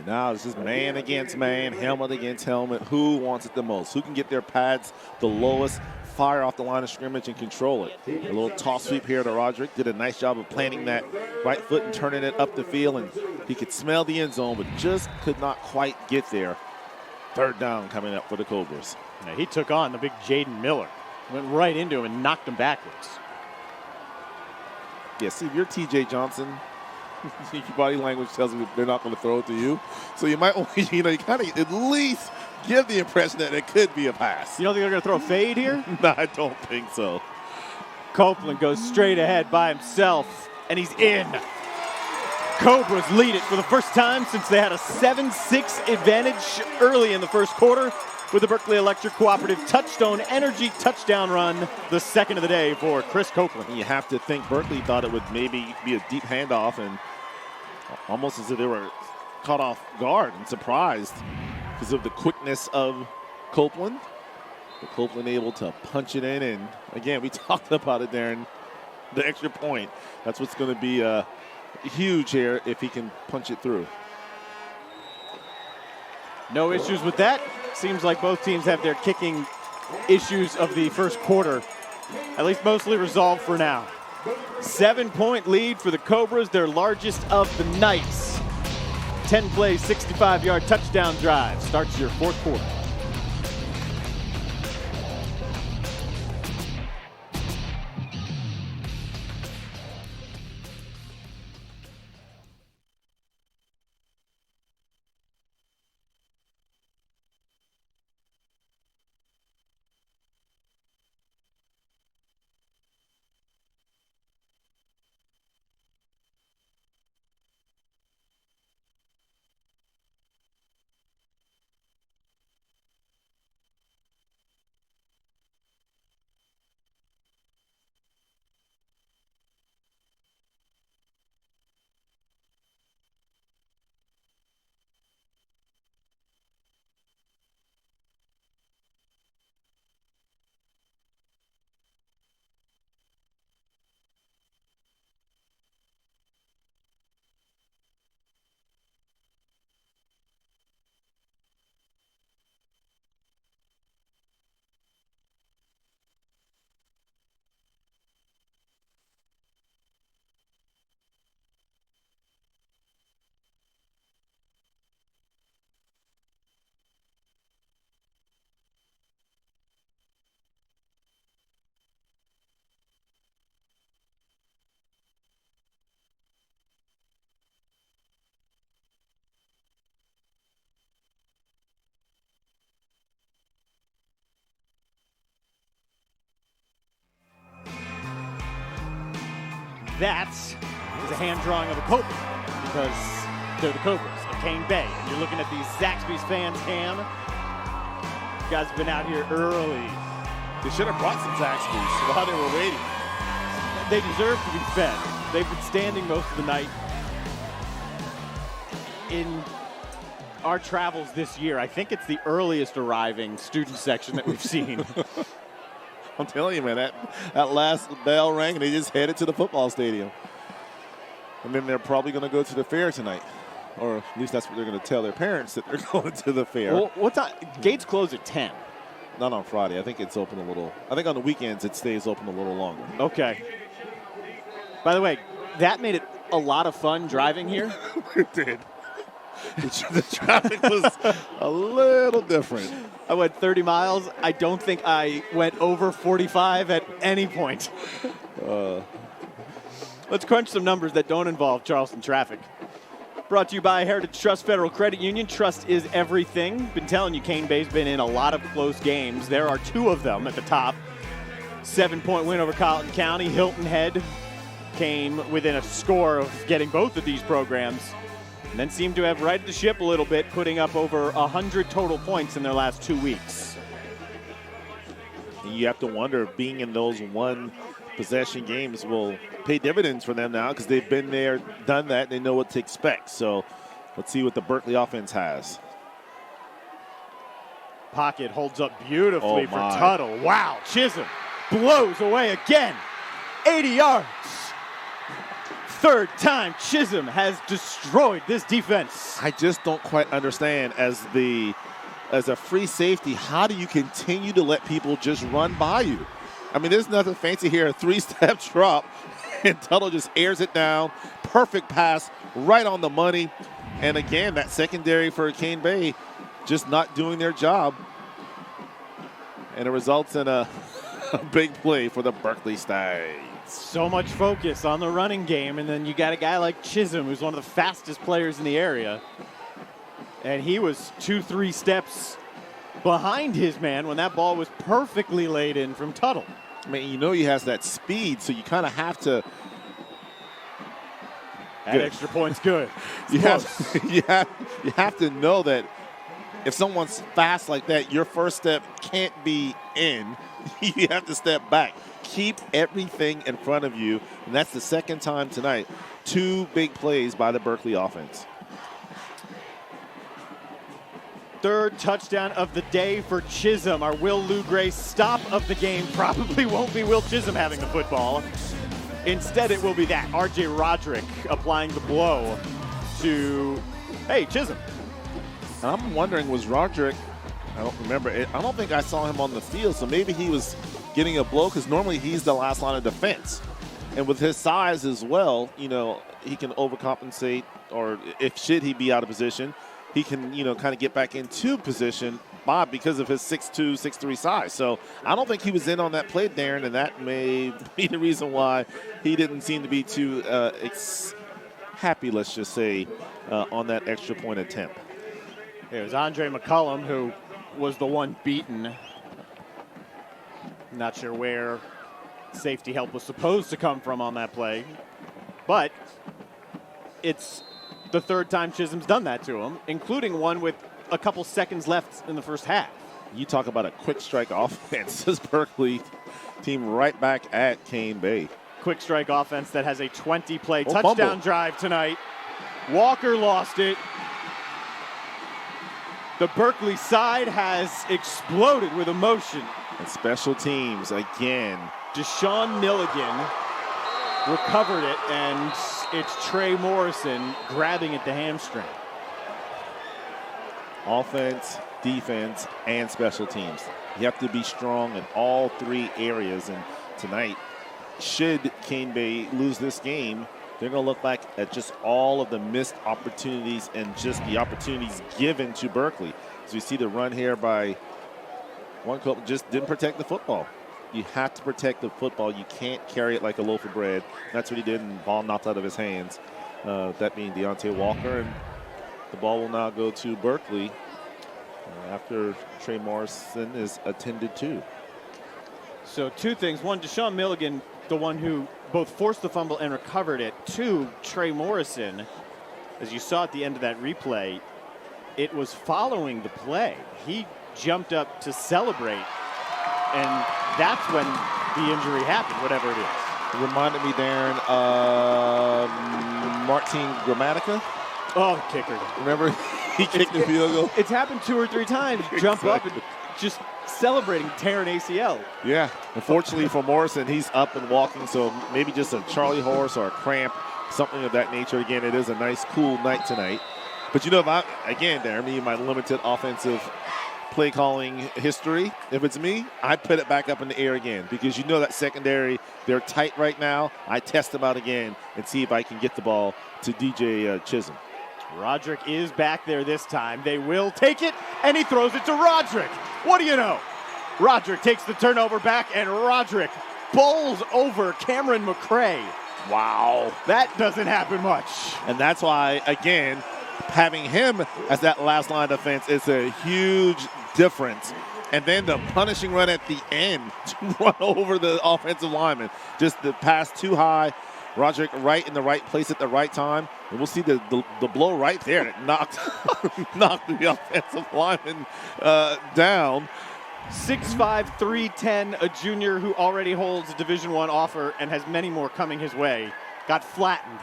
Now it's just man against man, helmet against helmet. Who wants it the most? Who can get their pads the lowest, fire off the line of scrimmage and control it? A little toss sweep here to Roderick. Did a nice job of planting that right foot and turning it up the field, and he could smell the end zone, but just could not quite get there. Third down coming up for the Cobras. Now he took on the big Jaden Miller. Went right into him and knocked him backwards. Yeah, see, if you're TJ Johnson, your body language tells me they're not going to throw it to you. So you might want to, you kind of at least give the impression that it could be a pass. You don't think they're going to throw a fade here? No, I don't think so. Copeland goes straight ahead by himself, and he's in. Cobras lead it for the first time since they had a 7-6 advantage early in the first quarter with the Berkeley Electric Cooperative Touchstone Energy touchdown run, the second of the day for Chris Copeland. You have to think Berkeley thought it would maybe be a deep handoff, and almost as if they were caught off guard and surprised because of the quickness of Copeland. But Copeland able to punch it in, and again, we talked about it, Darren, the extra point. That's what's going to be huge here if he can punch it through. No issues with that. Seems like both teams have their kicking issues of the first quarter at least mostly resolved for now. 7-point lead for the Cobras, their largest of the night. 10 plays, 65-yard touchdown drive starts your fourth quarter. that is a hand drawing of a Cobra because they're the Cobras of Cane Bay. And you're looking at the Zaxby's fans cam. You guys have been out here early. They should have brought some Zaxby's while they were waiting. They deserve to be fed. They've been standing most of the night. In our travels this year, I think it's the earliest arriving student section that we've seen. I'm telling you, man, that last bell rang and they just headed to the football stadium. And then they're probably going to go to the fair tonight. Or at least that's what they're going to tell their parents, that they're going to the fair. Well, what time? Gates close at 10. Not on Friday. I think it's open a little. I think on the weekends it stays open a little longer. Okay. By the way, that made it a lot of fun driving here. It did. The traffic was a little different. I went 30 miles. I don't think I went over 45 at any point. Let's crunch some numbers that don't involve Charleston traffic. Brought to you by Heritage Trust Federal Credit Union. Trust is everything. Been telling you, Cane Bay's been in a lot of close games. There are 2 of them at the top. 7-point win over Colleton County. Hilton Head came within a score of getting both of these programs, and then seemed to have righted the ship a little bit, putting up over 100 total points in their last 2 weeks. You have to wonder if being in those one-possession games will pay dividends for them now, because they've been there, done that, they know what to expect. So let's see what the Berkeley offense has. Pocket holds up beautifully for my. Tuttle. Wow, Chisholm blows away again. 80 yards. Third time Chisholm has destroyed this defense. I just don't quite understand, as a free safety, how do you continue to let people just run by you? I mean, there's nothing fancy here. A 3-step drop, and Tuttle just airs it down. Perfect pass, right on the money. And again, that secondary for Cane Bay just not doing their job. And it results in a big play for the Berkeley Stags. So much focus on the running game, and then you got a guy like Chisholm, who's one of the fastest players in the area. And he was 2-3 steps behind his man when that ball was perfectly laid in from Tuttle. I mean, you know he has that speed, so you kind of have to. That extra point's good. you have to know that if someone's fast like that, your first step can't be in. You have to step back. Keep everything in front of you, and that's the second time tonight. 2 big plays by the Berkeley offense. Third touchdown of the day for Chisholm. Our Will Lou Gray stop of the game probably won't be Will Chisholm having the football. Instead, it will be that. R.J. Roderick applying the blow to, hey, Chisholm. And I'm wondering, was Roderick, I don't remember, I don't think I saw him on the field, so maybe he was getting a blow, because normally he's the last line of defense. And with his size as well, you know, he can overcompensate, or should he be out of position, he can, you know, kind of get back into position because of his 6'2", 6'3" size. So I don't think he was in on that play, Darren, and that may be the reason why he didn't seem to be too happy, let's just say, on that extra point attempt. It was Andre McCullum who was the one beaten. Not sure where safety help was supposed to come from on that play, but it's the third time Chisholm's done that to him, including one with a couple seconds left in the first half. You talk about a quick strike offense. This Berkeley team right back at Cane Bay. Quick strike offense that has a 20-play touchdown drive tonight. Walker lost it. The Berkeley side has exploded with emotion. And special teams again. Deshaun Milligan recovered it, and it's Trey Morrison grabbing at the hamstring. Offense, defense, and special teams. You have to be strong in all 3 areas. And tonight, should Cane Bay lose this game, they're going to look back at just all of the missed opportunities and just the opportunities given to Berkeley. As we see the run here by one coach, just didn't protect the football. You have to protect the football. You can't carry it like a loaf of bread. That's what he did, and the ball knocked out of his hands. That being Deontay Walker, and the ball will now go to Berkeley after Trey Morrison is attended to. So 2 things. One, Deshaun Milligan, the one who both forced the fumble and recovered it. 2, Trey Morrison, as you saw at the end of that replay, it was following the play. He jumped up to celebrate, and that's when the injury happened, whatever it is. It reminded me, Darren, of Martin Gramatica. Oh, the kicker. Remember? He kicked the field goal. It's happened 2 or 3 times. Jump up and just celebrating, tearing ACL. Yeah. Unfortunately for Morrison, he's up and walking, so maybe just a Charlie horse or a cramp, something of that nature. Again, it is a nice, cool night tonight. But you know, Darren, my limited offensive play calling history, if it's me, I'd put it back up in the air again, because you know that secondary, they're tight right now. I test them out again and see if I can get the ball to DJ Chisholm. Roderick is back there this time. They will take it, and he throws it to Roderick. What do you know? Roderick takes the turnover back, and Roderick bowls over Cameron McCray. Wow. That doesn't happen much. And that's why, again, having him as that last line of defense is a huge difference. And then the punishing run at the end to run over the offensive lineman. Just the pass too high. Roderick right in the right place at the right time. And we'll see the blow right there that knocked the offensive lineman down. 6'5", 310, a junior who already holds a Division I offer and has many more coming his way. Got flattened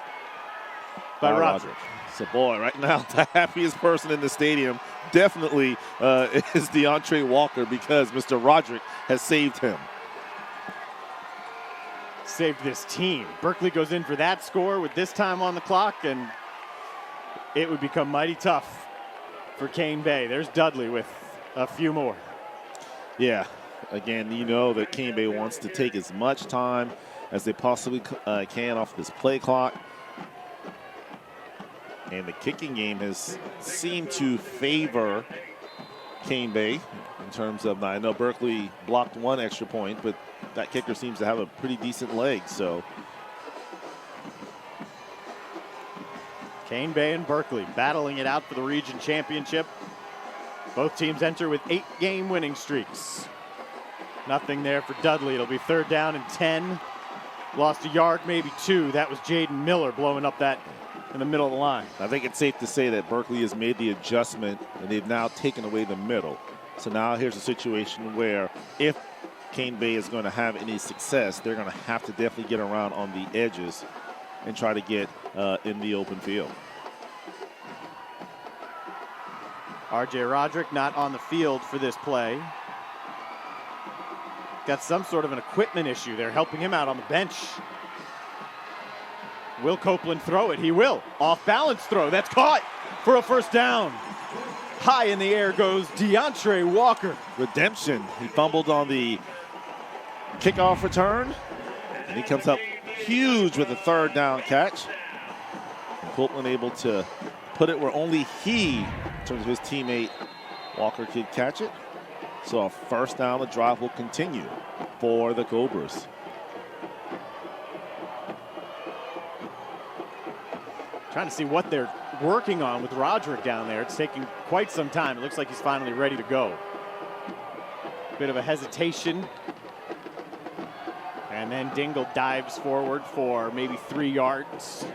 by Roderick. So, boy, right now, the happiest person in the stadium definitely is DeAndre Walker, because Mr. Roderick has saved him. Saved this team. Berkeley goes in for that score with this time on the clock, and it would become mighty tough for Cane Bay. There's Dudley with a few more. Yeah, again, you know that Cane Bay wants to take as much time as they possibly can off this play clock. And the kicking game has seemed to favor Cane Bay in terms of, I know Berkeley blocked 1 extra point, but that kicker seems to have a pretty decent leg. So Cane Bay and Berkeley battling it out for the region championship. Both teams enter with 8-game winning streaks. Nothing there for Dudley. It'll be 3rd down and 10. Lost a yard, maybe 2. That was Jaden Miller blowing up that in the middle of the line. I think it's safe to say that Berkeley has made the adjustment, and they've now taken away the middle. So now here's a situation where if Cane Bay is going to have any success, they're going to have to definitely get around on the edges and try to get in the open field. RJ Roderick not on the field for this play. Got some sort of an equipment issue. They're helping him out on the bench. Will Copeland throw it? He will. Off balance throw. That's caught for a 1st down. High in the air goes DeAndre Walker. Redemption. He fumbled on the kickoff return, and he comes up huge with a 3rd down catch. And Copeland able to put it where only he, in terms of his teammate Walker, could catch it. So a 1st down, the drive will continue for the Cobras. Trying to see what they're working on with Roderick down there. It's taking quite some time. It looks like he's finally ready to go. Bit of a hesitation. And then Dingle dives forward for maybe 3 yards.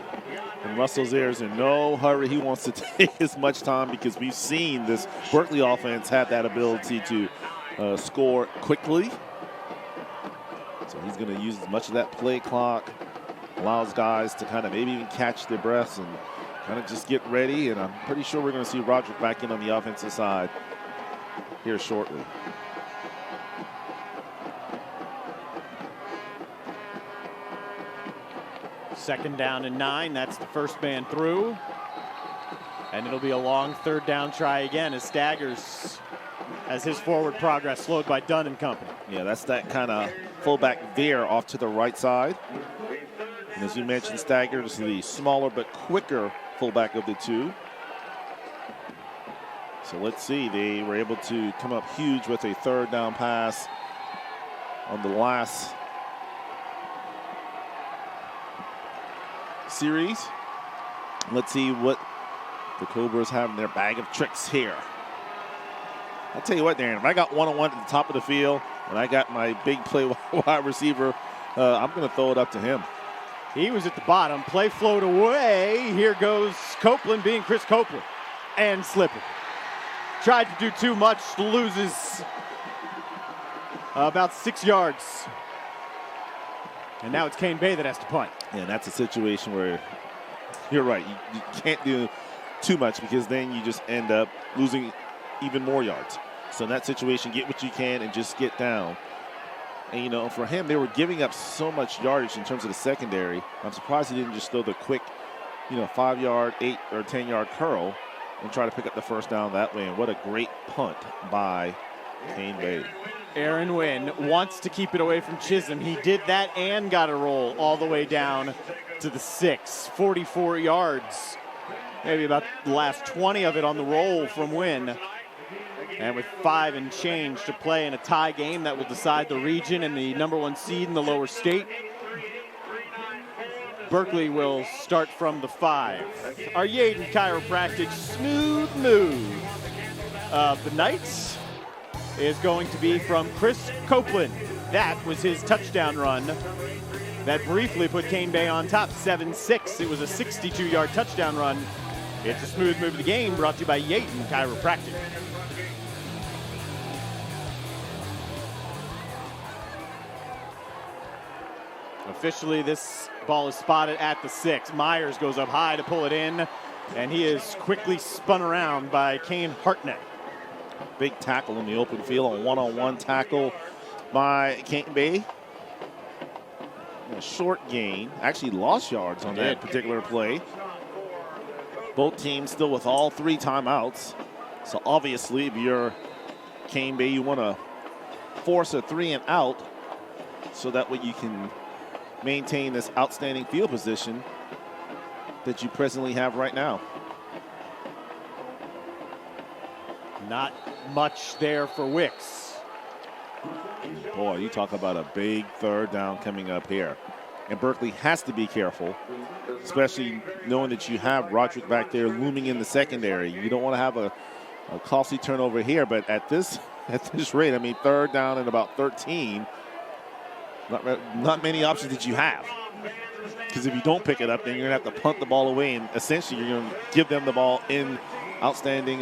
And Russell Zayre's in no hurry. He wants to take as much time, because we've seen this Berkeley offense have that ability to score quickly. So he's going to use as much of that play clock, allows guys to kind of maybe even catch their breaths and kind of just get ready. And I'm pretty sure we're going to see Roderick back in on the offensive side here shortly. Second down and 9. That's the first man through. And it'll be a long 3rd down try again as Staggers has his forward progress slowed by Dunn and company. Yeah, that's that kind of fullback veer off to the right side. And as you mentioned, Staggers, the smaller but quicker fullback of the 2. So let's see. They were able to come up huge with a 3rd down pass on the last series. Let's see what the Cobras have in their bag of tricks here. I'll tell you what, Darren, if I got one-on-one at the top of the field and I got my big play wide receiver, I'm going to throw it up to him. He was at the bottom. Play float away. Here goes Copeland being Chris Copeland. And slipping. Tried to do too much. Loses about 6 yards. And now it's Kane Bay that has to punt. And that's a situation where you're right. You can't do too much because then you just end up losing even more yards. So in that situation, get what you can and just get down. And, you know, for him, they were giving up so much yardage in terms of the secondary. I'm surprised he didn't just throw the quick, 5-yard, 8 or 10-yard curl and try to pick up the first down that way. And what a great punt by Kane Bay. Aaron Wynn wants to keep it away from Chisholm. He did that and got a roll all the way down to the 6, 44 yards. Maybe about the last 20 of it on the roll from Wynn. And with 5 and change to play in a tie game that will decide the region and the #1 seed in the lower state, Berkeley will start from the 5. Our Yaden Chiropractic smooth move of the night is going to be from Chris Copeland. That was his touchdown run that briefly put Kane Bay on top, 7-6. It was a 62-yard touchdown run. It's a smooth move of the game brought to you by Yaden Chiropractic. Officially, this ball is spotted at the 6. Myers goes up high to pull it in, and he is quickly spun around by Kane Hartnett. Big tackle in the open field, a one-on-one tackle by Kane Bay. A short gain, actually lost yards on that particular play. Both teams still with all 3 timeouts. So obviously, if you're Kane Bay, you want to force a 3 and out so that way you can maintain this outstanding field position that you presently have right now. Not much there for Wicks. Boy, you talk about a big 3rd down coming up here. And Berkeley has to be careful, especially knowing that you have Roderick back there looming in the secondary. You don't want to have a costly turnover here, but at this rate, I mean, 3rd down and about 13, not many options that you have. Because if you don't pick it up, then you're going to have to punt the ball away, and essentially you're going to give them the ball in outstanding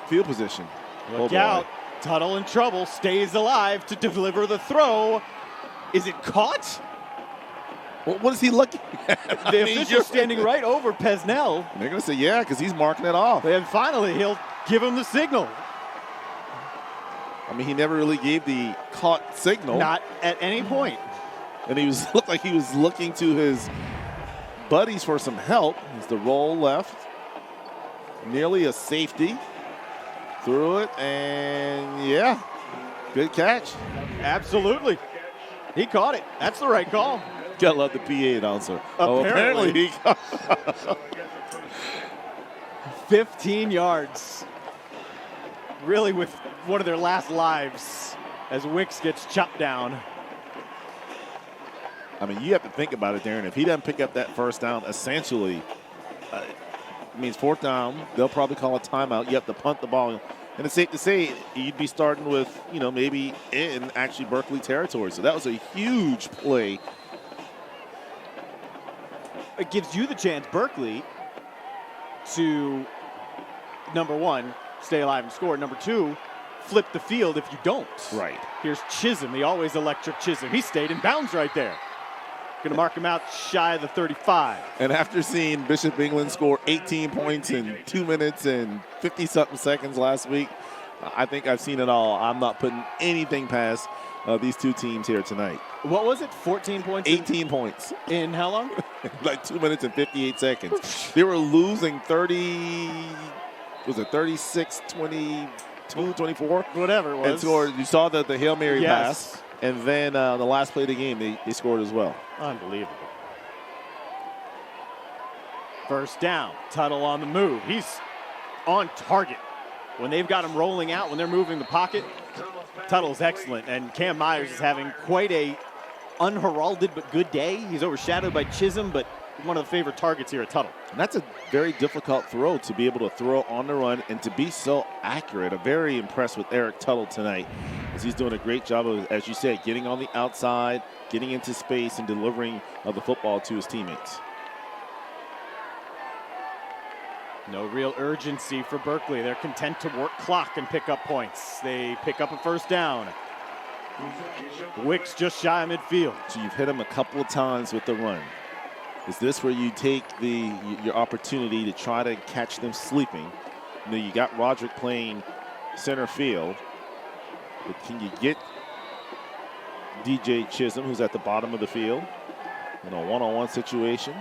field position. Look out. Tuttle in trouble, stays alive to deliver the throw. Is it caught? Well, what is he looking at? The official standing right over Pesnell. They're going to say, yeah, because he's marking it off. And finally, he'll give him the signal. I mean, he never really gave the caught signal. Not at any point. And he looked like he was looking to his buddies for some help. It's the roll left. Nearly a safety. Threw it, and yeah, good catch. Absolutely. He caught it. That's the right call. Gotta love the PA announcer. Apparently. He caught 15 yards. Really with one of their last lives as Wicks gets chopped down. I mean, you have to think about it, Darren. If he doesn't pick up that first down, essentially, it means 4th down. They'll probably call a timeout. You have to punt the ball. And it's safe to say you'd be starting with, maybe in actually Berkeley territory. So that was a huge play. It gives you the chance, Berkeley, to, #1, stay alive and score. #2, flip the field if you don't. Right. Here's Chisholm, the always electric Chisholm. He stayed in bounds right there. Going to mark him out shy of the 35. And after seeing Bishop England score 18 points in 2 minutes and 50-something seconds last week, I think I've seen it all. I'm not putting anything past these 2 teams here tonight. What was it, 14 points? 18 points. In how long? Like 2 minutes and 58 seconds. They were losing 36, 22, 24? Whatever it was. And scored. You saw the Hail Mary pass. And then the last play of the game, they scored as well. Unbelievable. First down. Tuttle on the move. He's on target. When they've got him rolling out, when they're moving the pocket, Tuttle's excellent. And Cam Myers is having quite a unheralded but good day. He's overshadowed by Chisholm, but one of the favorite targets here at Tuttle. And that's a very difficult throw to be able to throw on the run and to be so accurate. I'm very impressed with Eric Tuttle tonight. as he's doing a great job of, as you said, getting on the outside, getting into space, and delivering the football to his teammates. No real urgency for Berkeley. They're content to work clock and pick up points. They pick up a first down. Wicks just shy of midfield. So you've hit him a couple of times with the run. Is this where you take your opportunity to try to catch them sleeping? You know, you got Roderick playing center field, but can you get DJ Chisholm, who's at the bottom of the field, in a one-on-one situation?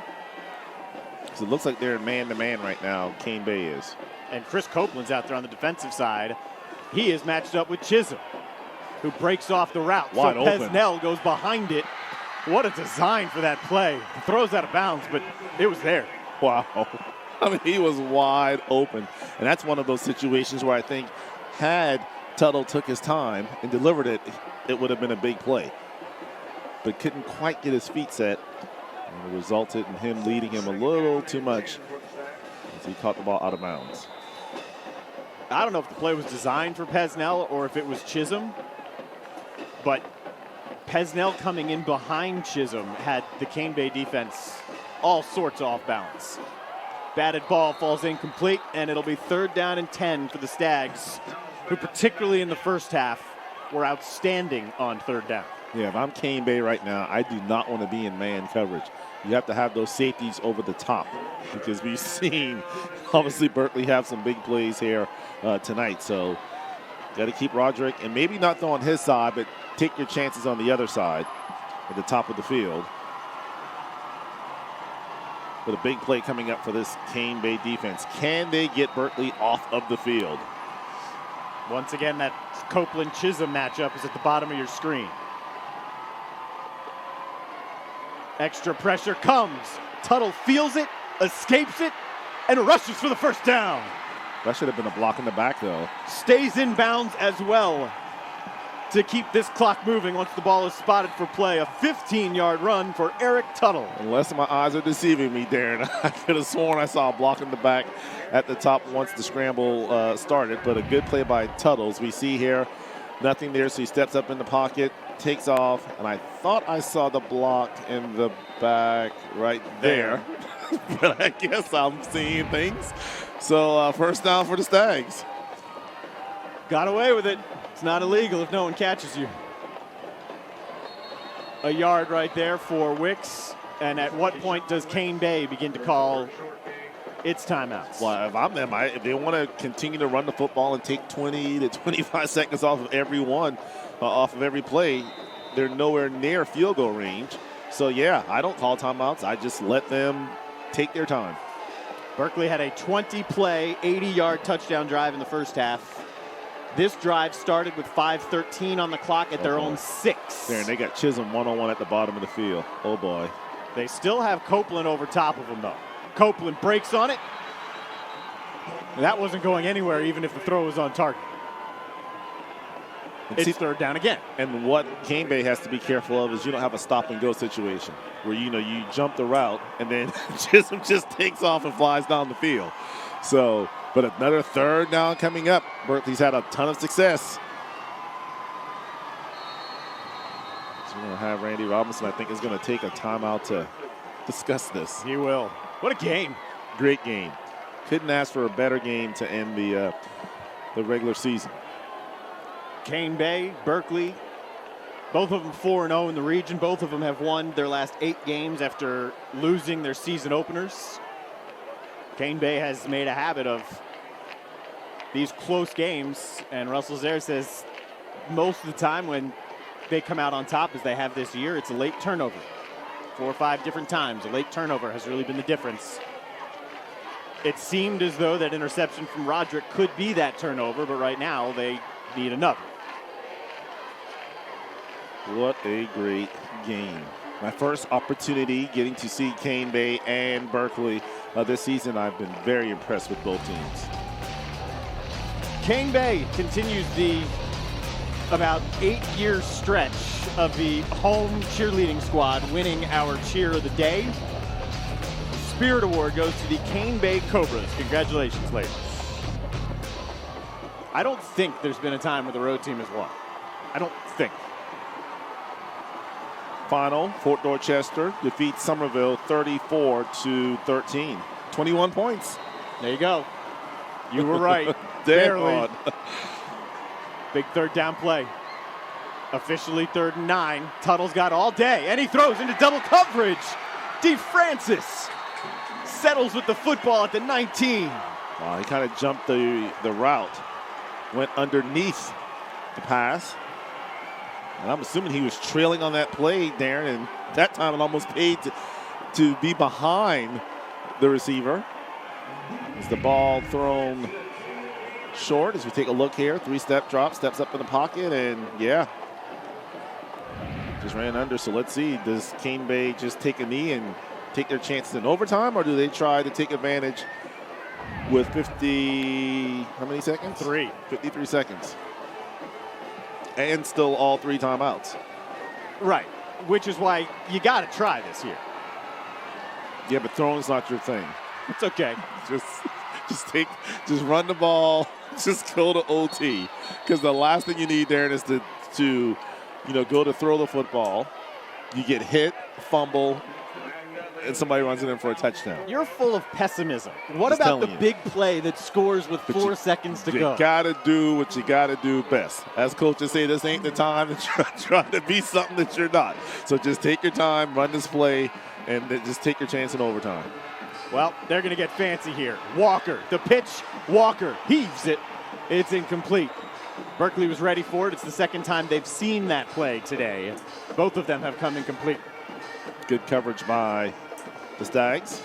So it looks like they're man-to-man right now, Cane Bay is. And Chris Copeland's out there on the defensive side. He is matched up with Chisholm, who breaks off the route. Wide so open. Pesnell goes behind it. What a design for that play. He throws out of bounds, but it was there. Wow. I mean, he was wide open. And that's one of those situations where I think had Tuttle took his time and delivered it, it would have been a big play. But couldn't quite get his feet set. And it resulted in him leading him a little too much as he caught the ball out of bounds. I don't know if the play was designed for Pesnell or if it was Chisholm, but Pesnell coming in behind Chisholm had the Cane Bay defense all sorts off balance. Batted ball falls incomplete, and it'll be 3rd down and 10 for the Stags, who particularly in the first half were outstanding on 3rd down. Yeah, if I'm Cane Bay right now, I do not want to be in man coverage. You have to have those safeties over the top because we've seen, obviously, Berkeley have some big plays here tonight. So got to keep Roderick, and maybe not throw on his side, but take your chances on the other side at the top of the field. But a big play coming up for this Cane Bay defense. Can they get Berkeley off of the field? Once again, that Copeland-Chisholm matchup is at the bottom of your screen. Extra pressure comes. Tuttle feels it, escapes it, and rushes for the first down. That should have been a block in the back, though. Stays in bounds as well to keep this clock moving once the ball is spotted for play. A 15-yard run for Eric Tuttle. Unless my eyes are deceiving me, Darren, I could have sworn I saw a block in the back at the top once the scramble started, but a good play by Tuttles. We see here nothing there, so he steps up in the pocket, takes off, and I thought I saw the block in the back right there. But I guess I'm seeing things. So first down for the Stags. Got away with it. It's not illegal if no one catches you. A yard right there for Wicks. And at what point does Cane Bay begin to call its timeouts? Well, if I'm them, if they want to continue to run the football and take 20 to 25 seconds off of every one, off of every play, they're nowhere near field goal range. So, yeah, I don't call timeouts. I just let them take their time. Berkeley had a 20-play, 80-yard touchdown drive in the first half. This drive started with 5:13 on the clock at their own 6. There, and they got Chisholm one-on-one at the bottom of the field. Oh, boy. They still have Copeland over top of them, though. Copeland breaks on it. That wasn't going anywhere, even if the throw was on target. It's 3rd down again. And what Cane Bay has to be careful of is you don't have a stop-and-go situation where, you jump the route and then Chisholm just takes off and flies down the field. So, but another 3rd down coming up. Berkeley's had a ton of success. So we're going to have Randy Robinson, I think, is going to take a timeout to discuss this. He will. What a game. Great game. Couldn't ask for a better game to end the regular season. Cane Bay, Berkeley, both of them 4-0 in the region. Both of them have won their last 8 games after losing their season openers. Cane Bay has made a habit of these close games, and Russell Zaire says most of the time when they come out on top, as they have this year, it's a late turnover. 4 or 5 different times, a late turnover has really been the difference. It seemed as though that interception from Roderick could be that turnover, but right now they need another. What a great game. My first opportunity getting to see Cane Bay and Berkeley this season. I've been very impressed with both teams. Cane Bay continues the about 8-year stretch of the home cheerleading squad winning our cheer of the day. The Spirit Award goes to the Cane Bay Cobras. Congratulations, ladies. I don't think there's been a time where the road team has won. I don't think. Final, Fort Dorchester defeats Somerville 34-13. 21 points. There you go. You were right. Barely. Barely. Big third down play. Officially 3rd and 9. Tuttle's got all day, and he throws into double coverage. DeFrancis settles with the football at the 19. Wow, he kind of jumped the route, went underneath the pass. And I'm assuming he was trailing on that play, Darren, and that time it almost paid to be behind the receiver. Is the ball thrown short as we take a look here? 3-step drop, steps up in the pocket, and yeah, just ran under. So let's see, does Cane Bay just take a knee and take their chances in overtime, or do they try to take advantage with 50, how many seconds? 53 seconds. And still all 3 timeouts. Right, which is why you got to try this here. Yeah, but throwing's not your thing. It's okay. Just run the ball, just go to OT. Because the last thing you need, Darren, is to go to throw the football. You get hit, fumble, and somebody runs it in for a touchdown. You're full of pessimism. What Just about the telling you. big play that scores with 4 seconds to go? You got to do what you got to do best. As coaches say, this ain't the time to try to be something that you're not. So just take your time, run this play, and then just take your chance in overtime. Well, they're going to get fancy here. Walker, the pitch, Walker heaves it. It's incomplete. Berkeley was ready for it. It's the second time they've seen that play today. Both of them have come incomplete. Good coverage by the Stags.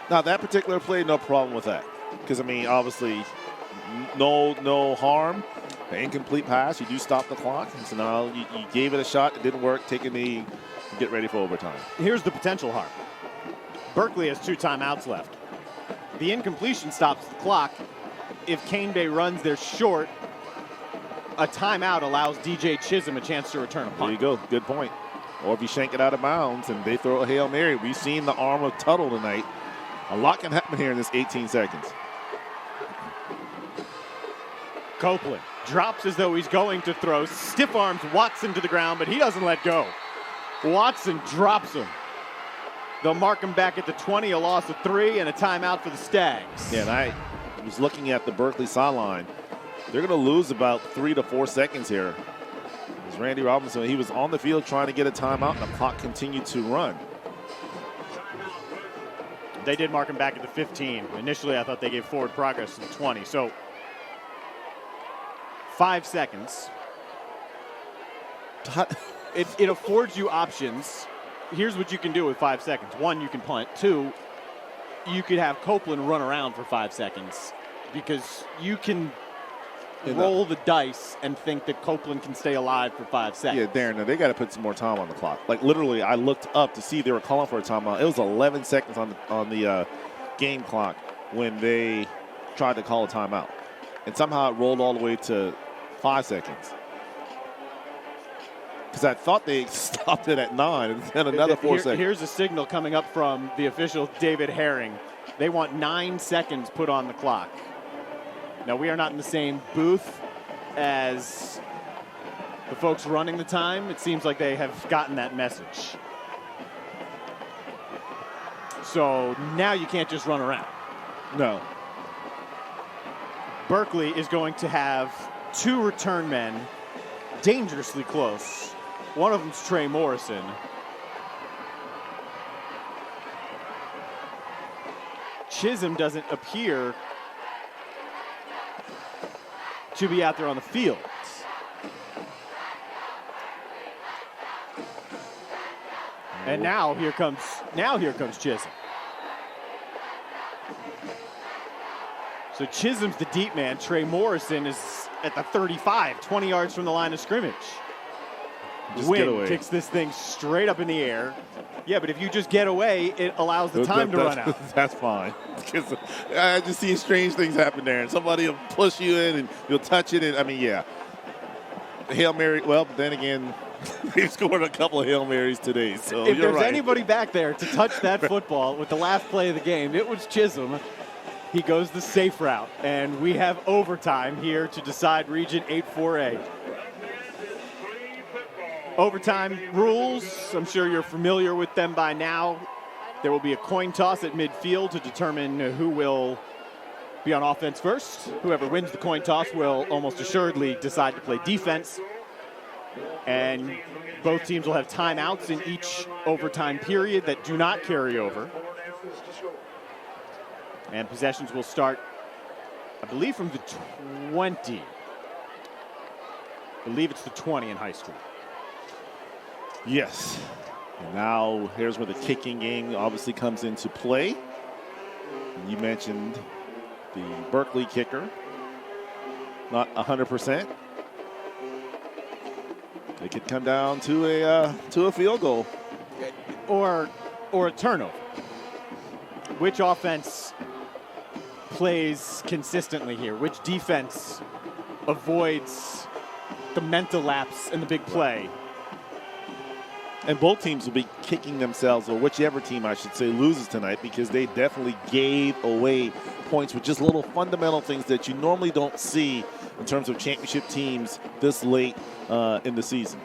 Now, that particular play, no problem with that. Because, obviously, no harm. An incomplete pass, you do stop the clock. So now you gave it a shot. It didn't work. Take a knee. Get ready for overtime. Here's the potential harm. Berkeley has 2 timeouts left. The incompletion stops the clock. If Cane Bay runs their short, a timeout allows DJ Chisholm a chance to return a punt. There you go. Good point. Or if you shank it out of bounds and they throw a Hail Mary. We've seen the arm of Tuttle tonight. A lot can happen here in this 18 seconds. Copeland drops as though he's going to throw. Stiff arms Watson to the ground, but he doesn't let go. Watson drops him. They'll mark him back at the 20, a loss of 3, and a timeout for the Stags. Yeah, and I was looking at the Berkeley sideline. They're going to lose about 3 to 4 seconds here. As Randy Robinson, he was on the field trying to get a timeout, and the clock continued to run. They did mark him back at the 15. Initially, I thought they gave forward progress to the 20. So 5 seconds. It affords you options. Here's what you can do with 5 seconds. 1, you can punt. 2, you could have Copeland run around for 5 seconds because you can roll the dice and think that Copeland can stay alive for 5 seconds. Yeah, Darren, now they got to put some more time on the clock. Like, literally, I looked up to see they were calling for a timeout. It was 11 seconds on the game clock when they tried to call a timeout. And somehow it rolled all the way to 5 seconds. Because I thought they stopped it at 9 and then another 4 seconds. Here's a signal coming up from the official, David Herring. They want 9 seconds put on the clock. Now, we are not in the same booth as the folks running the time. It seems like they have gotten that message. So now you can't just run around. No. Berkeley is going to have 2 return men dangerously close. One of them's Trey Morrison. Chisholm doesn't appear to be out there on the field. And now here comes Chisholm. So Chisholm's the deep man. Trey Morrison is at the 35, 20 yards from the line of scrimmage. Wynn kicks this thing straight up in the air. Yeah, but if you just get away, it allows the time to run out. That's fine. Because I just see strange things happen there. And somebody will push you in and you'll touch it. And yeah. Hail Mary, well, but then again, they've scored a couple of Hail Marys today. So if there's right. anybody back there to touch that football with the last play of the game, it was Chisholm. He goes the safe route, and we have overtime here to decide Region 8-4A. Overtime rules, I'm sure you're familiar with them by now. There will be a coin toss at midfield to determine who will be on offense first. Whoever wins the coin toss will almost assuredly decide to play defense. And both teams will have timeouts in each overtime period that do not carry over. And possessions will start, I believe, from the 20. I believe it's the 20 in high school. Yes. And now here's where the kicking game obviously comes into play. You mentioned the Berkeley kicker, not 100%. It could come down to a field goal, or a turnover. Which offense plays consistently here? Which defense avoids the mental lapse and the big play? And both teams will be kicking themselves, or whichever team, I should say, loses tonight, because they definitely gave away points with just little fundamental things that you normally don't see in terms of championship teams this late in the season.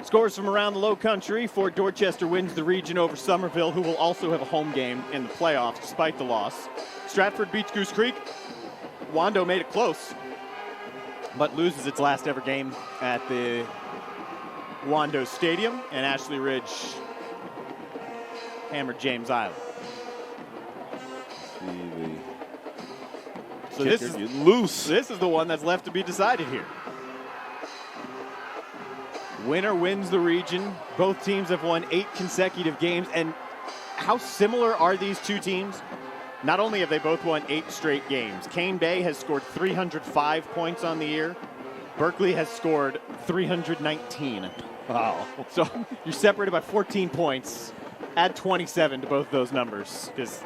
Scores from around the Low Country. Fort Dorchester wins the region over Somerville, who will also have a home game in the playoffs despite the loss. Stratford beats Goose Creek. Wando made it close, but loses its last ever game at the Wando Stadium, and Ashley Ridge hammered James Island. So this is loose. This is the one that's left to be decided here. Winner wins the region. Both teams have won 8 consecutive games, and how similar are these two teams? Not only have they both won 8 straight games, Cane Bay has scored 305 points on the year. Berkeley has scored 319. Wow. So you're separated by 14 points. Add 27 to both those numbers, because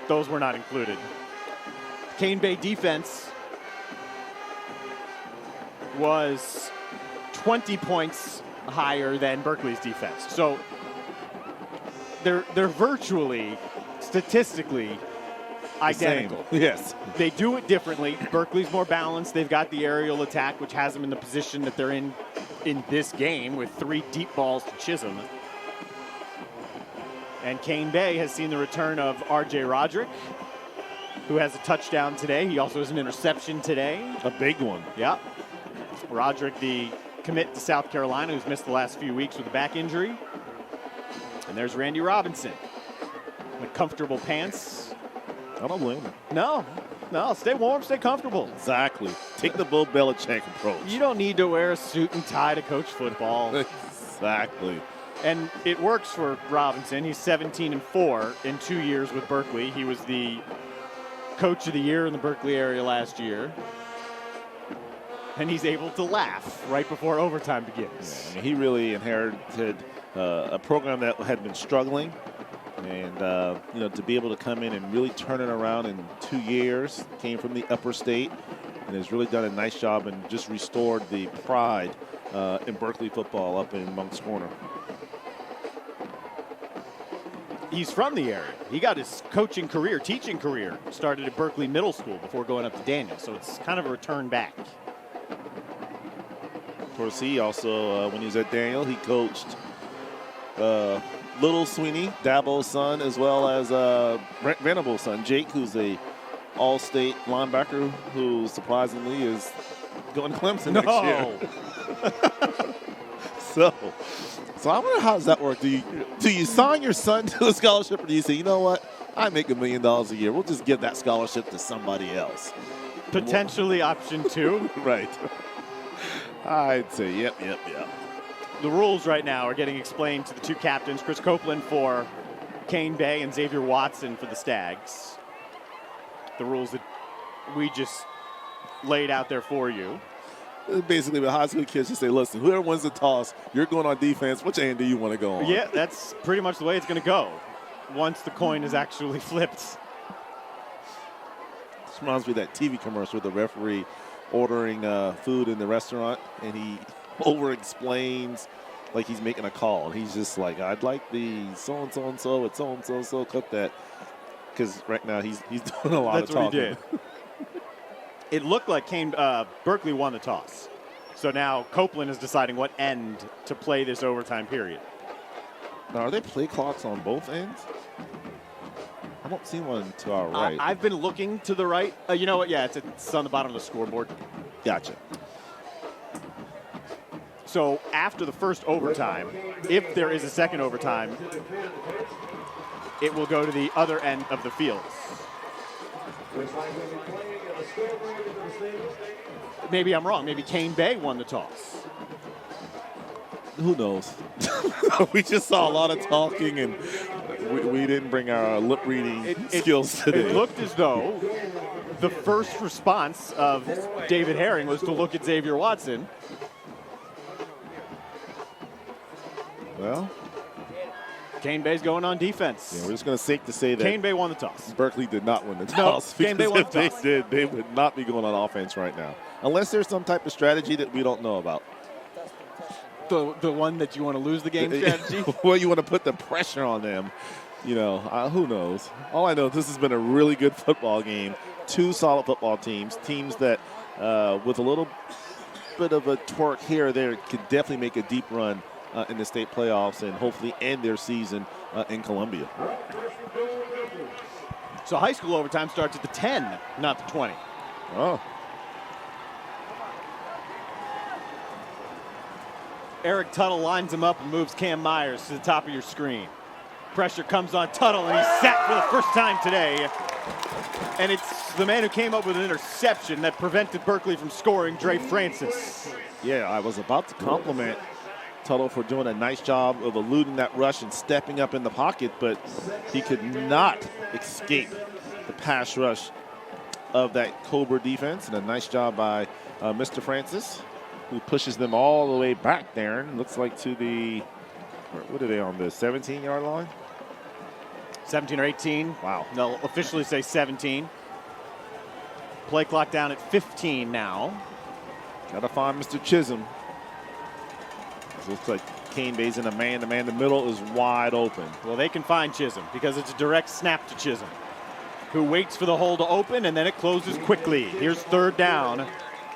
those were not included. Cane Bay defense was 20 points higher than Berkeley's defense. So they're virtually, statistically, identical. Yes. They do it differently. Berkeley's more balanced. They've got the aerial attack, which has them in the position that they're in this game, with 3 deep balls to Chisholm. And Cane Bay has seen the return of R.J. Roderick, who has a touchdown today. He also has an interception today. A big one. Yeah. Roderick, the commit to South Carolina, who's missed the last few weeks with a back injury. And there's Randy Robinson with comfortable pants. I don't blame him. No, stay warm, stay comfortable. Exactly. Take the Bill Belichick approach. You don't need to wear a suit and tie to coach football. Exactly. And it works for Robinson. He's 17-4 in 2 years with Berkeley. He was the coach of the year in the Berkeley area last year. And he's able to laugh right before overtime begins. Yeah, I mean, he really inherited a program that had been struggling. And, to be able to come in and really turn it around in 2 years, came from the upper state and has really done a nice job and just restored the pride in Berkeley football up in Moncks Corner. He's from the area. He got his coaching career, teaching career, started at Berkeley Middle School before going up to Daniel. So it's kind of a return back. Of course, he also, when he was at Daniel, he coached Little Sweeney, Dabo's son, as well as Brent Venable's son, Jake, who's a all-state linebacker who surprisingly is going to Clemson next year. So I wonder how does that work? Do you sign your son to a scholarship, or do you say, you know what, I make $1 million a year, we'll just give that scholarship to somebody else? Potentially option 2. Right. I'd say, yep. The rules right now are getting explained to the two captains, Chris Copeland for Cane Bay and Xavier Watson for the Stags. The rules that we just laid out there for you. Basically, the high school kids just say, listen, whoever wins the toss, you're going on defense. Which end do you want to go on? Yeah, that's pretty much the way it's going to go once the coin is actually flipped. This reminds me of that TV commercial with the referee ordering food in the restaurant, and he over-explains like he's making a call. He's just like, I'd like the so-and-so at so-and-so, cut that. Because right now he's doing a lot of talking. That's what he did. It looked like Berkeley won the toss. So now Copeland is deciding what end to play this overtime period. Now, are there play clocks on both ends? I don't see one to our right. I've been looking to the right. You know what? Yeah, it's on the bottom of the scoreboard. Gotcha. So after the first overtime, if there is a second overtime, it will go to the other end of the field. Maybe I'm wrong. Maybe Kane Bay won the toss. Who knows? We just saw a lot of talking, and we didn't bring our lip reading skills today. It looked as though the first response of David Herring was to look at Xavier Watson. Well, Kane Bay's going on defense. yeah, we're just going to safe to say that Kane Bay won the toss. Berkeley did not win the toss. Kane Bay won the If toss. they did, they would not be going on offense right now. Unless there's some type of strategy that we don't know about. The one that you want to lose the game strategy? Well, you want to put the pressure on them. You know, who knows? All I know, this has been a really good football game. Two solid football teams that with a little bit of a twerk here or there could definitely make a deep run in the state playoffs and hopefully end their season in Columbia. So high school overtime starts at the 10, not the 20. Oh. Eric Tuttle lines him up and moves Cam Myers to the top of your screen. Pressure comes on Tuttle, and he's sacked for the first time today. And it's the man who came up with an interception that prevented Berkeley from scoring, Dre Francis. Yeah, I was about to compliment Tuttle for doing a nice job of eluding that rush and stepping up in the pocket, but he could not escape the pass rush of that Cobra defense. And a nice job by Mr. Francis, who pushes them all the way back there. And looks like to the, what are they on, the 17-yard line? 17 or 18. Wow. They'll officially say 17. Play clock down at 15 now. Got to find Mr. Chisholm. It looks like Kane Bay's in a man-to-man. The middle is wide open. Well, they can find Chisholm because it's a direct snap to Chisholm, who waits for the hole to open, and then it closes quickly. Here's third down.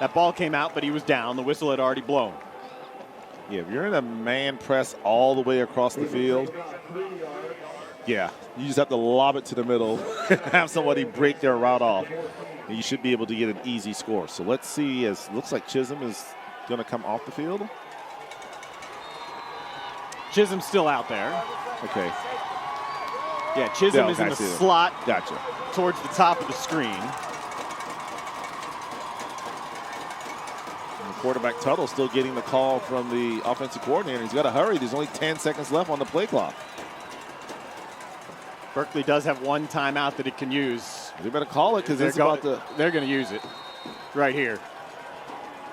That ball came out, but he was down. The whistle had already blown. Yeah, if you're in a man press all the way across the field, yeah, you just have to lob it to the middle and have somebody break their route off. And you should be able to get an easy score. So let's see, as looks like Chisholm is going to come off the field. Chisholm's still out there. Okay. Yeah, Chisholm is in the slot. Gotcha. Towards the top of the screen. And the quarterback Tuttle still getting the call from the offensive coordinator. He's got to hurry. There's only 10 seconds left on the play clock. Berkeley does have one timeout that it can use. They better call it because it's about to. They're going to use it right here.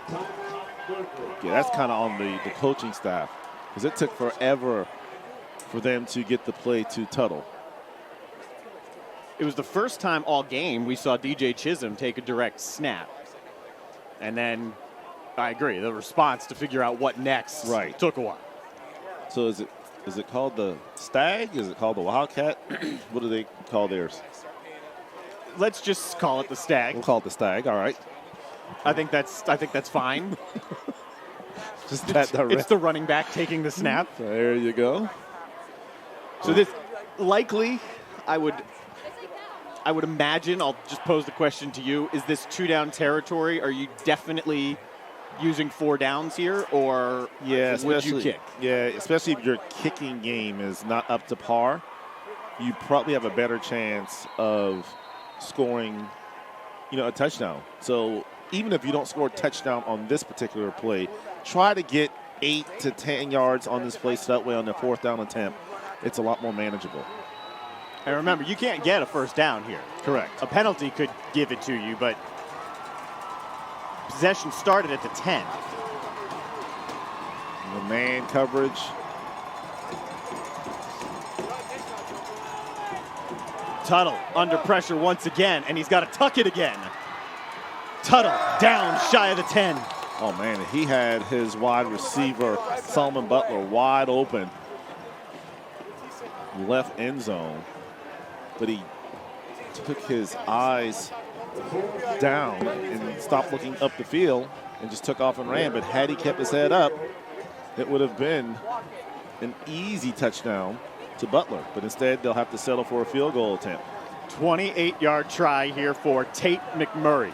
Yeah, that's kind of on the coaching staff because it took forever for them to get the play to Tuttle. It was the first time all game we saw DJ Chisholm take a direct snap. And then, I agree, the response to figure out what next took a while. So is it called the Stag? Is it called the Wildcat? What do they call theirs? Let's just call it the Stag. We'll call it the Stag, all right. I think that's fine. Just that direct. It's the running back taking the snap. There you go. So this likely, I would imagine, I'll just pose the question to you, is this 2-down territory? Are you definitely using 4 downs here, or would you kick? Yeah, especially if your kicking game is not up to par, you probably have a better chance of scoring, a touchdown. So even if you don't score a touchdown on this particular play, try to get 8 to 10 yards on this play so that way on the 4th down attempt, it's a lot more manageable. And remember, you can't get a first down here. Correct. A penalty could give it to you, but possession started at the 10. The man coverage. Tuttle under pressure once again, and he's got to tuck it again. Tuttle down shy of the 10. Oh, man, he had his wide receiver, Solomon Butler, wide open. Left end zone. But he took his eyes down and stopped looking up the field. and just took off and ran. But had he kept his head up, it would have been an easy touchdown to Butler. But instead, they'll have to settle for a field goal attempt. 28-yard try here for Tate McMurray.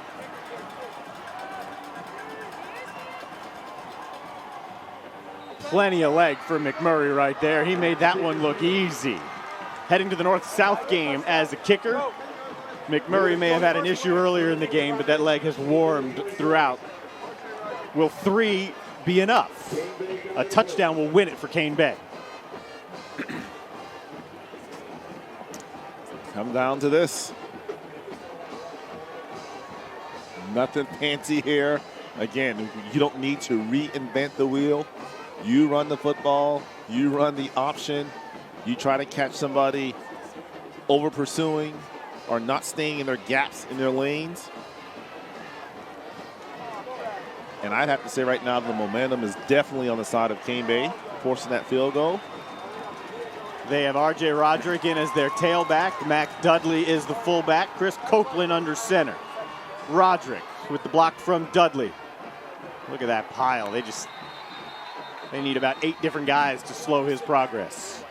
Plenty of leg for McMurray right there. He made that one look easy. Heading to the North-South game as a kicker. McMurray may have had an issue earlier in the game, but that leg has warmed throughout. Will 3 be enough? A touchdown will win it for Cane Bay. Come down to this. Nothing fancy here. Again, you don't need to reinvent the wheel. You run the football, you run the option, you try to catch somebody over pursuing or not staying in their gaps in their lanes. And I'd have to say right now the momentum is definitely on the side of Cane Bay, forcing that field goal. They have R.J. Roderick in as their tailback. Mac Dudley is the fullback. Chris Copeland under center. Roderick with the block from Dudley. Look at that pile. They need about 8 different guys to slow his progress.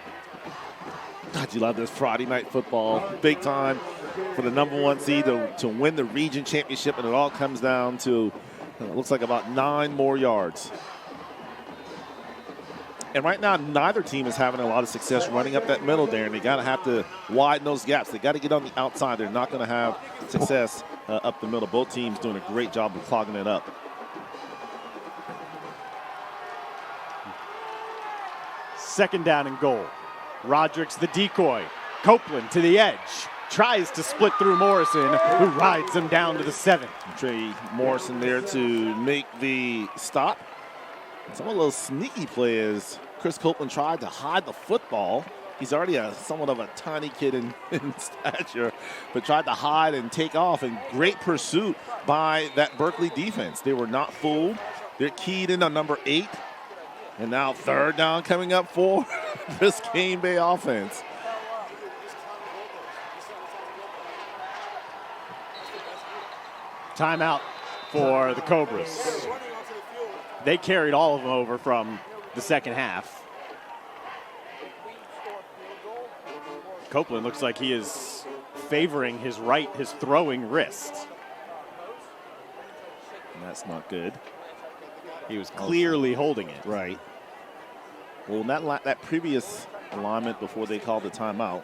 God, you love this Friday night football. Big time for the #1 seed to win the region championship, and it all comes down to, it looks like about 9 more yards. And right now, neither team is having a lot of success running up that middle there, and they got to have to widen those gaps. They got to get on the outside. They're not going to have success up the middle. Both teams doing a great job of clogging it up. Second down and goal. Roderick's the decoy. Copeland to the edge. Tries to split through Morrison, who rides him down to the 7. Trey Morrison there to make the stop. Some of those sneaky plays. Chris Copeland tried to hide the football. He's already somewhat of a tiny kid in stature, but tried to hide and take off. And great pursuit by that Berkeley defense. They were not fooled. They're keyed in on number 8. And now third down coming up for this Cane Bay offense. Timeout for the Cobras. They carried all of them over from the second half. Copeland looks like he is favoring his throwing wrist. And that's not good. He was clearly holding it. Right. Well, that previous alignment before they called the timeout,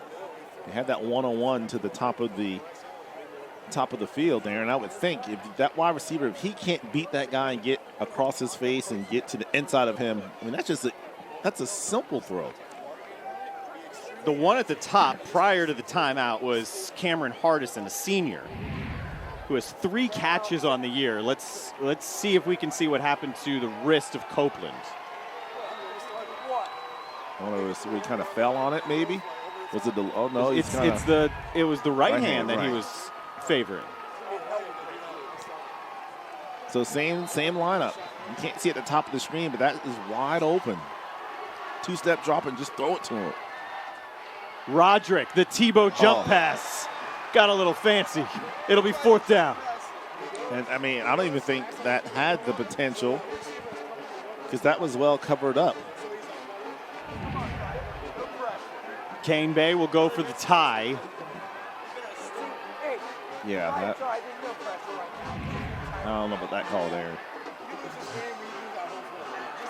they had that one-on-one to the top of the field there, and I would think if that wide receiver, if he can't beat that guy and get across his face and get to the inside of him, I mean, that's a simple throw. The one at the top prior to the timeout was Cameron Hardison, a senior, who has 3 catches on the year. Let's see if we can see what happened to the wrist of Copeland. Oh, he kind of fell on it, maybe. Was it the? Oh no, it was the right hand that he was favoring. So same lineup. You can't see at the top of the screen, but that is wide open. 2-step drop and just throw it to him. Roderick, the Tebow jump pass. Got a little fancy. It'll be 4th down. And I mean, I don't even think that had the potential because that was well covered up. Cane Bay will go for the tie. Yeah, I don't know about that call there.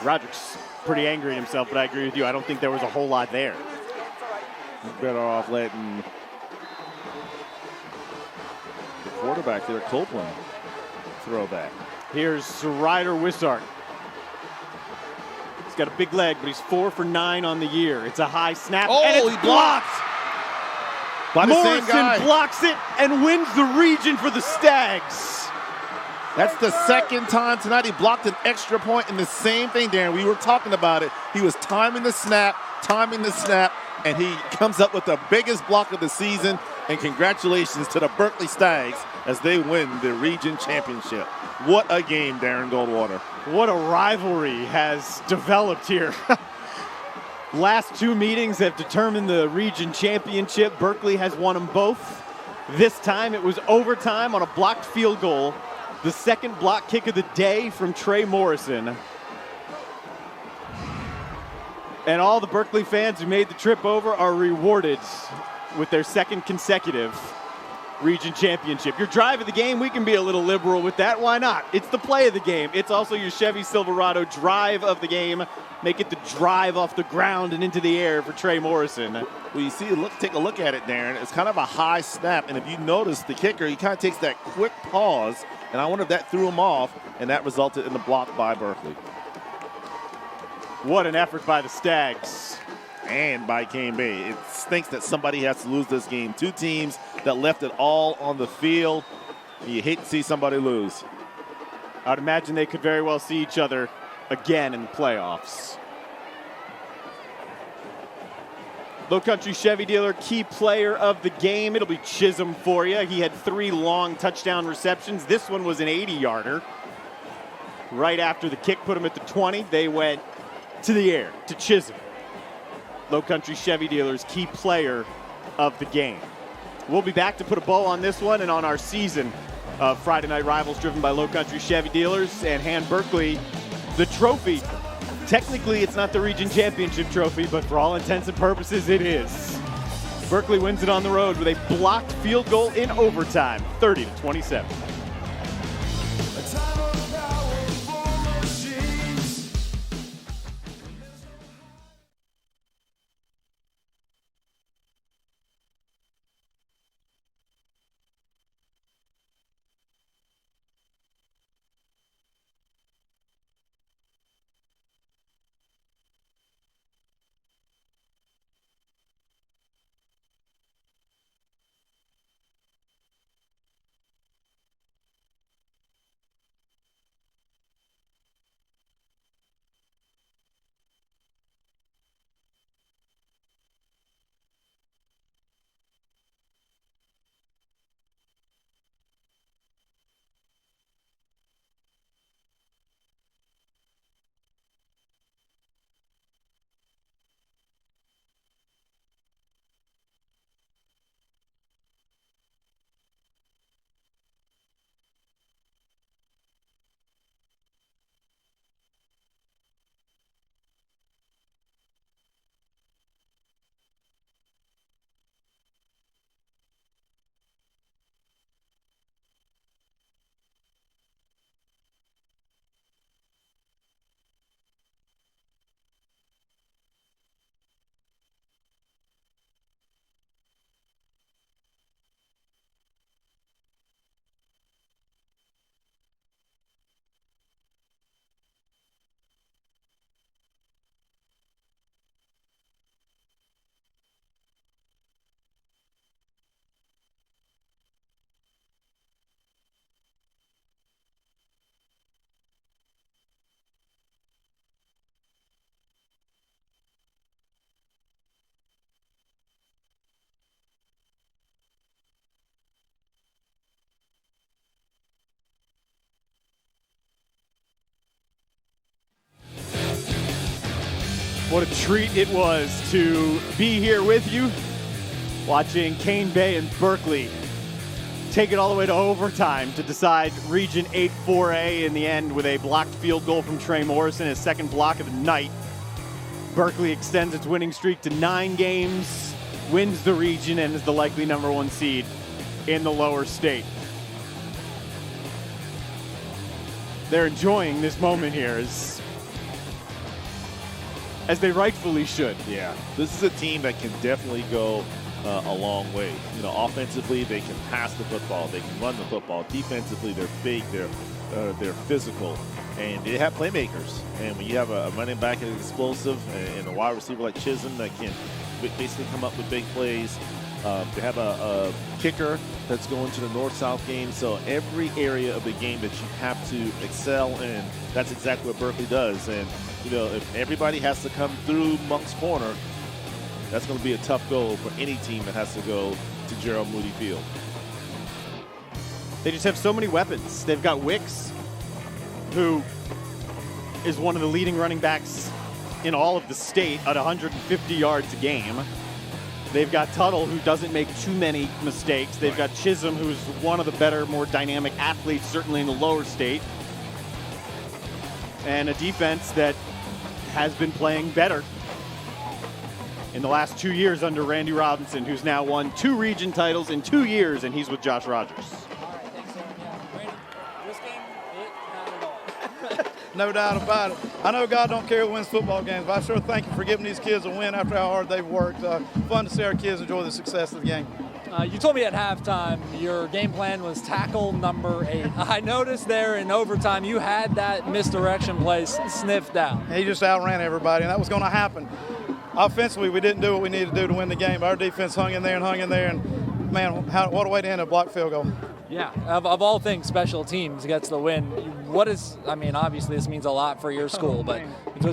Roderick's pretty angry at himself, but I agree with you. I don't think there was a whole lot there. Better off letting the quarterback there, Copeland, throw that. Here's Ryder Wissart. He's got a big leg, but he's 4 for 9 on the year. It's a high snap, and it's blocked. By the same guy. Morrison blocks it and wins the region for the Stags. That's the second time tonight he blocked an extra point in the same thing, Darren. We were talking about it. He was timing the snap, and he comes up with the biggest block of the season. And congratulations to the Berkeley Stags as they win the region championship. What a game, Darren Goldwater. What a rivalry has developed here. Last 2 meetings have determined the region championship. Berkeley has won them both. This time it was overtime on a blocked field goal The second block kick of the day from Trey Morrison. And all the Berkeley fans who made the trip over are rewarded with their second consecutive region championship. Your drive of the game, we can be a little liberal with that. Why not? It's the play of the game. It's also your Chevy Silverado drive of the game. Make it the drive off the ground and into the air for Trey Morrison. Well, you see, take a look at it, Darren. It's kind of a high snap, and if you notice, the kicker, he kind of takes that quick pause, and I wonder if that threw him off, and that resulted in the block by Berkeley. What an effort by the Stags. And by Cane Bay. It stinks that somebody has to lose this game. Two teams that left it all on the field. You hate to see somebody lose. I would imagine they could very well see each other again in the playoffs. Low Country Chevy dealer, key player of the game. It'll be Chisholm for you. He had 3 long touchdown receptions. This one was an 80-yarder. Right after the kick put him at the 20, they went to the air to Chisholm. Low Country Chevy dealer's key player of the game. We'll be back to put a bow on this one and on our season of Friday Night Rivals driven by Low Country Chevy dealers and hand Berkeley the trophy. Technically, it's not the region championship trophy, but for all intents and purposes, it is. Berkeley wins it on the road with a blocked field goal in overtime, 30-27. What a treat it was to be here with you, watching Cane Bay and Berkeley take it all the way to overtime to decide Region 8 4A in the end with a blocked field goal from Trey Morrison, his second block of the night. Berkeley extends its winning streak to 9 games, wins the region, and is the likely #1 seed in the lower state. They're enjoying this moment here as they rightfully should. Yeah, this is a team that can definitely go a long way. You know, offensively, they can pass the football, they can run the football. Defensively, they're big, they're physical, and they have playmakers. And when you have a running back that's explosive and a wide receiver like Chisholm that can basically come up with big plays, they have a kicker that's going to the north-south game. So every area of the game that you have to excel in, that's exactly what Berkeley does. And you know, if everybody has to come through Monk's Corner, that's going to be a tough goal for any team that has to go to Gerald Moody Field. They just have so many weapons. They've got Wicks, who is one of the leading running backs in all of the state at 150 yards a game. They've got Tuttle, who doesn't make too many mistakes. They've got Chisholm, who's one of the better, more dynamic athletes, certainly in the lower state. And a defense that has been playing better in the last 2 years under Randy Robinson, who's now won 2 region titles in 2 years, and he's with Josh Rogers. No doubt about it. I know God don't care who wins football games, but I sure thank you for giving these kids a win after how hard they've worked. Fun to see our kids enjoy the success of the game. You told me at halftime your game plan was tackle number 8. I noticed there in overtime you had that misdirection play sniffed out. He just outran everybody, and that was going to happen. Offensively, we didn't do what we needed to do to win the game. Our defense hung in there, and man, what a way to end a blocked field goal. Yeah, of all things, special teams gets the win. Obviously this means a lot for your school, but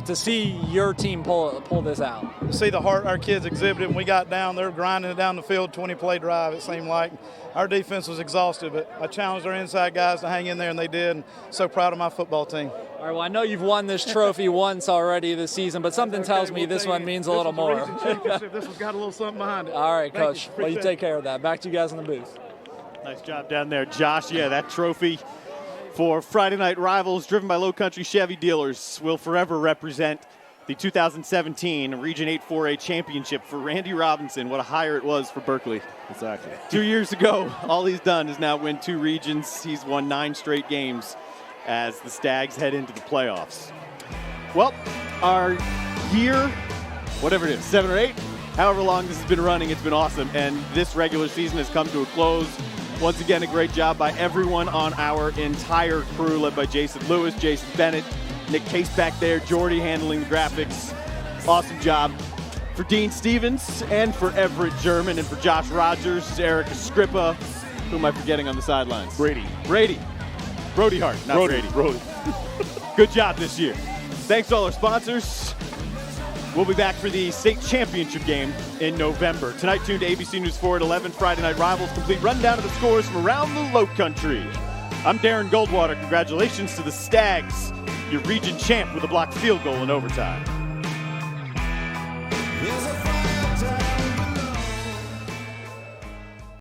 to see your team pull this out. See the heart our kids exhibited when we got down. They were grinding it down the field, 20-play drive, it seemed like. Our defense was exhausted, but I challenged our inside guys to hang in there, and they did. And so proud of my football team. All right, well, I know you've won this trophy once already this season, but something tells me this one means a little more. This one's got a little something behind it. All right, Coach. Well, you take care of that. Back to you guys in the booth. Nice job down there, Josh. Yeah, that trophy for Friday Night Rivals, driven by Low Country Chevy dealers, will forever represent the 2017 Region 8 4A Championship for Randy Robinson. What a hire it was for Berkeley. Exactly. 2 years ago, all he's done is now win 2 regions. He's won 9 straight games as the Stags head into the playoffs. Well, our year, whatever it is, 7 or 8, however long this has been running, it's been awesome. And this regular season has come to a close. Once again, a great job by everyone on our entire crew, led by Jason Lewis, Jason Bennett, Nick Case back there, Jordy handling the graphics. Awesome job. For Dean Stevens and for Everett German and for Josh Rogers, Erica Scrippa, who am I forgetting on the sidelines? Brady Hart, not Brady. Good job this year. Thanks to all our sponsors. We'll be back for the state championship game in November. Tonight, tune to ABC News 4 at 11, Friday Night Rivals. Complete rundown of the scores from around the Low Country. I'm Darren Goldwater. Congratulations to the Stags, your region champ with a blocked field goal in overtime.